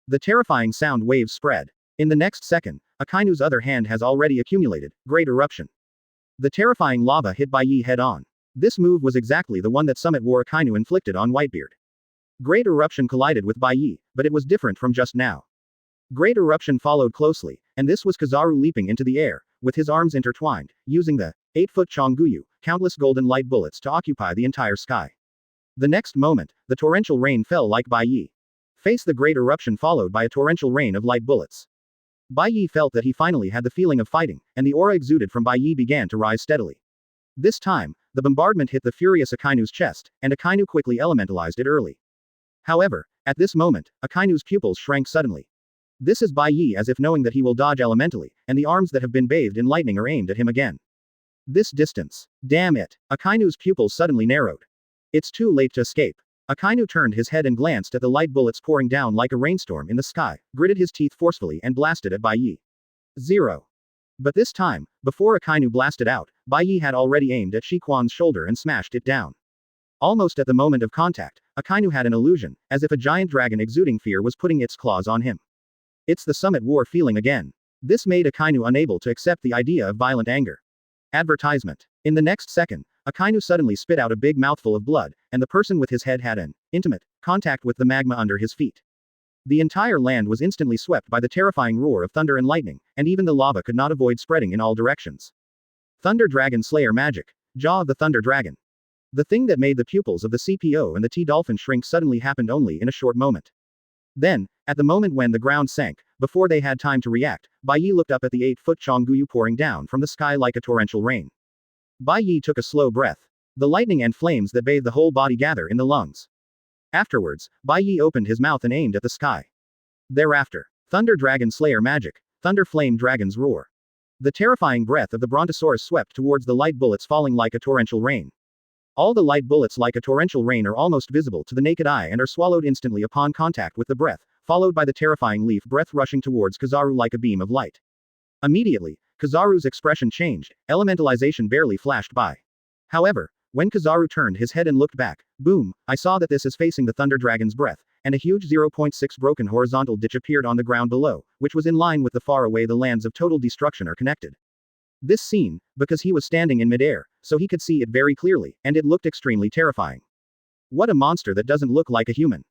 The terrifying sound waves spread. In the next second, Akainu's other hand has already accumulated, great eruption. The terrifying lava hit Bai Ye head on. This move was exactly the one that Summit War Akainu inflicted on Whitebeard. Great eruption collided with Bai Ye, but it was different from just now. Great eruption followed closely, and this was Kizaru leaping into the air, with his arms intertwined, using the 8-foot Chonguyu, countless golden light bullets to occupy the entire sky. The next moment, the torrential rain fell like Bai Ye. Face the great eruption followed by a torrential rain of light bullets. Bai Ye felt that he finally had the feeling of fighting, and the aura exuded from Bai Ye began to rise steadily. This time, the bombardment hit the furious Akainu's chest, and Akainu quickly elementalized it early. However, at this moment, Akainu's pupils shrank suddenly. This is Bai Ye as if knowing that he will dodge elementally, and the arms that have been bathed in lightning are aimed at him again. This distance. Damn it. Akainu's pupils suddenly narrowed. It's too late to escape. Akainu turned his head and glanced at the light bullets pouring down like a rainstorm in the sky, gritted his teeth forcefully and blasted at Bai Ye. 0. But this time, before Akainu blasted out, Bai Ye had already aimed at Shiquan's shoulder and smashed it down. Almost at the moment of contact, Akainu had an illusion, as if a giant dragon exuding fear was putting its claws on him. It's the Summit War feeling again. This made Akainu unable to accept the idea of violent anger. Advertisement. In the next second, Akainu suddenly spit out a big mouthful of blood, and the person with his head had an intimate contact with the magma under his feet. The entire land was instantly swept by the terrifying roar of thunder and lightning, and even the lava could not avoid spreading in all directions. Thunder Dragon Slayer Magic. Jaw of the Thunder Dragon. The thing that made the pupils of the CPO and the T-Dolphin shrink suddenly happened only in a short moment. Then, at the moment when the ground sank, before they had time to react, Bai Ye looked up at the 8-foot Chonguyu pouring down from the sky like a torrential rain. Bai Ye took a slow breath. The lightning and flames that bathed the whole body gather in the lungs. Afterwards, Bai Ye opened his mouth and aimed at the sky. Thereafter, Thunder Dragon Slayer Magic. Thunder Flame Dragon's Roar. The terrifying breath of the Brontosaurus swept towards the light bullets falling like a torrential rain. All the light bullets like a torrential rain are almost visible to the naked eye and are swallowed instantly upon contact with the breath, followed by the terrifying leaf breath rushing towards Kizaru like a beam of light. Immediately, Kizaru's expression changed, elementalization barely flashed by. However, when Kizaru turned his head and looked back, boom, I saw that this is facing the Thunder Dragon's breath, and a huge 0.6 broken horizontal ditch appeared on the ground below, which was in line with the far away the lands of total destruction are connected. This scene, because he was standing in midair, so he could see it very clearly, and it looked extremely terrifying. What a monster that doesn't look like a human.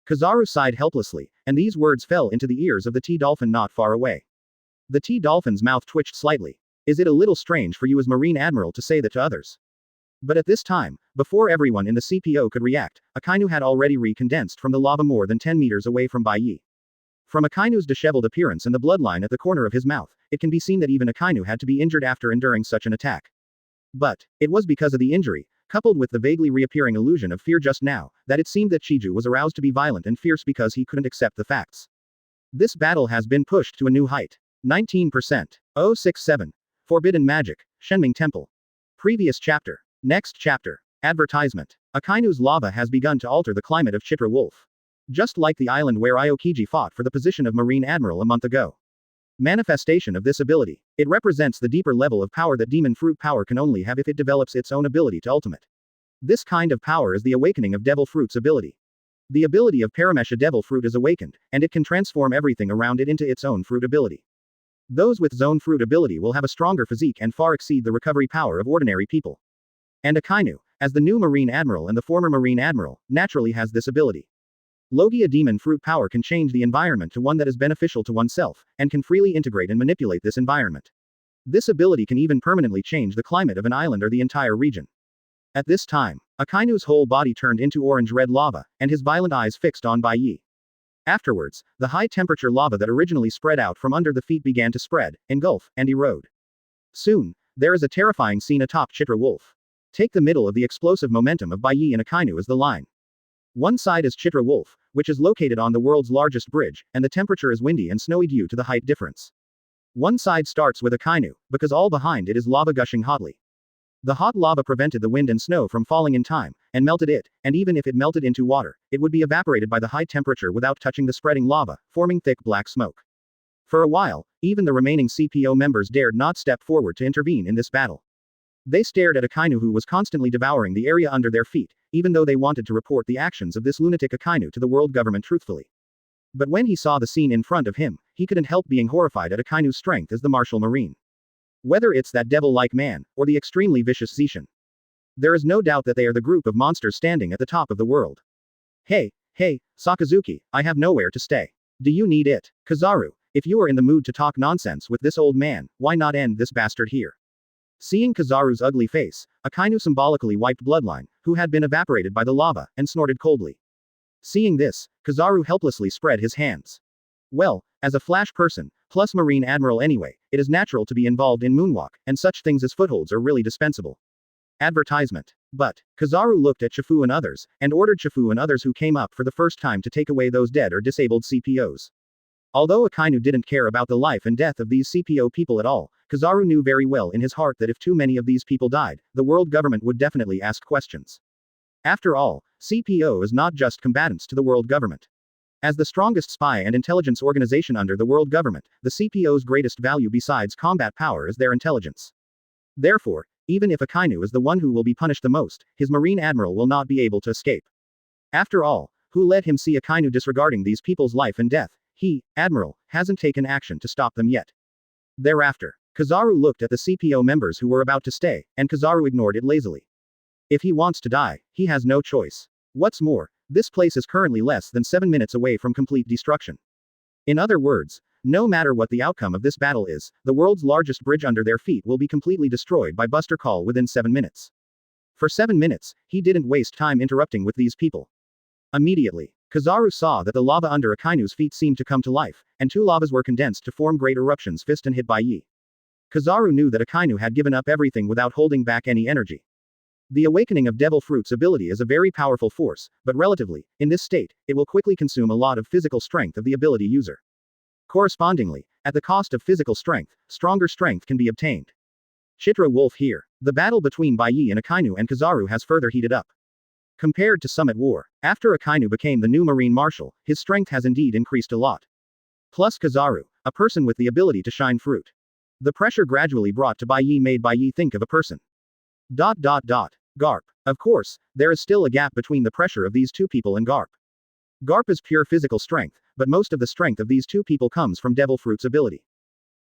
Kizaru sighed helplessly, and these words fell into the ears of the T-Dolphin not far away. The T-Dolphin's mouth twitched slightly. Is it a little strange for you as Marine Admiral to say that to others? But at this time, before everyone in the CPO could react, Akainu had already recondensed from the lava more than 10 meters away from Bai Ye. From Akainu's disheveled appearance and the bloodline at the corner of his mouth, it can be seen that even Akainu had to be injured after enduring such an attack. But, it was because of the injury, coupled with the vaguely reappearing illusion of fear just now, that it seemed that Chiju was aroused to be violent and fierce because he couldn't accept the facts. This battle has been pushed to a new height. 19%. 067. Forbidden Magic, Shenming Temple. Previous chapter. Next chapter. Advertisement. Akainu's lava has begun to alter the climate of Chitra Wolf. Just like the island where Aokiji fought for the position of Marine Admiral a month ago. Manifestation of this ability. It represents the deeper level of power that demon fruit power can only have if it develops its own ability to ultimate. This kind of power is the awakening of devil fruit's ability. The ability of Paramesha devil fruit is awakened, and it can transform everything around it into its own fruit ability. Those with zone fruit ability will have a stronger physique and far exceed the recovery power of ordinary people. And Akainu, as the new Marine Admiral and the former Marine Admiral, naturally has this ability. Logia demon fruit power can change the environment to one that is beneficial to oneself, and can freely integrate and manipulate this environment. This ability can even permanently change the climate of an island or the entire region. At this time, Akainu's whole body turned into orange-red lava, and his violent eyes fixed on Bai Ye. Afterwards, the high-temperature lava that originally spread out from under the feet began to spread, engulf, and erode. Soon, there is a terrifying scene atop Chitra Wolf. Take the middle of the explosive momentum of Bai Ye and Akainu as the line. One side is Chitra Wolf, which is located on the world's largest bridge, and the temperature is windy and snowy due to the height difference. One side starts with Akainu, because all behind it is lava gushing hotly. The hot lava prevented the wind and snow from falling in time, and melted it, and even if it melted into water, it would be evaporated by the high temperature without touching the spreading lava, forming thick black smoke. For a while, even the remaining CPO members dared not step forward to intervene in this battle. They stared at Akainu, who was constantly devouring the area under their feet, even though they wanted to report the actions of this lunatic Akainu to the world government truthfully. But when he saw the scene in front of him, he couldn't help being horrified at Akainu's strength as the martial marine. Whether it's that devil-like man, or the extremely vicious Zishan. There is no doubt that they are the group of monsters standing at the top of the world. Hey, Sakazuki, I have nowhere to stay. Do you need it? Kizaru, if you are in the mood to talk nonsense with this old man, why not end this bastard here? Seeing Kizaru's ugly face, Akainu symbolically wiped bloodline, who had been evaporated by the lava, and snorted coldly. Seeing this, Kizaru helplessly spread his hands. Well, as a flash person, plus Marine Admiral anyway, it is natural to be involved in moonwalk, and such things as footholds are really dispensable. Advertisement. But, Kizaru looked at Shifu and others, and ordered Shifu and others who came up for the first time to take away those dead or disabled CPOs. Although Akainu didn't care about the life and death of these CPO people at all, Kizaru knew very well in his heart that if too many of these people died, the world government would definitely ask questions. After all, CPO is not just combatants to the world government. As the strongest spy and intelligence organization under the world government, the CPO's greatest value besides combat power is their intelligence. Therefore, even if Akainu is the one who will be punished the most, his Marine Admiral will not be able to escape. After all, who let him see Akainu disregarding these people's life and death? He, Admiral, hasn't taken action to stop them yet. Thereafter, Kizaru looked at the CPO members who were about to stay, and Kizaru ignored it lazily. If he wants to die, he has no choice. What's more, this place is currently less than 7 minutes away from complete destruction. In other words, no matter what the outcome of this battle is, the world's largest bridge under their feet will be completely destroyed by Buster Call within 7 minutes. For 7 minutes, he didn't waste time interrupting with these people. Immediately, Kizaru saw that the lava under Akainu's feet seemed to come to life, and 2 lavas were condensed to form great eruptions fist and hit Bai Ye. Kizaru knew that Akainu had given up everything without holding back any energy. The awakening of Devil Fruit's ability is a very powerful force, but relatively, in this state, it will quickly consume a lot of physical strength of the ability user. Correspondingly, at the cost of physical strength, stronger strength can be obtained. Chitra Wolf here. The battle between Bai Ye and Akainu and Kizaru has further heated up. Compared to Summit War, after Akainu became the new Marine Marshal, his strength has indeed increased a lot. Plus Kizaru, a person with the ability to shine fruit. The pressure gradually brought to Bai Ye made Bai Ye think of a person. Garp. Of course, there is still a gap between the pressure of these two people and Garp. Garp is pure physical strength, but most of the strength of these two people comes from Devil Fruit's ability.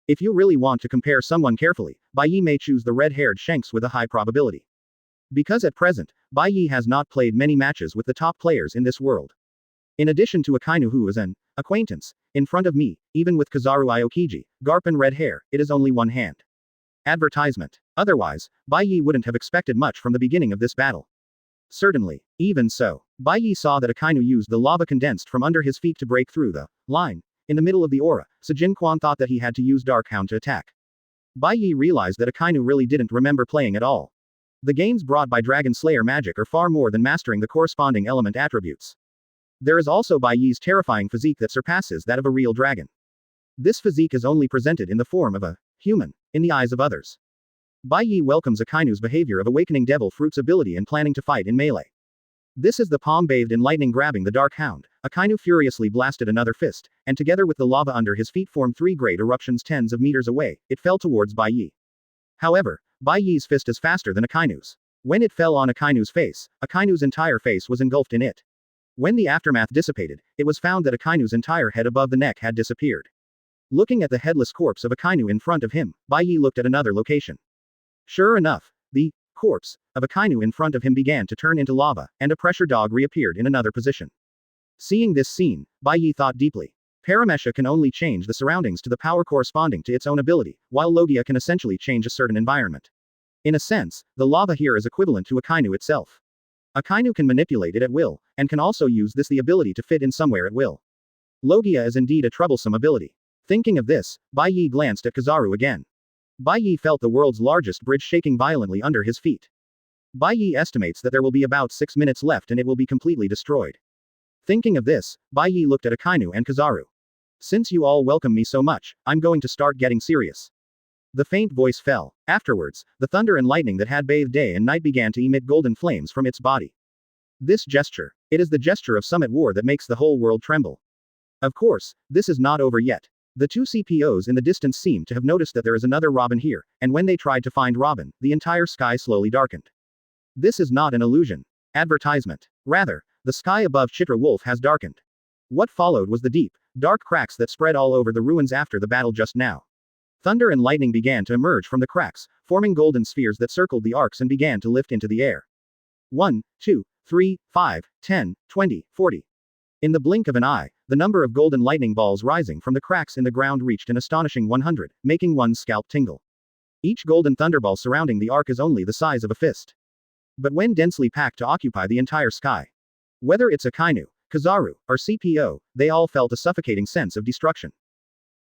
If you really want to compare someone carefully, Bai Ye may choose the red-haired Shanks with a high probability. Because at present, Bai Ye has not played many matches with the top players in this world. In addition to Akainu, who is an acquaintance, in front of me, even with Kizaru Aokiji, Garp and red hair, it is only one hand. Advertisement. Otherwise, Bai Ye wouldn't have expected much from the beginning of this battle. Certainly. Even so, Bai Ye saw that Akainu used the lava condensed from under his feet to break through the line. In the middle of the aura, Sejin Quan thought that he had to use Darkhound to attack. Bai Ye realized that Akainu really didn't remember playing at all. The gains brought by Dragon Slayer magic are far more than mastering the corresponding element attributes. There is also Bai Ye's terrifying physique that surpasses that of a real dragon. This physique is only presented in the form of a human, in the eyes of others. Bai Ye welcomes Akainu's behavior of awakening devil fruit's ability and planning to fight in melee. This is the palm bathed in lightning grabbing the dark hound. Akainu furiously blasted another fist, and together with the lava under his feet formed three great eruptions tens of meters away. It fell towards Bai Ye. However, Bai Ye's fist is faster than Akainu's. When it fell on Akainu's face, Akainu's entire face was engulfed in it. When the aftermath dissipated, it was found that Akainu's entire head above the neck had disappeared. Looking at the headless corpse of Akainu in front of him, Bai Ye looked at another location. Sure enough, the corpse of Akainu in front of him began to turn into lava, and a pressure dog reappeared in another position. Seeing this scene, Bai Ye thought deeply. Paramesha can only change the surroundings to the power corresponding to its own ability, while Logia can essentially change a certain environment. In a sense, the lava here is equivalent to Akainu itself. Akainu can manipulate it at will, and can also use the ability to fit in somewhere at will. Logia is indeed a troublesome ability. Thinking of this, Bai Ye glanced at Kizaru again. Bai Ye felt the world's largest bridge shaking violently under his feet. Bai Ye estimates that there will be about 6 minutes left and it will be completely destroyed. Thinking of this, Bai Ye looked at Akainu and Kizaru. Since you all welcome me so much, I'm going to start getting serious. The faint voice fell. Afterwards, the thunder and lightning that had bathed day and night began to emit golden flames from its body. This gesture, it is the gesture of summit war that makes the whole world tremble. Of course, this is not over yet. The two CPOs in the distance seemed to have noticed that there is another Robin here, and when they tried to find Robin, the entire sky slowly darkened. This is not an illusion. Advertisement. Rather, the sky above Chitra Wolf has darkened. What followed was the deep, dark cracks that spread all over the ruins after the battle just now. Thunder and lightning began to emerge from the cracks, forming golden spheres that circled the arcs and began to lift into the air. 1, 2, 3, 5, 10, 20, 40. In the blink of an eye, the number of golden lightning balls rising from the cracks in the ground reached an astonishing 100, making one's scalp tingle. Each golden thunderball surrounding the arc is only the size of a fist. But when densely packed to occupy the entire sky. Whether it's Akainu, Kizaru, or CPO, they all felt a suffocating sense of destruction.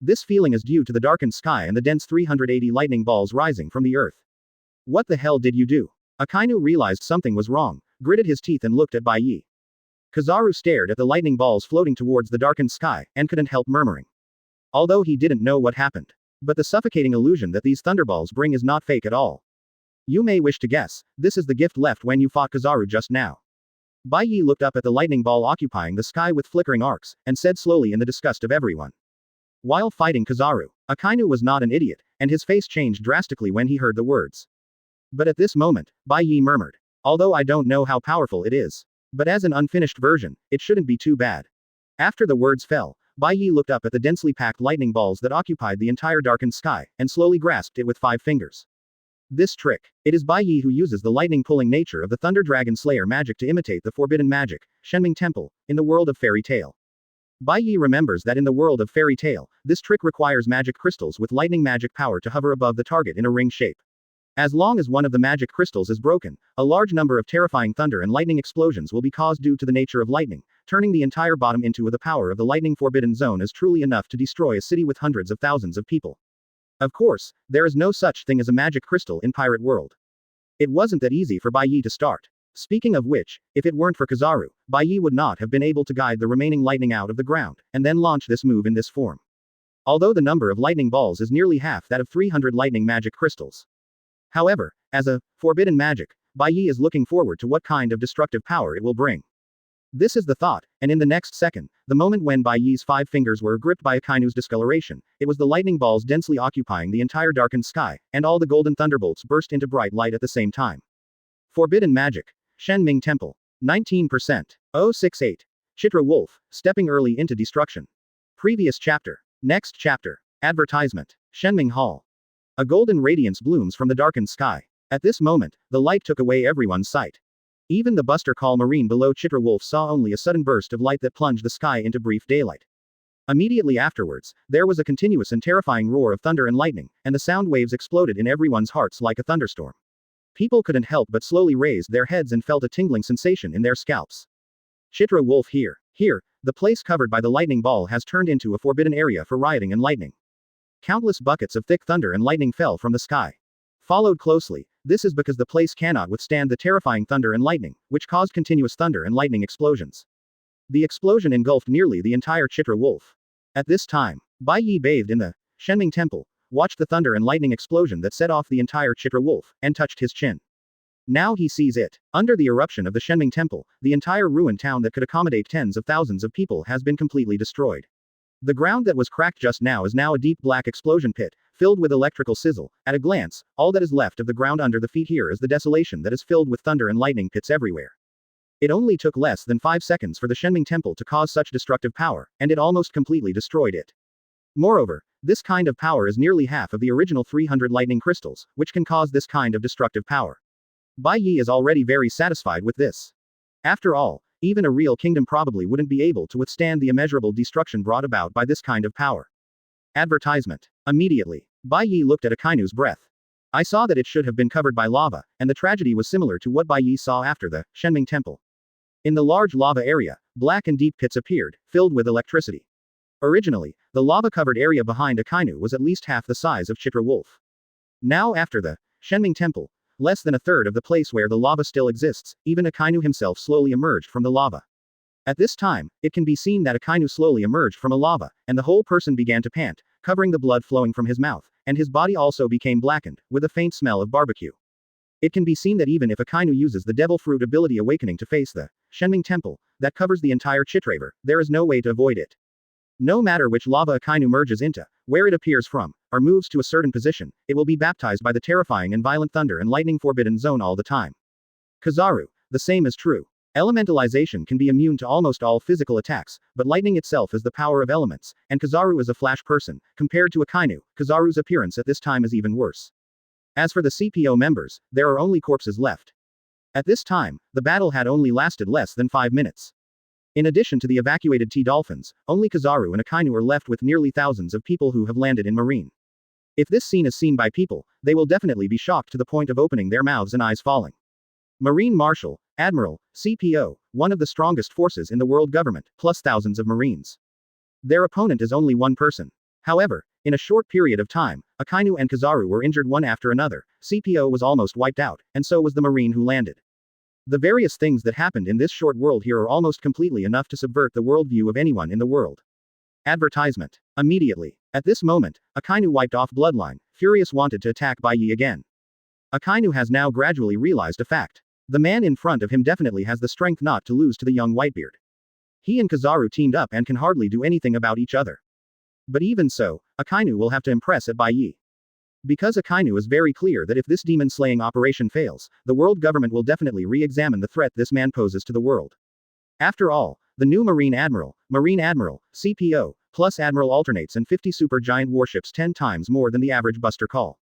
This feeling is due to the darkened sky and the dense 380 lightning balls rising from the earth. What the hell did you do? Akainu realized something was wrong, gritted his teeth and looked at Bai Ye. Kizaru stared at the lightning balls floating towards the darkened sky, and couldn't help murmuring. Although he didn't know what happened. But the suffocating illusion that these thunderballs bring is not fake at all. You may wish to guess, this is the gift left when you fought Kizaru just now. Bai Ye looked up at the lightning ball occupying the sky with flickering arcs, and said slowly in the disgust of everyone. While fighting Kizaru, Akainu was not an idiot, and his face changed drastically when he heard the words. But at this moment, Bai Ye murmured. Although I don't know how powerful it is. But as an unfinished version, it shouldn't be too bad. After the words fell, Bai Ye looked up at the densely packed lightning balls that occupied the entire darkened sky, and slowly grasped it with 5 fingers. This trick. It is Bai Ye who uses the lightning-pulling nature of the Thunder Dragon Slayer magic to imitate the forbidden magic, Shenming Temple, in the world of fairy tale. Bai Ye remembers that in the world of fairy tale, this trick requires magic crystals with lightning magic power to hover above the target in a ring shape. As long as one of the magic crystals is broken, a large number of terrifying thunder and lightning explosions will be caused due to the nature of lightning, turning the entire bottom into the power of the lightning forbidden zone is truly enough to destroy a city with hundreds of thousands of people. Of course, there is no such thing as a magic crystal in Pirate World. It wasn't that easy for Bai Ye to start. Speaking of which, if it weren't for Kizaru, Bai Ye would not have been able to guide the remaining lightning out of the ground, and then launch this move in this form. Although the number of lightning balls is nearly half that of 300 lightning magic crystals. However, as a forbidden magic, Bai Ye is looking forward to what kind of destructive power it will bring. This is the thought, and in the next second, the moment when Bai Ye's 5 fingers were gripped by Akainu's discoloration, it was the lightning balls densely occupying the entire darkened sky, and all the golden thunderbolts burst into bright light at the same time. Forbidden magic. Shenming Temple. 19%. 068. Chitra Wolf, stepping early into destruction. Previous chapter. Next chapter. Advertisement. Shenming Hall. A golden radiance blooms from the darkened sky. At this moment, the light took away everyone's sight. Even the Buster Call Marine below Chitra Wolf saw only a sudden burst of light that plunged the sky into brief daylight. Immediately afterwards, there was a continuous and terrifying roar of thunder and lightning, and the sound waves exploded in everyone's hearts like a thunderstorm. People couldn't help but slowly raise their heads and felt a tingling sensation in their scalps. Chitra Wolf here. Here, the place covered by the lightning ball has turned into a forbidden area for rioting and lightning. Countless buckets of thick thunder and lightning fell from the sky. Followed closely, this is because the place cannot withstand the terrifying thunder and lightning, which caused continuous thunder and lightning explosions. The explosion engulfed nearly the entire Chitra Wolf. At this time, Bai Ye bathed in the Shenming Temple, watched the thunder and lightning explosion that set off the entire Chitra wolf, and touched his chin. Now he sees it. Under the eruption of the Shenming Temple, the entire ruined town that could accommodate tens of thousands of people has been completely destroyed. The ground that was cracked just now is now a deep black explosion pit, filled with electrical sizzle. At a glance, all that is left of the ground under the feet here is the desolation that is filled with thunder and lightning pits everywhere. It only took less than 5 seconds for the Shenming Temple to cause such destructive power, and it almost completely destroyed it. Moreover, this kind of power is nearly half of the original 300 lightning crystals, which can cause this kind of destructive power. Bai Ye is already very satisfied with this. After all, even a real kingdom probably wouldn't be able to withstand the immeasurable destruction brought about by this kind of power. Advertisement. Immediately, Bai Ye looked at Akainu's breath. I saw that it should have been covered by lava, and the tragedy was similar to what Bai Ye saw after the Shenming Temple. In the large lava area, black and deep pits appeared, filled with electricity. Originally, the lava-covered area behind Akainu was at least half the size of Chitra Wolf. Now after the Shenming Temple, less than a third of the place where the lava still exists, even Akainu himself slowly emerged from the lava. At this time, it can be seen that Akainu slowly emerged from a lava, and the whole person began to pant, covering the blood flowing from his mouth, and his body also became blackened, with a faint smell of barbecue. It can be seen that even if Akainu uses the Devil Fruit ability awakening to face the Shenming Temple, that covers the entire Chitraver, there is no way to avoid it. No matter which lava Akainu merges into, where it appears from, or moves to a certain position, it will be baptized by the terrifying and violent thunder and lightning forbidden zone all the time. Kizaru, the same is true. Elementalization can be immune to almost all physical attacks, but lightning itself is the power of elements, and Kizaru is a flash person. Compared to Akainu, Kizaru's appearance at this time is even worse. As for the CPO members, there are only corpses left. At this time, the battle had only lasted less than 5 minutes. In addition to the evacuated T-Dolphins, only Kizaru and Akainu are left with nearly thousands of people who have landed in Marine. If this scene is seen by people, they will definitely be shocked to the point of opening their mouths and eyes falling. Marine Marshal, Admiral, CPO, one of the strongest forces in the world government, plus thousands of Marines. Their opponent is only one person. However, in a short period of time, Akainu and Kizaru were injured one after another, CPO was almost wiped out, and so was the Marine who landed. The various things that happened in this short world here are almost completely enough to subvert the worldview of anyone in the world. Advertisement. Immediately. At this moment, Akainu wiped off Bloodline, furious wanted to attack Bai Ye again. Akainu has now gradually realized a fact. The man in front of him definitely has the strength not to lose to the young Whitebeard. He and Kizaru teamed up and can hardly do anything about each other. But even so, Akainu will have to impress at Bai Ye. Because Akainu is very clear that if this demon-slaying operation fails, the world government will definitely re-examine the threat this man poses to the world. After all, the new Marine Admiral, CPO, plus Admiral alternates and 50 supergiant warships 10 times more than the average buster call.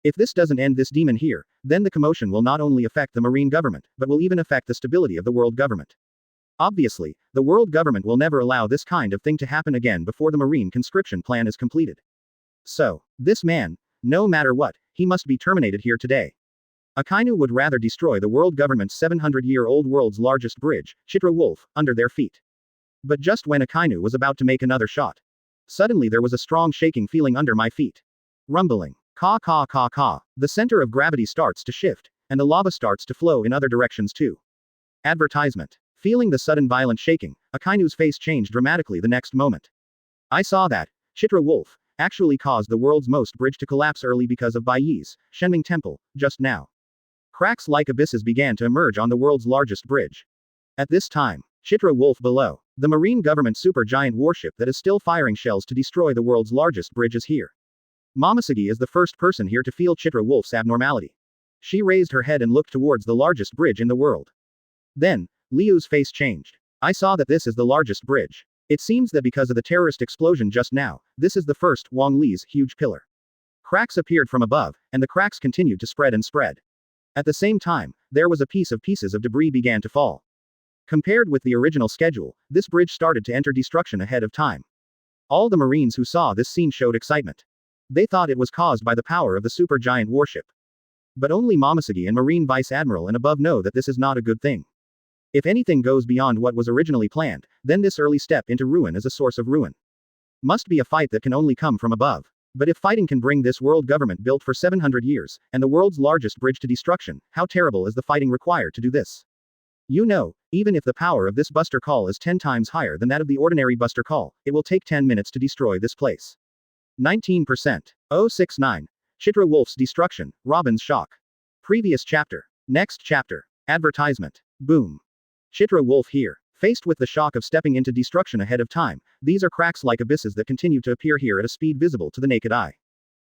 If this doesn't end this demon here, then the commotion will not only affect the Marine government, but will even affect the stability of the world government. Obviously, the world government will never allow this kind of thing to happen again before the Marine conscription plan is completed. So, this man, no matter what, he must be terminated here today. Akainu would rather destroy the world government's 700-year-old world's largest bridge, Chitra Wolf, under their feet. But just when Akainu was about to make another shot, suddenly there was a strong shaking feeling under my feet. Rumbling. Caw caw caw caw. The center of gravity starts to shift, and the lava starts to flow in other directions too. Advertisement. Feeling the sudden violent shaking, Akainu's face changed dramatically the next moment. I saw that Chitra Wolf actually caused the world's most bridge to collapse early because of Bai Ye's Shenming Temple, just now. Cracks like abysses began to emerge on the world's largest bridge. At this time, Chitra Wolf below, the Marine government supergiant warship that is still firing shells to destroy the world's largest bridge is here. Momosugi is the first person here to feel Chitra Wolf's abnormality. She raised her head and looked towards the largest bridge in the world. Then, Liu's face changed. I saw that this is the largest bridge. It seems that because of the terrorist explosion just now, this is the first Wang Li's huge pillar. Cracks appeared from above, and the cracks continued to spread and spread. At the same time, there was a pieces of debris began to fall. Compared with the original schedule, this bridge started to enter destruction ahead of time. All the Marines who saw this scene showed excitement. They thought it was caused by the power of the supergiant warship. But only Momosugi and Marine Vice Admiral and above know that this is not a good thing. If anything goes beyond what was originally planned, then this early step into ruin is a source of ruin. Must be a fight that can only come from above. But if fighting can bring this world government built for 700 years, and the world's largest bridge to destruction, how terrible is the fighting required to do this? You know, even if the power of this buster call is 10 times higher than that of the ordinary buster call, it will take 10 minutes to destroy this place. 19%. 069. Chitra Wolf's destruction, Robin's shock. Previous chapter. Next chapter. Advertisement. Boom. Chitra Wolf here. Faced with the shock of stepping into destruction ahead of time, these are cracks like abysses that continue to appear here at a speed visible to the naked eye.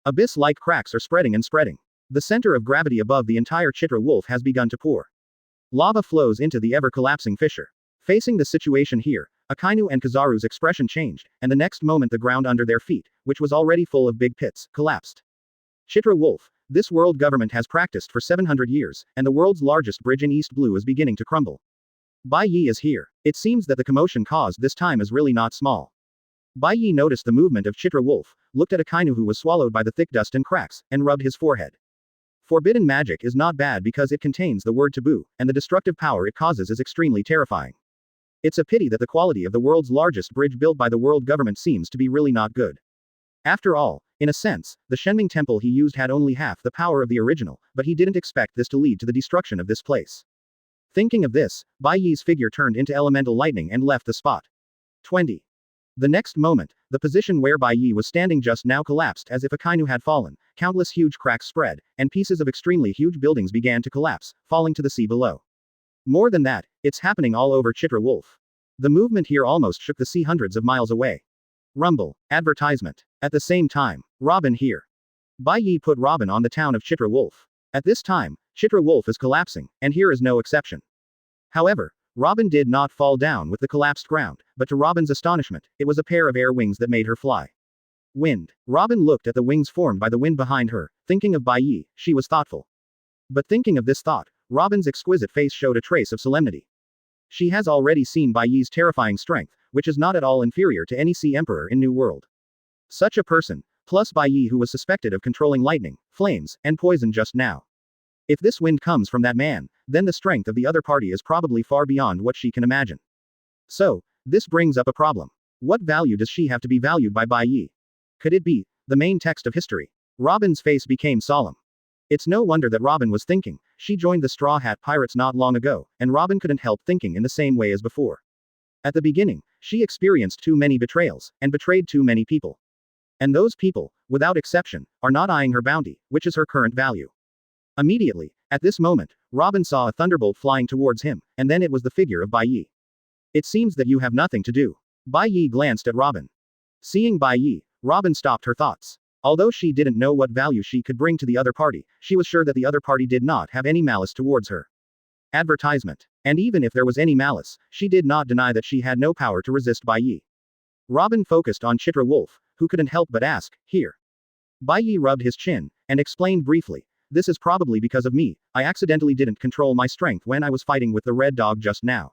Abyss-like cracks are spreading and spreading. The center of gravity above the entire Chitra Wolf has begun to pour. Lava flows into the ever-collapsing fissure. Facing the situation here, Akainu and Kizaru's expression changed, and the next moment the ground under their feet, which was already full of big pits, collapsed. Chitra Wolf, this world government has practiced for 700 years, and the world's largest bridge in East Blue is beginning to crumble. Bai Ye is here. It seems that the commotion caused this time is really not small. Bai Ye noticed the movement of Chitra Wolf, looked at Akainu who was swallowed by the thick dust and cracks, and rubbed his forehead. Forbidden magic is not bad because it contains the word taboo, and the destructive power it causes is extremely terrifying. It's a pity that the quality of the world's largest bridge built by the world government seems to be really not good. After all, in a sense, the Shenming temple he used had only half the power of the original, but he didn't expect this to lead to the destruction of this place. Thinking of this, Bai Ye's figure turned into elemental lightning and left the spot. 20. The next moment, the position where Bai Ye was standing just now collapsed as if Akainu had fallen, countless huge cracks spread, and pieces of extremely huge buildings began to collapse, falling to the sea below. More than that, it's happening all over Chitra Wolf. The movement here almost shook the sea hundreds of miles away. Rumble. Advertisement. At the same time, Robin here. Bai Ye put Robin on the town of Chitra Wolf. At this time, Chitra Wolf is collapsing, and here is no exception. However, Robin did not fall down with the collapsed ground, but to Robin's astonishment, it was a pair of air wings that made her fly. Wind. Robin looked at the wings formed by the wind behind her, thinking of Bai Ye, she was thoughtful. But thinking of this thought, Robin's exquisite face showed a trace of solemnity. She has already seen Bai Ye's terrifying strength, which is not at all inferior to any Sea Emperor in New World. Such a person, plus Bai Ye who was suspected of controlling lightning, flames, and poison just now. If this wind comes from that man, then the strength of the other party is probably far beyond what she can imagine. So, this brings up a problem. What value does she have to be valued by Bai Ye? Could it be the main text of history? Robin's face became solemn. It's no wonder that Robin was thinking. She joined the Straw Hat Pirates not long ago, and Robin couldn't help thinking in the same way as before. At the beginning, she experienced too many betrayals, and betrayed too many people. And those people, without exception, are not eyeing her bounty, which is her current value. Immediately, at this moment, Robin saw a thunderbolt flying towards him, and then it was the figure of Bai Ye. It seems that you have nothing to do. Bai Ye glanced at Robin. Seeing Bai Ye, Robin stopped her thoughts. Although she didn't know what value she could bring to the other party, she was sure that the other party did not have any malice towards her. Advertisement. And even if there was any malice, she did not deny that she had no power to resist Bai Ye. Robin focused on Chitra Wolf, who couldn't help but ask, here. Bai Ye rubbed his chin, and explained briefly. This is probably because of me, I accidentally didn't control my strength when I was fighting with the red dog just now.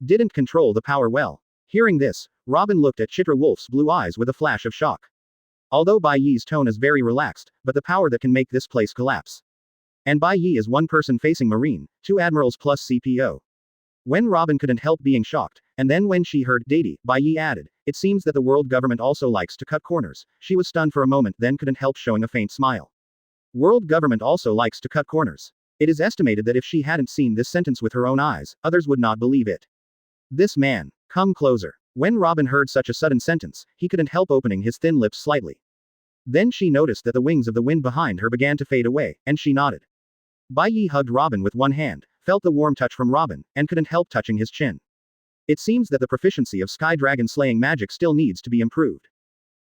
Didn't control the power well. Hearing this, Robin looked at Chitra Wolf's blue eyes with a flash of shock. Although Bai Ye's tone is very relaxed, but the power that can make this place collapse. And Bai Ye is one person facing Marine, 2 admirals plus CPO. When Robin couldn't help being shocked, and then when she heard Deity, Bai Ye added, it seems that the world government also likes to cut corners. She was stunned for a moment then couldn't help showing a faint smile. World government also likes to cut corners. It is estimated that if she hadn't seen this sentence with her own eyes, others would not believe it. This man. Come closer. When Robin heard such a sudden sentence, he couldn't help opening his thin lips slightly. Then she noticed that the wings of the wind behind her began to fade away, and she nodded. Bai Ye hugged Robin with one hand, felt the warm touch from Robin, and couldn't help touching his chin. It seems that the proficiency of Sky Dragon slaying magic still needs to be improved.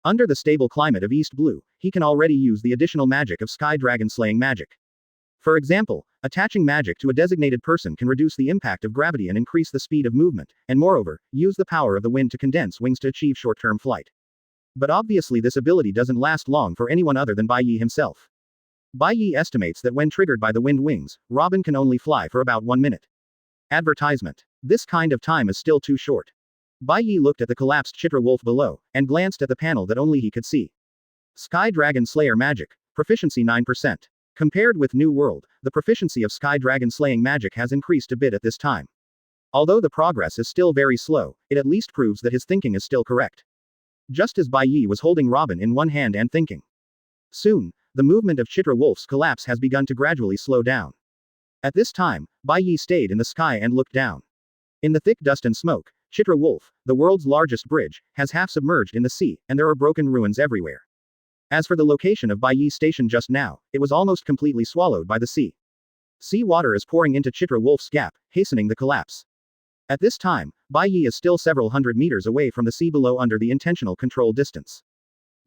Under the stable climate of East Blue, he can already use the additional magic of Sky Dragon slaying magic. For example, attaching magic to a designated person can reduce the impact of gravity and increase the speed of movement, and moreover, use the power of the wind to condense wings to achieve short-term flight. But obviously this ability doesn't last long for anyone other than Bai Ye himself. Bai Ye estimates that when triggered by the wind wings, Robin can only fly for about 1 minute. Advertisement. This kind of time is still too short. Bai Ye looked at the collapsed Chitra Wolf below, and glanced at the panel that only he could see. Sky Dragon Slayer Magic. Proficiency 9%. Compared with New World, the proficiency of Sky Dragon slaying magic has increased a bit at this time. Although the progress is still very slow, it at least proves that his thinking is still correct. Just as Bai Ye was holding Robin in one hand and thinking. Soon, the movement of Chitra Wolf's collapse has begun to gradually slow down. At this time, Bai Ye stayed in the sky and looked down. In the thick dust and smoke, Chitra Wolf, the world's largest bridge, has half submerged in the sea, and there are broken ruins everywhere. As for the location of Bai Ye's station just now, it was almost completely swallowed by the sea. Sea water is pouring into Chitra Wolf's gap, hastening the collapse. At this time, Bai Ye is still several hundred meters away from the sea below under the intentional control distance.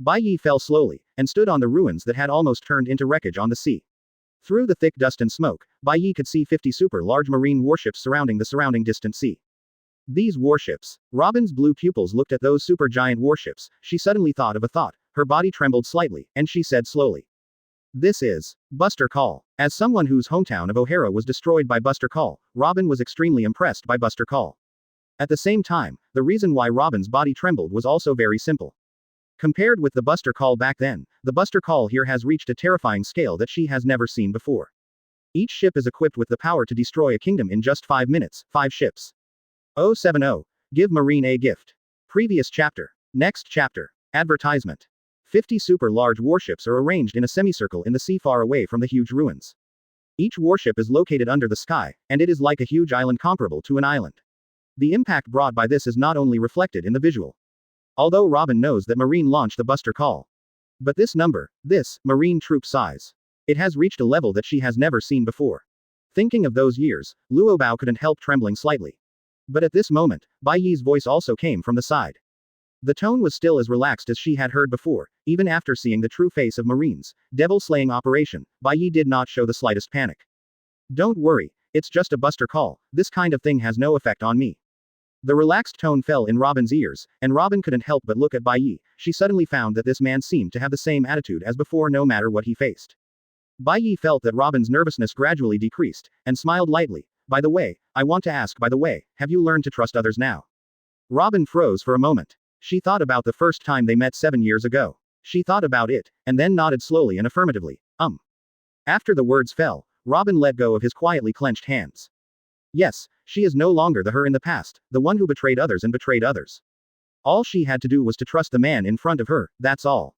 Bai Ye fell slowly, and stood on the ruins that had almost turned into wreckage on the sea. Through the thick dust and smoke, Bai Ye could see 50 super-large marine warships surrounding the surrounding distant sea. These warships. Robin's blue pupils looked at those super-giant warships. She suddenly thought of a thought. Her body trembled slightly, and she said slowly. This is Buster Call. As someone whose hometown of O'Hara was destroyed by Buster Call, Robin was extremely impressed by Buster Call. At the same time, the reason why Robin's body trembled was also very simple. Compared with the Buster Call back then, the Buster Call here has reached a terrifying scale that she has never seen before. Each ship is equipped with the power to destroy a kingdom in just 5 minutes, 5 ships. 070. Give Marine a gift. Previous chapter. Next chapter. Advertisement. 50 super-large warships are arranged in a semicircle in the sea far away from the huge ruins. Each warship is located under the sky, and it is like a huge island comparable to an island. The impact brought by this is not only reflected in the visual. Although Robin knows that Marine launched the Buster Call. But this number, this, Marine troop size. It has reached a level that she has never seen before. Thinking of those years, Luo Bao couldn't help trembling slightly. But at this moment, Bai Ye's voice also came from the side. The tone was still as relaxed as she had heard before, even after seeing the true face of Marine's devil-slaying operation. Bai Ye did not show the slightest panic. Don't worry, it's just a Buster Call, this kind of thing has no effect on me. The relaxed tone fell in Robin's ears, and Robin couldn't help but look at Bai Ye. She suddenly found that this man seemed to have the same attitude as before no matter what he faced. Bai Ye felt that Robin's nervousness gradually decreased, and smiled lightly. By the way, I want to ask, by the way, have you learned to trust others now? Robin froze for a moment. She thought about the first time they met 7 years ago. She thought about it, and then nodded slowly and affirmatively. After the words fell, Robin let go of his quietly clenched hands. Yes, she is no longer the her in the past, the one who betrayed others and betrayed others. All she had to do was to trust the man in front of her, that's all.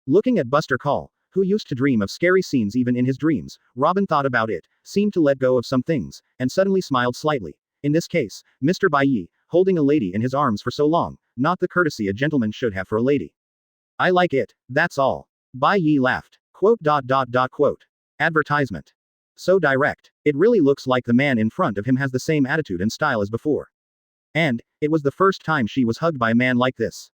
Looking at Buster Call, who used to dream of scary scenes even in his dreams, Robin thought about it, seemed to let go of some things, and suddenly smiled slightly. In this case, Mr. Bai Ye, holding a lady in his arms for so long, not the courtesy a gentleman should have for a lady. I like it, that's all. Bai Ye laughed. Quote. Advertisement. So direct. It really looks like the man in front of him has the same attitude and style as before. And, it was the first time she was hugged by a man like this.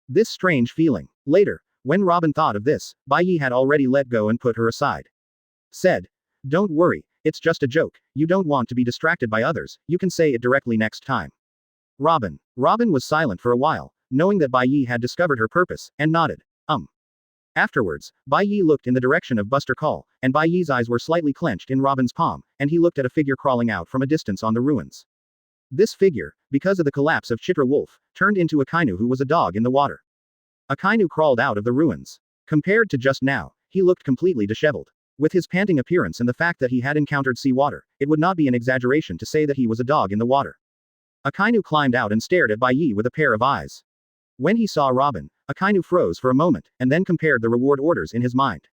This strange feeling. Later, when Robin thought of this, Bai Ye had already let go and put her aside. Said. Don't worry, it's just a joke, you don't want to be distracted by others, you can say it directly next time. Robin. Robin was silent for a while, knowing that Bai Ye had discovered her purpose, and nodded. Afterwards, Bai Ye looked in the direction of Buster Call, and Bai Ye's eyes were slightly clenched in Robin's palm, and he looked at a figure crawling out from a distance on the ruins. This figure, because of the collapse of Chitra Wolf, turned into a Kainu who was a dog in the water. A Kainu crawled out of the ruins. Compared to just now, he looked completely disheveled. With his panting appearance and the fact that he had encountered sea water, it would not be an exaggeration to say that he was a dog in the water. Akainu climbed out and stared at Bai Ye with a pair of eyes. When he saw Robin, Akainu froze for a moment, and then compared the reward orders in his mind.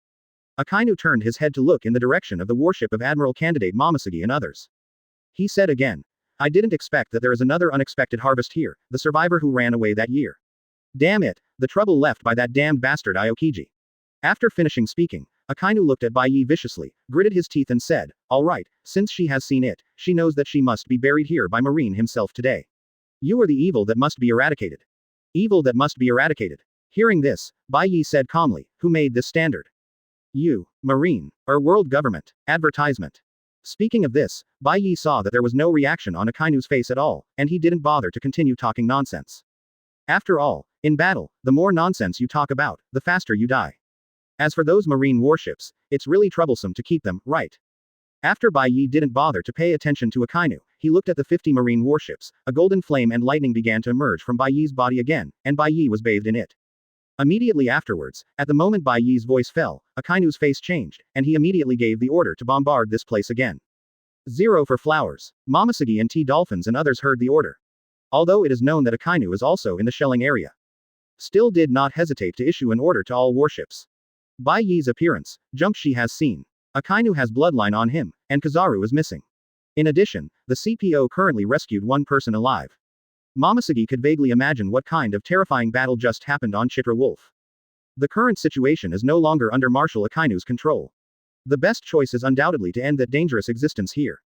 Akainu turned his head to look in the direction of the warship of Admiral Candidate Momosugi and others. He said again. I didn't expect that there is another unexpected harvest here, the survivor who ran away that year. Damn it, the trouble left by that damned bastard Aokiji. After finishing speaking, Akainu looked at Bai Ye viciously, gritted his teeth and said, all right, since she has seen it, she knows that she must be buried here by Marine himself today. You are the evil that must be eradicated. Evil that must be eradicated. Hearing this, Bai Ye said calmly, who made this standard? You, Marine, or world government. Advertisement. Speaking of this, Bai Ye saw that there was no reaction on Akainu's face at all, and he didn't bother to continue talking nonsense. After all, in battle, the more nonsense you talk about, the faster you die. As for those marine warships, it's really troublesome to keep them, right? After Bai Ye didn't bother to pay attention to Akainu, he looked at the 50 marine warships, a golden flame and lightning began to emerge from Bai Ye's body again, and Bai Ye was bathed in it. Immediately afterwards, at the moment Bai Ye's voice fell, Akainu's face changed, and he immediately gave the order to bombard this place again. 0 for flowers. Momosugi and T-Dolphins and others heard the order. Although it is known that Akainu is also in the shelling area. Still did not hesitate to issue an order to all warships. Bai Ye's appearance, jump she has seen. Akainu has bloodline on him, and Kizaru is missing. In addition, the CPO currently rescued one person alive. Momosugi could vaguely imagine what kind of terrifying battle just happened on Chitra Wolf. The current situation is no longer under Marshal Akainu's control. The best choice is undoubtedly to end that dangerous existence here.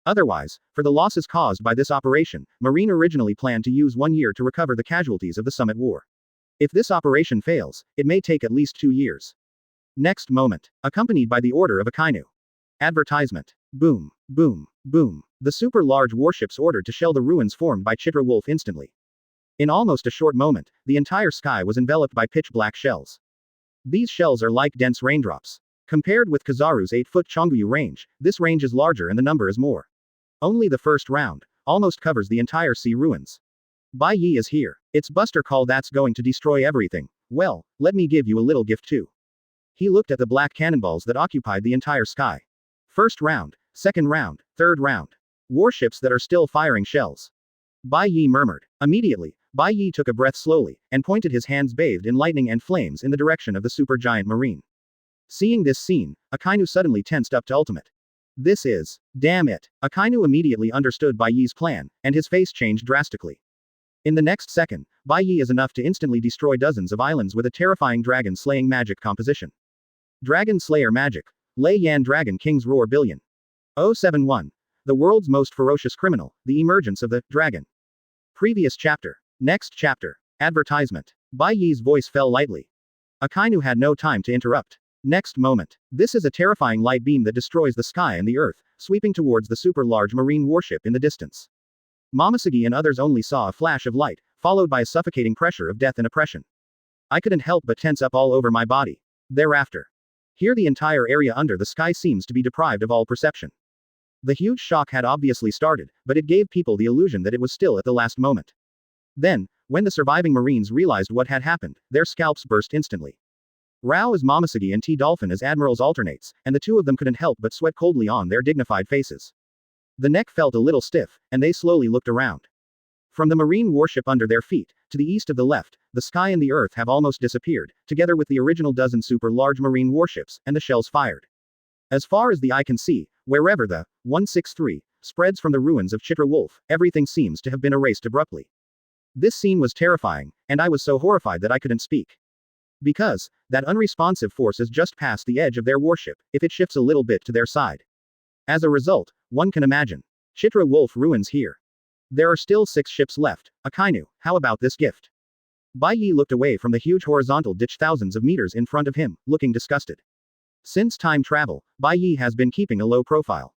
Otherwise, for the losses caused by this operation, Marine originally planned to use 1 year to recover the casualties of the Summit War. If this operation fails, it may take at least 2 years. Next moment. Accompanied by the order of Akainu. Advertisement. Boom, boom, boom. The super-large warships ordered to shell the ruins formed by Chitra Wolf instantly. In almost a short moment, the entire sky was enveloped by pitch-black shells. These shells are like dense raindrops. Compared with Kizaru's 8-foot Chonguyu range, this range is larger and the number is more. Only the first round almost covers the entire sea ruins. Bai Ye is here. It's Buster Call that's going to destroy everything. Well, let me give you a little gift too. He looked at the black cannonballs that occupied the entire sky. First round, second round, third round. Warships that are still firing shells. Bai Ye murmured. Immediately, Bai Ye took a breath slowly, and pointed his hands bathed in lightning and flames in the direction of the supergiant marine. Seeing this scene, Akainu suddenly tensed up to ultimate. This is, damn it. Akainu immediately understood Bai Ye's plan, and his face changed drastically. In the next second, Bai Ye is enough to instantly destroy dozens of islands with a terrifying dragon-slaying magic composition. Dragon Slayer Magic. Lei Yan Dragon King's Roar Billion. 071. The world's most ferocious criminal, the emergence of the dragon. Previous chapter. Next chapter. Advertisement. Bai Ye's voice fell lightly. Akainu had no time to interrupt. Next moment. This is a terrifying light beam that destroys the sky and the earth, sweeping towards the super-large marine warship in the distance. Momosuke and others only saw a flash of light, followed by a suffocating pressure of death and oppression. I couldn't help but tense up all over my body. Thereafter. Here the entire area under the sky seems to be deprived of all perception. The huge shock had obviously started, but it gave people the illusion that it was still at the last moment. Then, when the surviving Marines realized what had happened, their scalps burst instantly. Rao as Momosuke and T. Dolphin as admirals alternates, and the two of them couldn't help but sweat coldly on their dignified faces. The neck felt a little stiff, and they slowly looked around. From the marine warship under their feet, to the east of the left, the sky and the earth have almost disappeared, together with the original dozen super-large marine warships, and the shells fired. As far as the eye can see, wherever the 163 spreads from the ruins of Chitra Wolf, everything seems to have been erased abruptly. This scene was terrifying, and I was so horrified that I couldn't speak. Because, that unresponsive force is just past the edge of their warship, if it shifts a little bit to their side. As a result, one can imagine. Chitra Wolf ruins here. There are still 6 ships left. Akainu, how about this gift? Bai Ye looked away from the huge horizontal ditch thousands of meters in front of him, looking disgusted. Since time travel, Bai Ye has been keeping a low profile.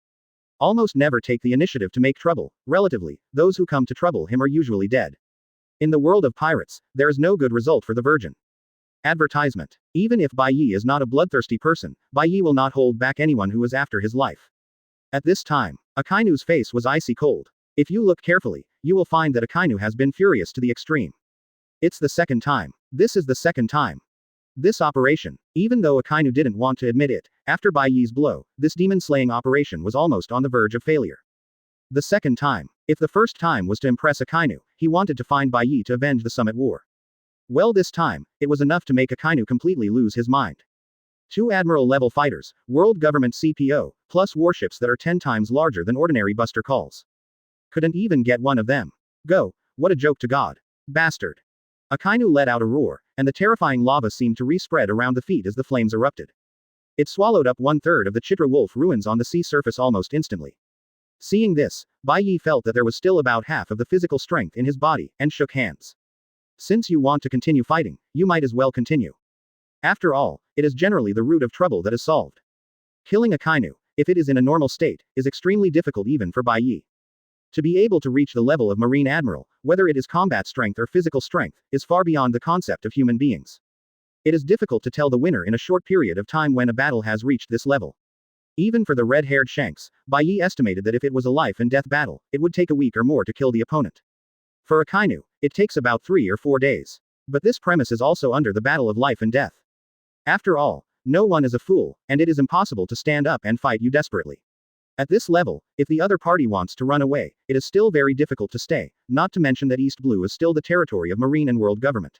Almost never take the initiative to make trouble. Relatively, those who come to trouble him are usually dead. In the world of pirates, there is no good result for the virgin. Advertisement. Even if Bai Ye is not a bloodthirsty person, Bai Ye will not hold back anyone who is after his life. At this time, Akainu's face was icy cold. If you look carefully, you will find that Akainu has been furious to the extreme. It's the second time. This is the second time. This operation, even though Akainu didn't want to admit it, after Bai Ye's blow, this demon-slaying operation was almost on the verge of failure. The second time. If the first time was to impress Akainu, he wanted to find Bai Ye to avenge the Summit War. Well, this time, it was enough to make Akainu completely lose his mind. 2 admiral-level fighters, world government CPO, plus warships that are 10 times larger than ordinary Buster Calls. Couldn't even get one of them. Go, what a joke to God. Bastard. Akainu let out a roar, and the terrifying lava seemed to re-spread around the feet as the flames erupted. It swallowed up 1/3 of the Chitra Wolf ruins on the sea surface almost instantly. Seeing this, Bai Ye felt that there was still about half of the physical strength in his body, and shook hands. Since you want to continue fighting, you might as well continue. After all, it is generally the root of trouble that is solved. Killing Akainu, if it is in a normal state, is extremely difficult even for Bai Ye. To be able to reach the level of Marine Admiral, whether it is combat strength or physical strength, is far beyond the concept of human beings. It is difficult to tell the winner in a short period of time when a battle has reached this level. Even for the red-haired Shanks, Bai Ye estimated that if it was a life-and-death battle, it would take a week or more to kill the opponent. For Akainu, it takes about 3 or 4 days. But this premise is also under the battle of life and death. After all, no one is a fool, and it is impossible to stand up and fight you desperately. At this level, if the other party wants to run away, it is still very difficult to stay, not to mention that East Blue is still the territory of Marine and World Government.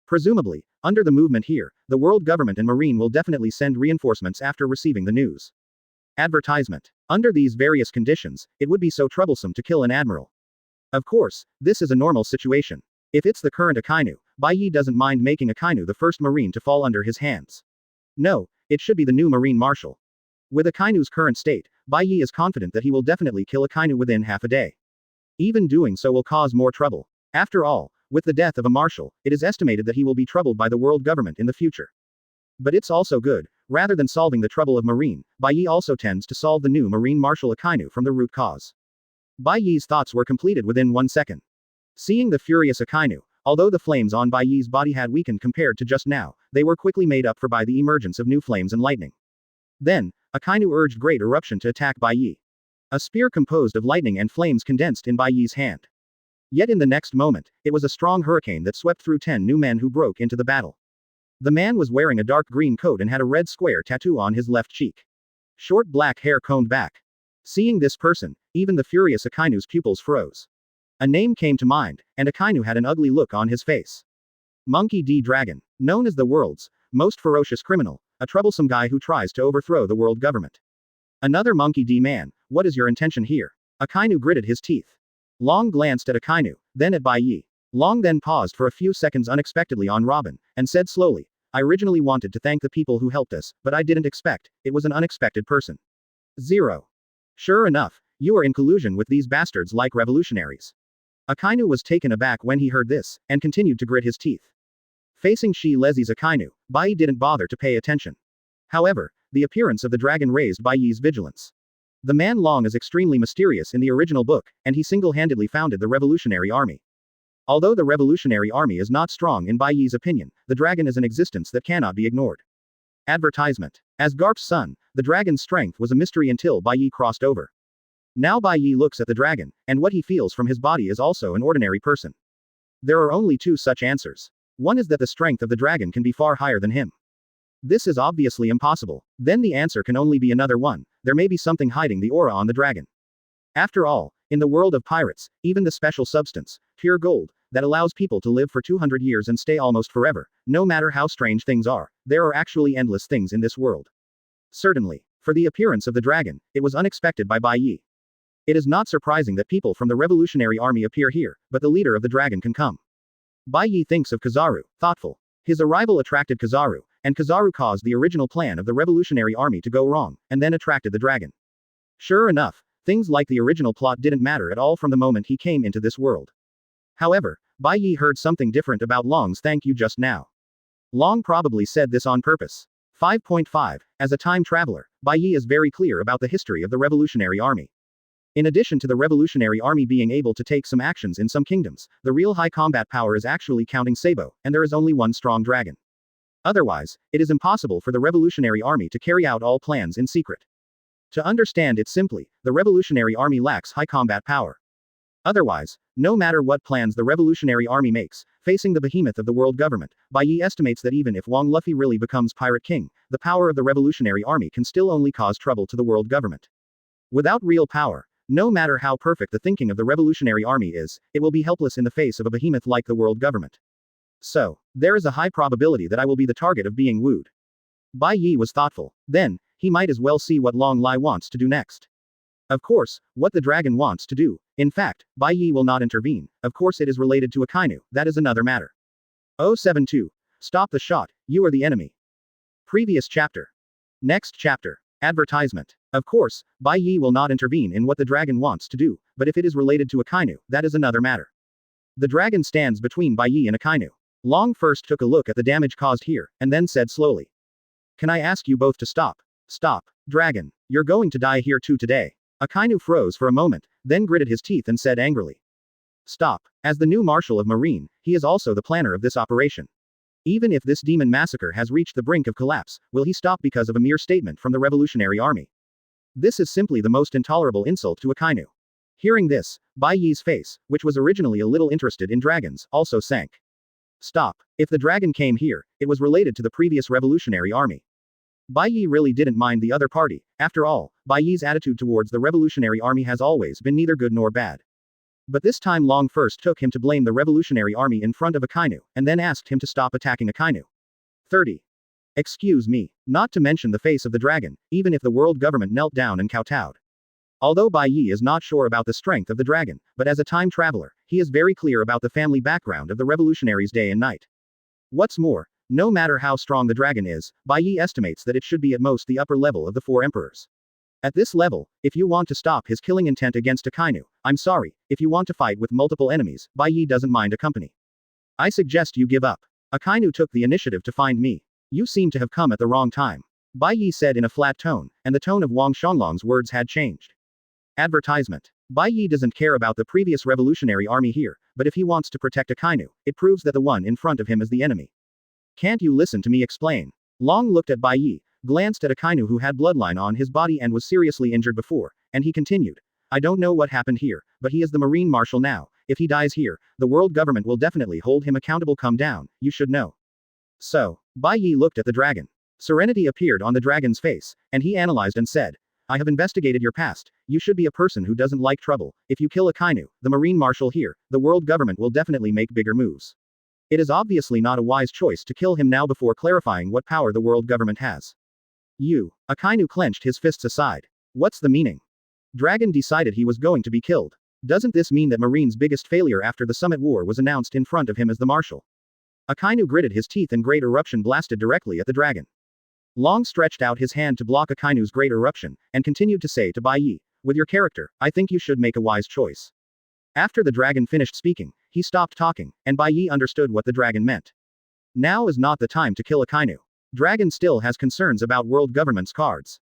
Presumably, under the movement here, the World Government and Marine will definitely send reinforcements after receiving the news. Advertisement. Under these various conditions, it would be so troublesome to kill an admiral. Of course, this is a normal situation. If it's the current Akainu, Bai Ye doesn't mind making Akainu the first Marine to fall under his hands. No, it should be the new Marine Marshal. With Akainu's current state, Bai Ye is confident that he will definitely kill Akainu within half a day. Even doing so will cause more trouble. After all, with the death of a marshal, it is estimated that he will be troubled by the world government in the future. But it's also good, rather than solving the trouble of Marine, Bai Ye also tends to solve the new Marine Marshal Akainu from the root cause. Bai Ye's thoughts were completed within 1 second. Seeing the furious Akainu, although the flames on Bai Ye's body had weakened compared to just now, they were quickly made up for by the emergence of new flames and lightning. Then, Akainu urged Great Eruption to attack Bai Ye. A spear composed of lightning and flames condensed in Bai Ye's hand. Yet in the next moment, it was a strong hurricane that swept through 10 new men who broke into the battle. The man was wearing a dark green coat and had a red square tattoo on his left cheek. Short black hair combed back. Seeing this person, even the furious Akainu's pupils froze. A name came to mind, and Akainu had an ugly look on his face. Monkey D. Dragon, known as the world's most ferocious criminal, a troublesome guy who tries to overthrow the world government. Another Monkey D. Man, what is your intention here? Akainu gritted his teeth. Long glanced at Akainu, then at Bai Ye. Long then paused for a few seconds unexpectedly on Robin, and said slowly, I originally wanted to thank the people who helped us, but I didn't expect, it was an unexpected person. 0. Sure enough, you are in collusion with these bastards like revolutionaries. Akainu was taken aback when he heard this, and continued to grit his teeth. Facing Shi Lezi's Akainu, Bai Ye didn't bother to pay attention. However, the appearance of the dragon raised Bai Ye's vigilance. The man Long is extremely mysterious in the original book, and he single-handedly founded the Revolutionary Army. Although the Revolutionary Army is not strong in Bai Ye's opinion, the dragon is an existence that cannot be ignored. Advertisement. As Garp's son, the dragon's strength was a mystery until Bai Ye crossed over. Now Bai Ye looks at the dragon, and what he feels from his body is also an ordinary person. There are only 2 such answers. One is that the strength of the dragon can be far higher than him. This is obviously impossible. Then the answer can only be another one, there may be something hiding the aura on the dragon. After all, in the world of pirates, even the special substance, pure gold, that allows people to live for 200 years and stay almost forever, no matter how strange things are, there are actually endless things in this world. Certainly, for the appearance of the dragon, it was unexpected by Bai Ye. It is not surprising that people from the Revolutionary Army appear here, but the leader of the dragon can come. Bai Ye thinks of Kizaru, thoughtful. His arrival attracted Kizaru, and Kizaru caused the original plan of the Revolutionary Army to go wrong, and then attracted the dragon. Sure enough, things like the original plot didn't matter at all from the moment he came into this world. However, Bai Ye heard something different about Long's thank you just now. Long probably said this on purpose. 5.5. As a time traveler, Bai Ye is very clear about the history of the Revolutionary Army. In addition to the Revolutionary Army being able to take some actions in some kingdoms, the real high combat power is actually counting Sabo, and there is only one strong dragon. Otherwise, it is impossible for the Revolutionary Army to carry out all plans in secret. To understand it simply, the Revolutionary Army lacks high combat power. Otherwise, no matter what plans the Revolutionary Army makes, facing the behemoth of the world government, Bai Ye estimates that even if Wang Luffy really becomes Pirate King, the power of the Revolutionary Army can still only cause trouble to the world government. Without real power, no matter how perfect the thinking of the Revolutionary Army is, it will be helpless in the face of a behemoth like the world government. So, there is a high probability that I will be the target of being wooed. Bai Ye was thoughtful. Then, he might as well see what Long Lai wants to do next. Of course, what the dragon wants to do. In fact, Bai Ye will not intervene. Of course it is related to Akainu, that is another matter. 072. Stop the shot, you are the enemy. Previous chapter. Next chapter. Advertisement. Of course, Bai Ye will not intervene in what the dragon wants to do, but if it is related to Akainu, that is another matter. The dragon stands between Bai Ye and Akainu. Long first took a look at the damage caused here, and then said slowly. Can I ask you both to stop? Stop. Dragon, you're going to die here too today. Akainu froze for a moment, then gritted his teeth and said angrily. Stop. As the new Marshal of Marine, he is also the planner of this operation. Even if this demon massacre has reached the brink of collapse, will he stop because of a mere statement from the Revolutionary Army? This is simply the most intolerable insult to Akainu. Hearing this, Bai Ye's face, which was originally a little interested in dragons, also sank. Stop. If the dragon came here, it was related to the previous Revolutionary Army. Bai Ye really didn't mind the other party. After all, Bai Ye's attitude towards the Revolutionary Army has always been neither good nor bad. But this time Long first took him to blame the Revolutionary Army in front of Akainu, and then asked him to stop attacking Akainu. 30. Excuse me. Not to mention the face of the dragon, even if the world government knelt down and kowtowed. Although Bai Ye is not sure about the strength of the dragon, but as a time traveler, he is very clear about the family background of the revolutionaries day and night. What's more, no matter how strong the dragon is, Bai Ye estimates that it should be at most the upper level of the four emperors. At this level, if you want to stop his killing intent against Akainu, I'm sorry, if you want to fight with multiple enemies, Bai Ye doesn't mind a company. I suggest you give up. Akainu took the initiative to find me. You seem to have come at the wrong time. Bai Ye said in a flat tone, and the tone of Wang Shanglong's words had changed. Advertisement. Bai Ye doesn't care about the previous revolutionary army here, but if he wants to protect Akainu, it proves that the one in front of him is the enemy. Can't you listen to me explain? Long looked at Bai Ye, glanced at Akainu who had bloodline on his body and was seriously injured before, and he continued. I don't know what happened here, but he is the Marine Marshal now. If he dies here, the world government will definitely hold him accountable. Come down, you should know. So, Bai Ye looked at the dragon. Serenity appeared on the dragon's face, and he analyzed and said, I have investigated your past. You should be a person who doesn't like trouble. If you kill Akainu, the Marine Marshal here, the world government will definitely make bigger moves. It is obviously not a wise choice to kill him now before clarifying what power the world government has. Akainu clenched his fists aside. What's the meaning? Dragon decided he was going to be killed. Doesn't this mean that Marine's biggest failure after the summit war was announced in front of him as the marshal? Akainu gritted his teeth and great eruption blasted directly at the dragon. Long stretched out his hand to block Akainu's great eruption, and continued to say to Bai Ye, with your character, I think you should make a wise choice. After the dragon finished speaking, he stopped talking, and Bai Ye understood what the dragon meant. Now is not the time to kill Akainu. Dragon still has concerns about world government's cards.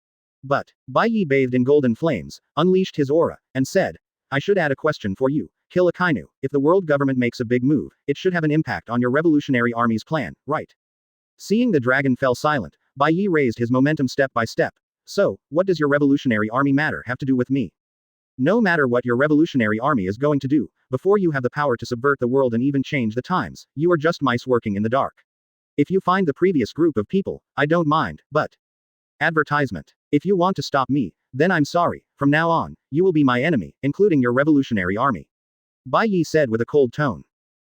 But, Bai Ye bathed in golden flames, unleashed his aura, and said, I should add a question for you. Kill Akainu. If the world government makes a big move, it should have an impact on your revolutionary army's plan, right? Seeing the dragon fell silent, Bai Ye raised his momentum step by step. So, what does your revolutionary army matter have to do with me? No matter what your revolutionary army is going to do, before you have the power to subvert the world and even change the times, you are just mice working in the dark. If you find the previous group of people, I don't mind, but... Advertisement. If you want to stop me, then I'm sorry, from now on, you will be my enemy, including your revolutionary army. Bai Ye said with a cold tone.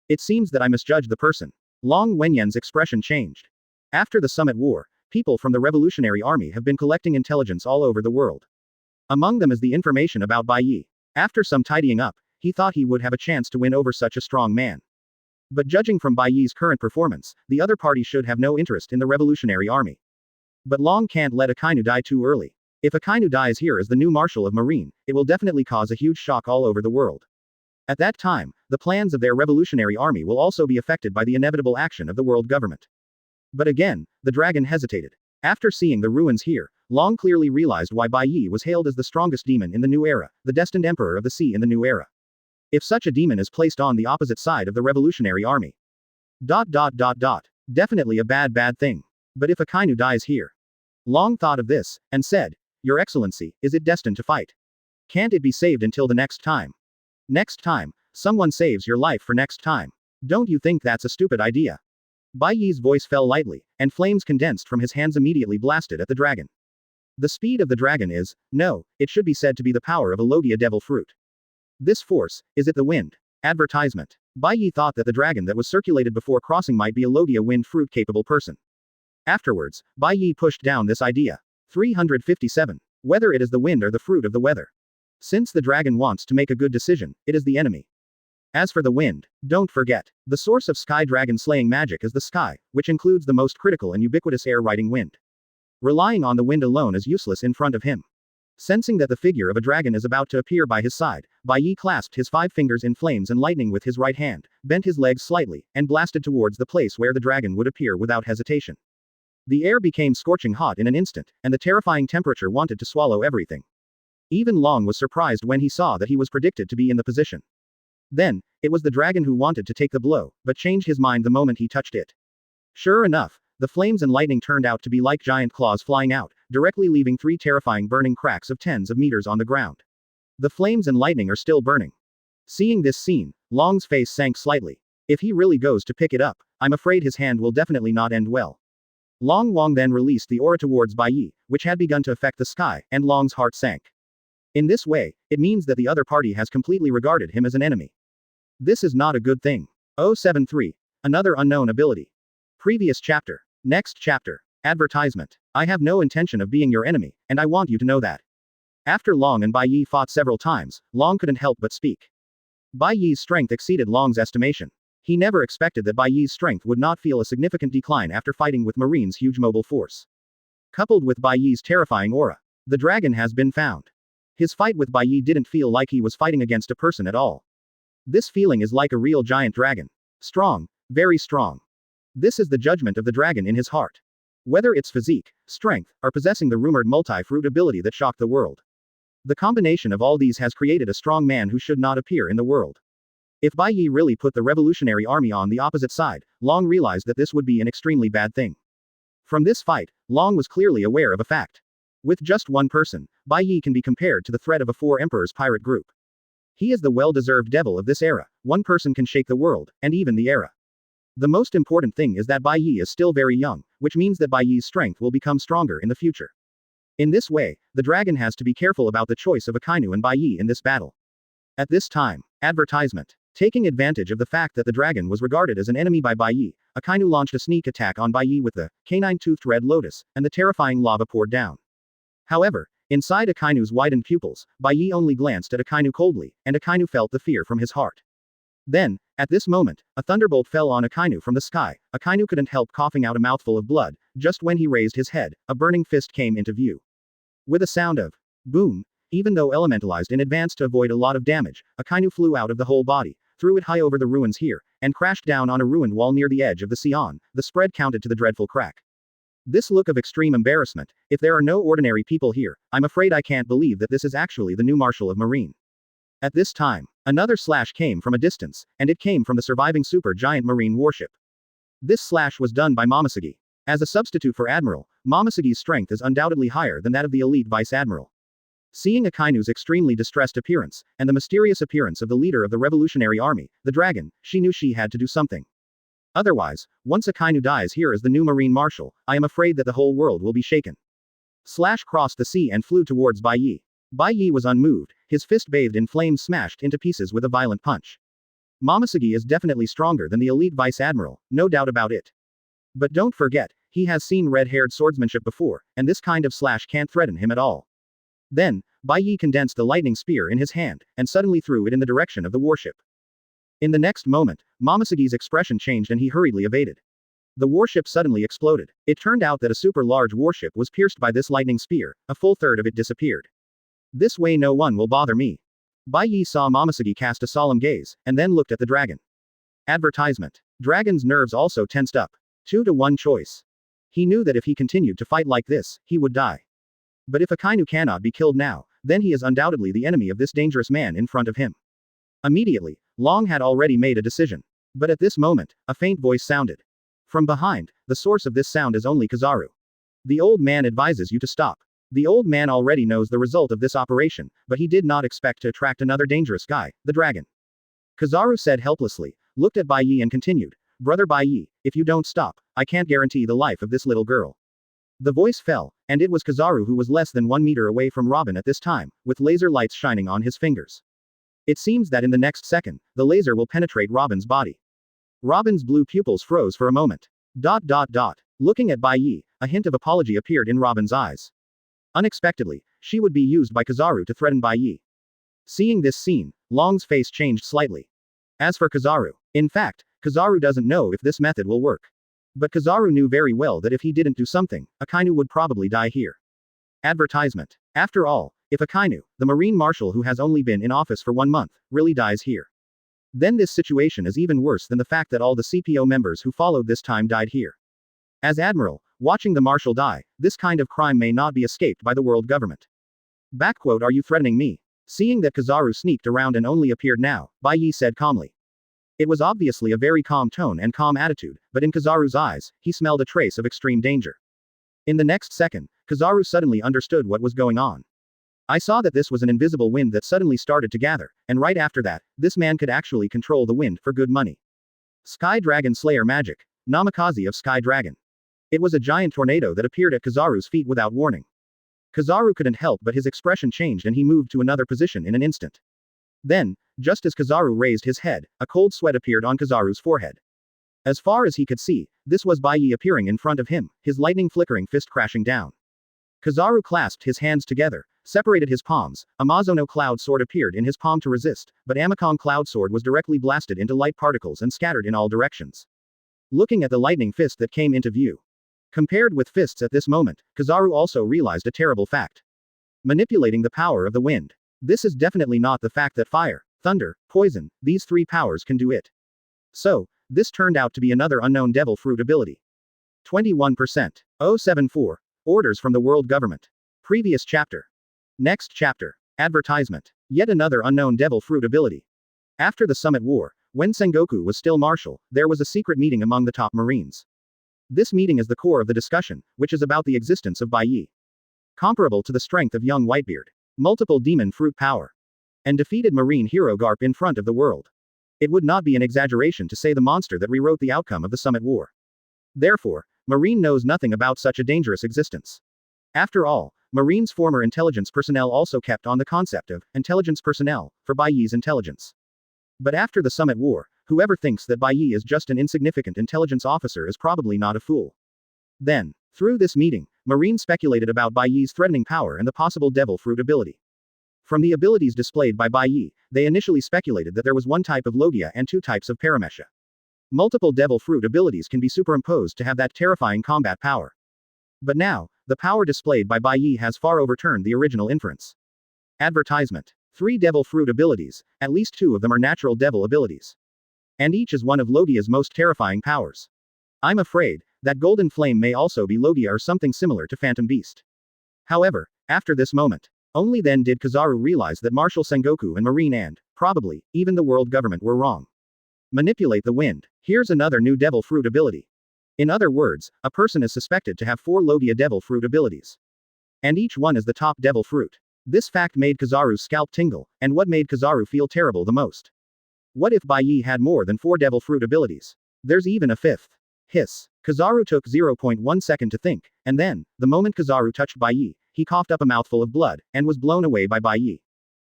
It seems that I misjudged the person. Long Wenyan's expression changed. After the summit war, people from the revolutionary army have been collecting intelligence all over the world. Among them is the information about Bai Ye. After some tidying up, he thought he would have a chance to win over such a strong man. But judging from Bai Ye's current performance, the other party should have no interest in the revolutionary army. But Long can't let Akainu die too early. If Akainu dies here as the new Marshal of Marine, it will definitely cause a huge shock all over the world. At that time, the plans of their revolutionary army will also be affected by the inevitable action of the world government. But again, the dragon hesitated. After seeing the ruins here, Long clearly realized why Bai Ye was hailed as the strongest demon in the new era, the destined emperor of the sea in the new era. If such a demon is placed on the opposite side of the revolutionary army. Definitely a bad thing. But if Akainu dies here. Long thought of this, and said, Your Excellency, is it destined to fight? Can't it be saved until the next time? Next time, someone saves your life for next time. Don't you think that's a stupid idea? Bai Ye's voice fell lightly, and flames condensed from his hands immediately blasted at the dragon. The speed of the dragon is, no, it should be said to be the power of a Logia devil fruit. This force, is it the wind? Advertisement. Bai Ye thought that the dragon that was circulated before crossing might be a Logia wind fruit capable person. Afterwards, Bai Ye pushed down this idea. 357. Whether it is the wind or the fruit of the weather. Since the dragon wants to make a good decision, it is the enemy. As for the wind, don't forget, the source of sky dragon slaying magic is the sky, which includes the most critical and ubiquitous air-riding wind. Relying on the wind alone is useless in front of him. Sensing that the figure of a dragon is about to appear by his side, Bai Ye clasped his 5 fingers in flames and lightning with his right hand, bent his legs slightly, and blasted towards the place where the dragon would appear without hesitation. The air became scorching hot in an instant, and the terrifying temperature wanted to swallow everything. Even Long was surprised when he saw that he was predicted to be in the position. Then, it was the dragon who wanted to take the blow, but changed his mind the moment he touched it. Sure enough, the flames and lightning turned out to be like giant claws flying out, directly leaving 3 terrifying burning cracks of tens of meters on the ground. The flames and lightning are still burning. Seeing this scene, Long's face sank slightly. If he really goes to pick it up, I'm afraid his hand will definitely not end well. Long Wang then released the aura towards Bai Ye, which had begun to affect the sky, and Long's heart sank. In this way, it means that the other party has completely regarded him as an enemy. This is not a good thing. 073. Another unknown ability. Previous chapter. Next chapter. Advertisement. I have no intention of being your enemy, and I want you to know that. After Long and Bai Ye fought several times, Long couldn't help but speak. Bai Ye's strength exceeded Long's estimation. He never expected that Bai Ye's strength would not feel a significant decline after fighting with Marine's huge mobile force. Coupled with Bai Ye's terrifying aura, the dragon has been found. His fight with Bai Ye didn't feel like he was fighting against a person at all. This feeling is like a real giant dragon. Strong, very strong. This is the judgment of the dragon in his heart. Whether it's physique, strength, or possessing the rumored multi-fruit ability that shocked the world. The combination of all these has created a strong man who should not appear in the world. If Bai Ye really put the revolutionary army on the opposite side, Long realized that this would be an extremely bad thing. From this fight, Long was clearly aware of a fact. With just one person, Bai Ye can be compared to the threat of a four emperors pirate group. He is the well-deserved devil of this era. One person can shake the world, and even the era. The most important thing is that Bai Ye is still very young, which means that Bai Ye's strength will become stronger in the future. In this way, the dragon has to be careful about the choice of Akainu and Bai Ye in this battle. At this time, advertisement. Taking advantage of the fact that the dragon was regarded as an enemy by Bai Ye, Akainu launched a sneak attack on Bai Ye with the canine-toothed red lotus, and the terrifying lava poured down. However, inside Akainu's widened pupils, Bai Ye only glanced at Akainu coldly, and Akainu felt the fear from his heart. Then, at this moment, a thunderbolt fell on Akainu from the sky. Akainu couldn't help coughing out a mouthful of blood. Just when he raised his head, a burning fist came into view. With a sound of boom, even though elementalized in advance to avoid a lot of damage, Akainu flew out of the whole body, threw it high over the ruins here, and crashed down on a ruined wall near the edge of the Sion. The spread counted to the dreadful crack. This look of extreme embarrassment. If there are no ordinary people here, I'm afraid I can't believe that this is actually the new Marshal of Marine. At this time, another slash came from a distance, and it came from the surviving super giant marine warship. This slash was done by Momosuge. As a substitute for Admiral, Momosuge's strength is undoubtedly higher than that of the elite Vice Admiral. Seeing Akainu's extremely distressed appearance, and the mysterious appearance of the leader of the Revolutionary Army, the dragon, she knew she had to do something. Otherwise, once Akainu dies here as the new Marine Marshal, I am afraid that the whole world will be shaken. Slash crossed the sea and flew towards Bai Ye. Bai Ye was unmoved, his fist bathed in flames smashed into pieces with a violent punch. Momosuge is definitely stronger than the elite Vice Admiral, no doubt about it. But don't forget, he has seen red-haired swordsmanship before, and this kind of slash can't threaten him at all. Then, Bai Ye condensed the lightning spear in his hand, and suddenly threw it in the direction of the warship. In the next moment, Momosuge's expression changed and he hurriedly evaded. The warship suddenly exploded. It turned out that a super large warship was pierced by this lightning spear, a full third of it disappeared. This way no one will bother me. Bai Ye saw Momosuge cast a solemn gaze, and then looked at the dragon. Advertisement. Dragon's nerves also tensed up. 2-to-1 choice. He knew that if he continued to fight like this, he would die. But if Akainu cannot be killed now, then he is undoubtedly the enemy of this dangerous man in front of him. Immediately, Long had already made a decision. But at this moment, a faint voice sounded. From behind, the source of this sound is only Kizaru. The old man advises you to stop. The old man already knows the result of this operation, but he did not expect to attract another dangerous guy, the dragon. Kizaru said helplessly, looked at Bai Ye and continued, Brother Bai Ye, if you don't stop, I can't guarantee the life of this little girl. The voice fell, and it was Kizaru who was less than 1 meter away from Robin at this time, with laser lights shining on his fingers. It seems that in the next second, the laser will penetrate Robin's body. Robin's blue pupils froze for a moment. Looking at Bai Ye, a hint of apology appeared in Robin's eyes. Unexpectedly, she would be used by Kizaru to threaten Bai Ye. Seeing this scene, Long's face changed slightly. As for Kizaru, in fact, Kizaru doesn't know if this method will work. But Kizaru knew very well that if he didn't do something, Akainu would probably die here. Advertisement. After all, if Akainu, the Marine Marshal who has only been in office for 1 month, really dies here, then this situation is even worse than the fact that all the CPO members who followed this time died here. As Admiral, watching the Marshal die, this kind of crime may not be escaped by the world government. Are you threatening me? Seeing that Kizaru sneaked around and only appeared now, Bai Ye said calmly. It was obviously a very calm tone and calm attitude, but in Kizaru's eyes, he smelled a trace of extreme danger. In the next second, Kizaru suddenly understood what was going on. I saw that this was an invisible wind that suddenly started to gather, and right after that, this man could actually control the wind for good money. Sky Dragon Slayer Magic. Namikaze of Sky Dragon. It was a giant tornado that appeared at Kizaru's feet without warning. Kizaru couldn't help but his expression changed and he moved to another position in an instant. Then, just as Kizaru raised his head, a cold sweat appeared on Kizaru's forehead. As far as he could see, this was Bai Ye appearing in front of him, his lightning flickering fist crashing down. Kizaru clasped his hands together, separated his palms. Amazono Cloud Sword appeared in his palm to resist, but Amakong Cloud Sword was directly blasted into light particles and scattered in all directions. Looking at the lightning fist that came into view. Compared with fists at this moment, Kizaru also realized a terrible fact. Manipulating the power of the wind. This is definitely not the fact that fire, thunder, poison, these three powers can do it. So, this turned out to be another unknown devil fruit ability. 21%. 074. Orders from the world government. Previous chapter. Next chapter. Advertisement. Yet another unknown devil fruit ability. After the Summit War, when Sengoku was still marshal, there was a secret meeting among the top marines. This meeting is the core of the discussion, which is about the existence of Bai Ye. Comparable to the strength of young Whitebeard. Multiple demon fruit power. And defeated marine hero Garp in front of the world. It would not be an exaggeration to say the monster that rewrote the outcome of the Summit War. Therefore, Marine knows nothing about such a dangerous existence. After all, Marine's former intelligence personnel also kept on the concept of intelligence personnel for Bai Ye's intelligence. But after the Summit War, whoever thinks that Bai Ye is just an insignificant intelligence officer is probably not a fool. Then, through this meeting, Marine speculated about Bai Ye's threatening power and the possible devil fruit ability. From the abilities displayed by Bai Ye, they initially speculated that there was one type of Logia and two types of Paramesha. Multiple devil fruit abilities can be superimposed to have that terrifying combat power. But now, the power displayed by Bai Ye has far overturned the original inference. Advertisement. 3 devil fruit abilities, at least 2 of them are natural devil abilities. And each is one of Logia's most terrifying powers. I'm afraid that Golden Flame may also be Logia or something similar to Phantom Beast. However, after this moment, only then did Kizaru realize that Marshal Sengoku and Marine and, probably, even the world government were wrong. Manipulate the wind. Here's another new devil fruit ability. In other words, a person is suspected to have 4 Logia devil fruit abilities. And each one is the top devil fruit. This fact made Kizaru's scalp tingle, and what made Kizaru feel terrible the most. What if Bai Ye had more than 4 devil fruit abilities? There's even a 5th. Hiss. Kizaru took 0.1 second to think, and then, the moment Kizaru touched Bai Ye, he coughed up a mouthful of blood, and was blown away by Bai Ye.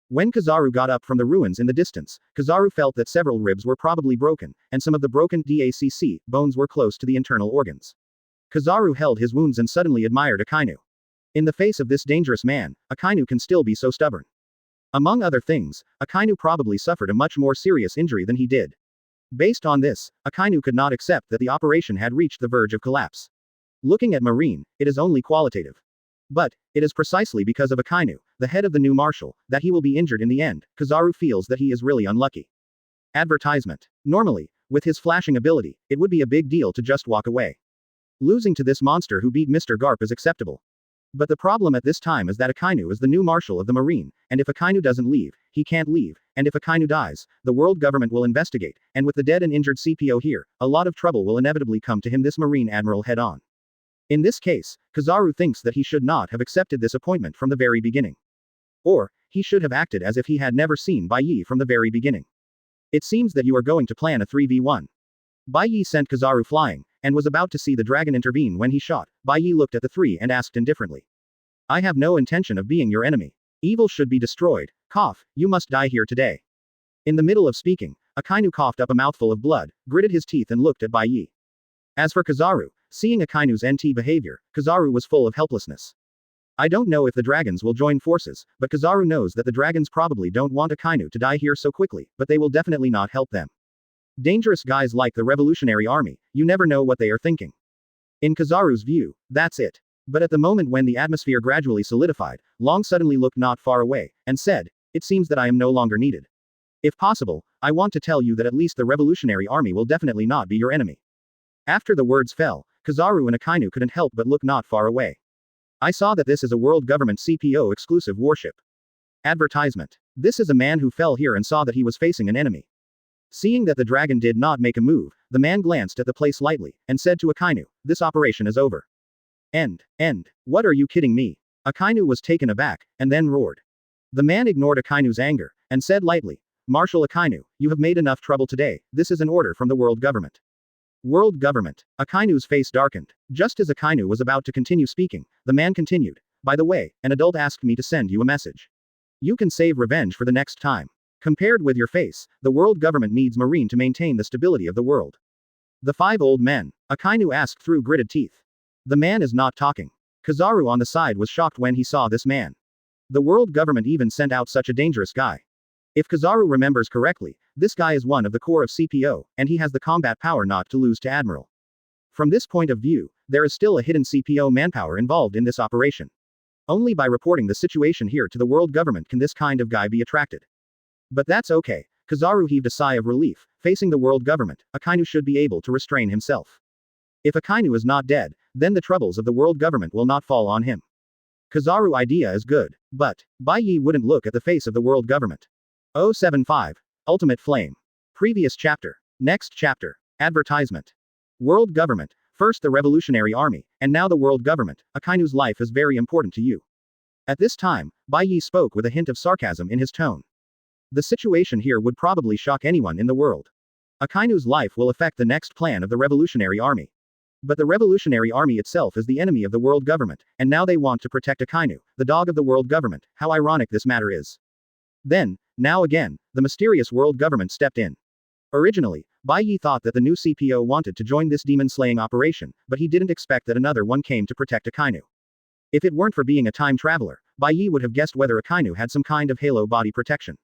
When Kizaru got up from the ruins in the distance, Kizaru felt that several ribs were probably broken, and some of the broken DACC bones were close to the internal organs. Kizaru held his wounds and suddenly admired Akainu. In the face of this dangerous man, Akainu can still be so stubborn. Among other things, Akainu probably suffered a much more serious injury than he did. Based on this, Akainu could not accept that the operation had reached the verge of collapse. Looking at Marine, it is only qualitative. But, it is precisely because of Akainu, the head of the new marshal, that he will be injured in the end. Kizaru feels that he is really unlucky. Advertisement. Normally, with his flashing ability, it would be a big deal to just walk away. Losing to this monster who beat Mr. Garp is acceptable. But the problem at this time is that Akainu is the new marshal of the Marine, and if Akainu doesn't leave, he can't leave, and if Akainu dies, the world government will investigate, and with the dead and injured CPO here, a lot of trouble will inevitably come to him, this Marine admiral, head on. In this case, Kizaru thinks that he should not have accepted this appointment from the very beginning. Or, he should have acted as if he had never seen Bai Ye from the very beginning. It seems that you are going to plan a 3v1. Bai Ye sent Kizaru flying, and was about to see the dragon intervene when he shot. Bai Ye looked at the 3 and asked indifferently. I have no intention of being your enemy. Evil should be destroyed. Cough, you must die here today. In the middle of speaking, Akainu coughed up a mouthful of blood, gritted his teeth and looked at Bai Ye. As for Kizaru, seeing Akainu's NT behavior, Kizaru was full of helplessness. I don't know if the dragons will join forces, but Kizaru knows that the dragons probably don't want Akainu to die here so quickly, but they will definitely not help them. Dangerous guys like the Revolutionary Army, you never know what they are thinking. In Kizaru's view, that's it. But at the moment when the atmosphere gradually solidified, Long suddenly looked not far away, and said, it seems that I am no longer needed. If possible, I want to tell you that at least the Revolutionary Army will definitely not be your enemy. After the words fell, Kizaru and Akainu couldn't help but look not far away. I saw that this is a world government CPO exclusive warship. Advertisement. This is a man who fell here and saw that he was facing an enemy. Seeing that the dragon did not make a move, the man glanced at the place lightly, and said to Akainu, this operation is over. End. What are you kidding me? Akainu was taken aback, and then roared. The man ignored Akainu's anger, and said lightly, Marshal Akainu, you have made enough trouble today, this is an order from the world government. World government. Akainu's face darkened. Just as Akainu was about to continue speaking, the man continued, by the way, an adult asked me to send you a message. You can save revenge for the next time. Compared with your face, the world government needs Marine to maintain the stability of the world. The 5 old men, Akainu asked through gritted teeth. The man is not talking. Kizaru on the side was shocked when he saw this man. The world government even sent out such a dangerous guy. If Kizaru remembers correctly, this guy is one of the core of CPO, and he has the combat power not to lose to Admiral. From this point of view, there is still a hidden CPO manpower involved in this operation. Only by reporting the situation here to the world government can this kind of guy be attracted. But that's okay. Kizaru heaved a sigh of relief. Facing the world government, Akainu should be able to restrain himself. If Akainu is not dead, then the troubles of the world government will not fall on him. Kizaru's idea is good, but Bai Ye wouldn't look at the face of the world government. 075. Ultimate Flame. Previous chapter. Next chapter. Advertisement. World government. First the Revolutionary Army, and now the world government. Akainu's life is very important to you. At this time, Bai Ye spoke with a hint of sarcasm in his tone. The situation here would probably shock anyone in the world. Akainu's life will affect the next plan of the Revolutionary Army. But the Revolutionary Army itself is the enemy of the world government, and now they want to protect Akainu, the dog of the world government. How ironic this matter is. Then, now again, the mysterious world government stepped in. Originally, Bai Ye thought that the new CPO wanted to join this demon-slaying operation, but he didn't expect that another one came to protect Akainu. If it weren't for being a time traveler, Bai Ye would have guessed whether Akainu had some kind of halo body protection.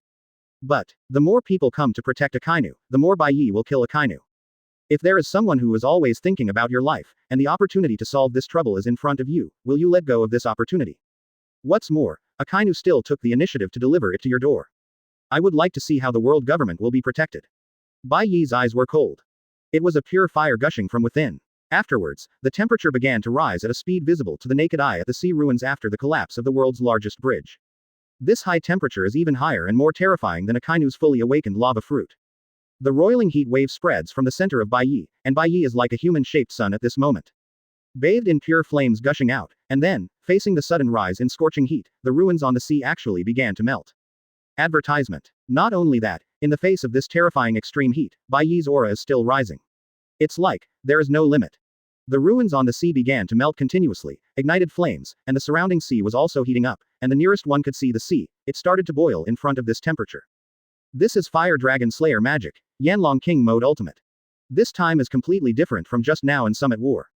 But, the more people come to protect Akainu, the more Bai Ye will kill Akainu. If there is someone who is always thinking about your life, and the opportunity to solve this trouble is in front of you, will you let go of this opportunity? What's more, Akainu still took the initiative to deliver it to your door. I would like to see how the world government will be protected. Bai Ye's eyes were cold. It was a pure fire gushing from within. Afterwards, the temperature began to rise at a speed visible to the naked eye at the sea ruins after the collapse of the world's largest bridge. This high temperature is even higher and more terrifying than Akainu's fully awakened lava fruit. The roiling heat wave spreads from the center of Bai Ye, and Bai Ye is like a human-shaped sun at this moment. Bathed in pure flames gushing out, and then, facing the sudden rise in scorching heat, the ruins on the sea actually began to melt. Advertisement. Not only that, in the face of this terrifying extreme heat, Bai Ye's aura is still rising. It's like, there is no limit. The ruins on the sea began to melt continuously, ignited flames, and the surrounding sea was also heating up, and the nearest one could see the sea, it started to boil in front of this temperature. This is Fire Dragon Slayer magic, Yanlong King Mode Ultimate. This time is completely different from just now in Summit War.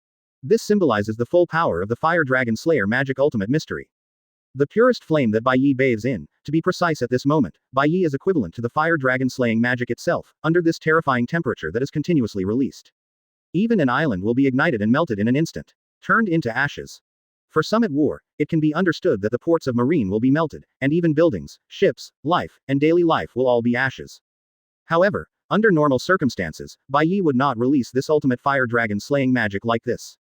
This symbolizes the full power of the Fire Dragon Slayer magic ultimate mystery. The purest flame that Bai Ye bathes in, to be precise at this moment, Bai Ye is equivalent to the fire dragon slaying magic itself, under this terrifying temperature that is continuously released. Even an island will be ignited and melted in an instant, turned into ashes. For Summit War, it can be understood that the ports of Marine will be melted, and even buildings, ships, life, and daily life will all be ashes. However, under normal circumstances, Bai Ye would not release this ultimate fire dragon slaying magic like this.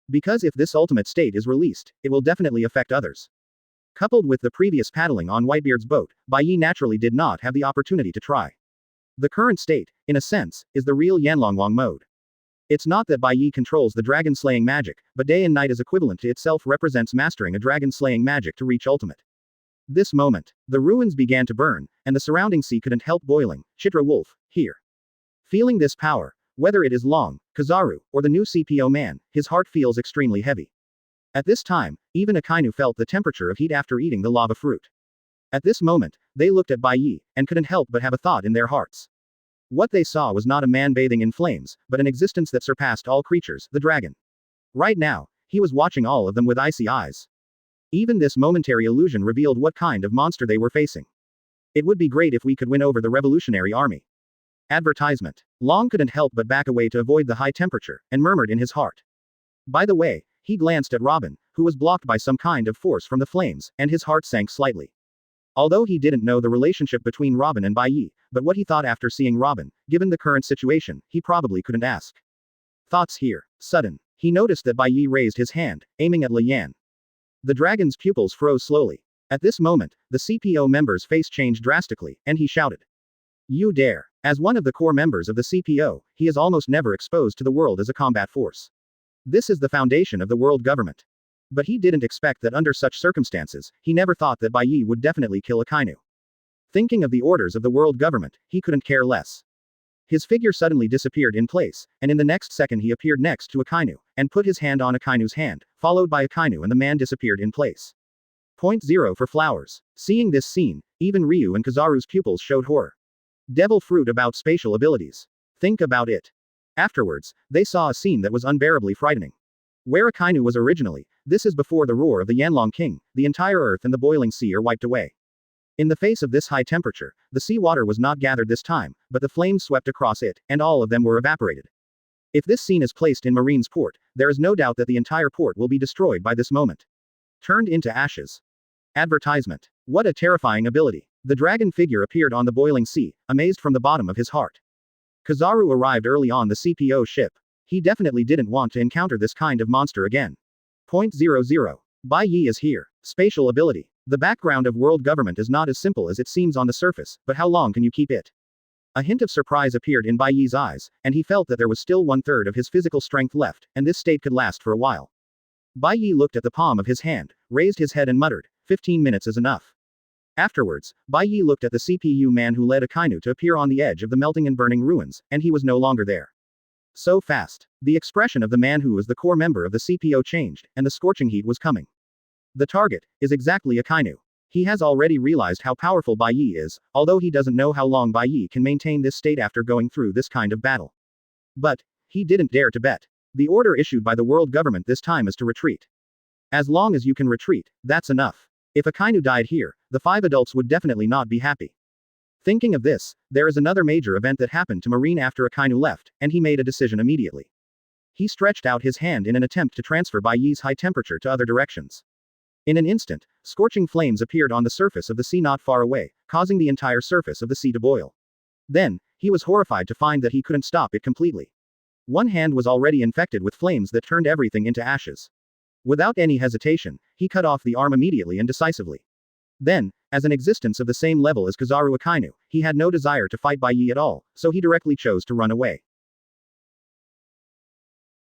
Because if this ultimate state is released, it will definitely affect others. Coupled with the previous paddling on Whitebeard's boat, Bai Ye naturally did not have the opportunity to try. The current state, in a sense, is the real Yanlongwang mode. It's not that Bai Ye controls the dragon-slaying magic, but day and night is equivalent to itself represents mastering a dragon-slaying magic to reach ultimate. This moment, the ruins began to burn, and the surrounding sea couldn't help boiling. Chitra Wolf, here. Feeling this power, whether it is Long, Kizaru, or the new CPO man, his heart feels extremely heavy. At this time, even Akainu felt the temperature of heat after eating the lava fruit. At this moment, they looked at Bai Ye, and couldn't help but have a thought in their hearts. What they saw was not a man bathing in flames, but an existence that surpassed all creatures, the dragon. Right now, he was watching all of them with icy eyes. Even this momentary illusion revealed what kind of monster they were facing. It would be great if we could win over the Revolutionary Army. Advertisement. Long couldn't help but back away to avoid the high temperature, and murmured in his heart. By the way, he glanced at Robin, who was blocked by some kind of force from the flames, and his heart sank slightly. Although he didn't know the relationship between Robin and Bai Ye, but what he thought after seeing Robin, given the current situation, he probably couldn't ask. Thoughts here. Sudden. He noticed that Bai Ye raised his hand, aiming at Li Yan. The dragon's pupils froze slowly. At this moment, the CPO member's face changed drastically, and he shouted. You dare. As one of the core members of the CPO, he is almost never exposed to the world as a combat force. This is the foundation of the world government. But he didn't expect that under such circumstances, he never thought that Bai Ye would definitely kill Akainu. Thinking of the orders of the world government, he couldn't care less. His figure suddenly disappeared in place, and in the next second he appeared next to Akainu, and put his hand on Akainu's hand, followed by Akainu and the man disappeared in place. Point 0 for flowers. Seeing this scene, even Ryu and Kizaru's pupils showed horror. Devil fruit about spatial abilities. Think about it. Afterwards, they saw a scene that was unbearably frightening. Where Akainu was originally, this is before the roar of the Yanlong King, the entire earth and the boiling sea are wiped away. In the face of this high temperature, the sea water was not gathered this time, but the flames swept across it, and all of them were evaporated. If this scene is placed in Marine's port, there is no doubt that the entire port will be destroyed by this moment. Turned into ashes. Advertisement. What a terrifying ability. The dragon figure appeared on the boiling sea, amazed from the bottom of his heart. Kizaru arrived early on the CPO ship. He definitely didn't want to encounter this kind of monster again. .00. Bai Ye is here. Spatial ability. The background of world government is not as simple as it seems on the surface, but how long can you keep it? A hint of surprise appeared in Bai Ye's eyes, and he felt that there was still 1/3 of his physical strength left, and this state could last for a while. Bai Ye looked at the palm of his hand, raised his head and muttered, 15 minutes is enough. Afterwards, Bai Ye looked at the CPU man who led Akainu to appear on the edge of the melting and burning ruins, and he was no longer there. So fast. The expression of the man who was the core member of the CPO changed, and the scorching heat was coming. The target is exactly Akainu. He has already realized how powerful Bai Ye is, although he doesn't know how long Bai Ye can maintain this state after going through this kind of battle. But he didn't dare to bet. The order issued by the world government this time is to retreat. As long as you can retreat, that's enough. If Akainu died here, the 5 adults would definitely not be happy. Thinking of this, there is another major event that happened to Marine after Akainu left, and he made a decision immediately. He stretched out his hand in an attempt to transfer Bai Ye's high temperature to other directions. In an instant, scorching flames appeared on the surface of the sea not far away, causing the entire surface of the sea to boil. Then, he was horrified to find that he couldn't stop it completely. One hand was already infected with flames that turned everything into ashes. Without any hesitation, he cut off the arm immediately and decisively. Then, as an existence of the same level as Kizaru Akainu, he had no desire to fight Bai Ye at all, so he directly chose to run away.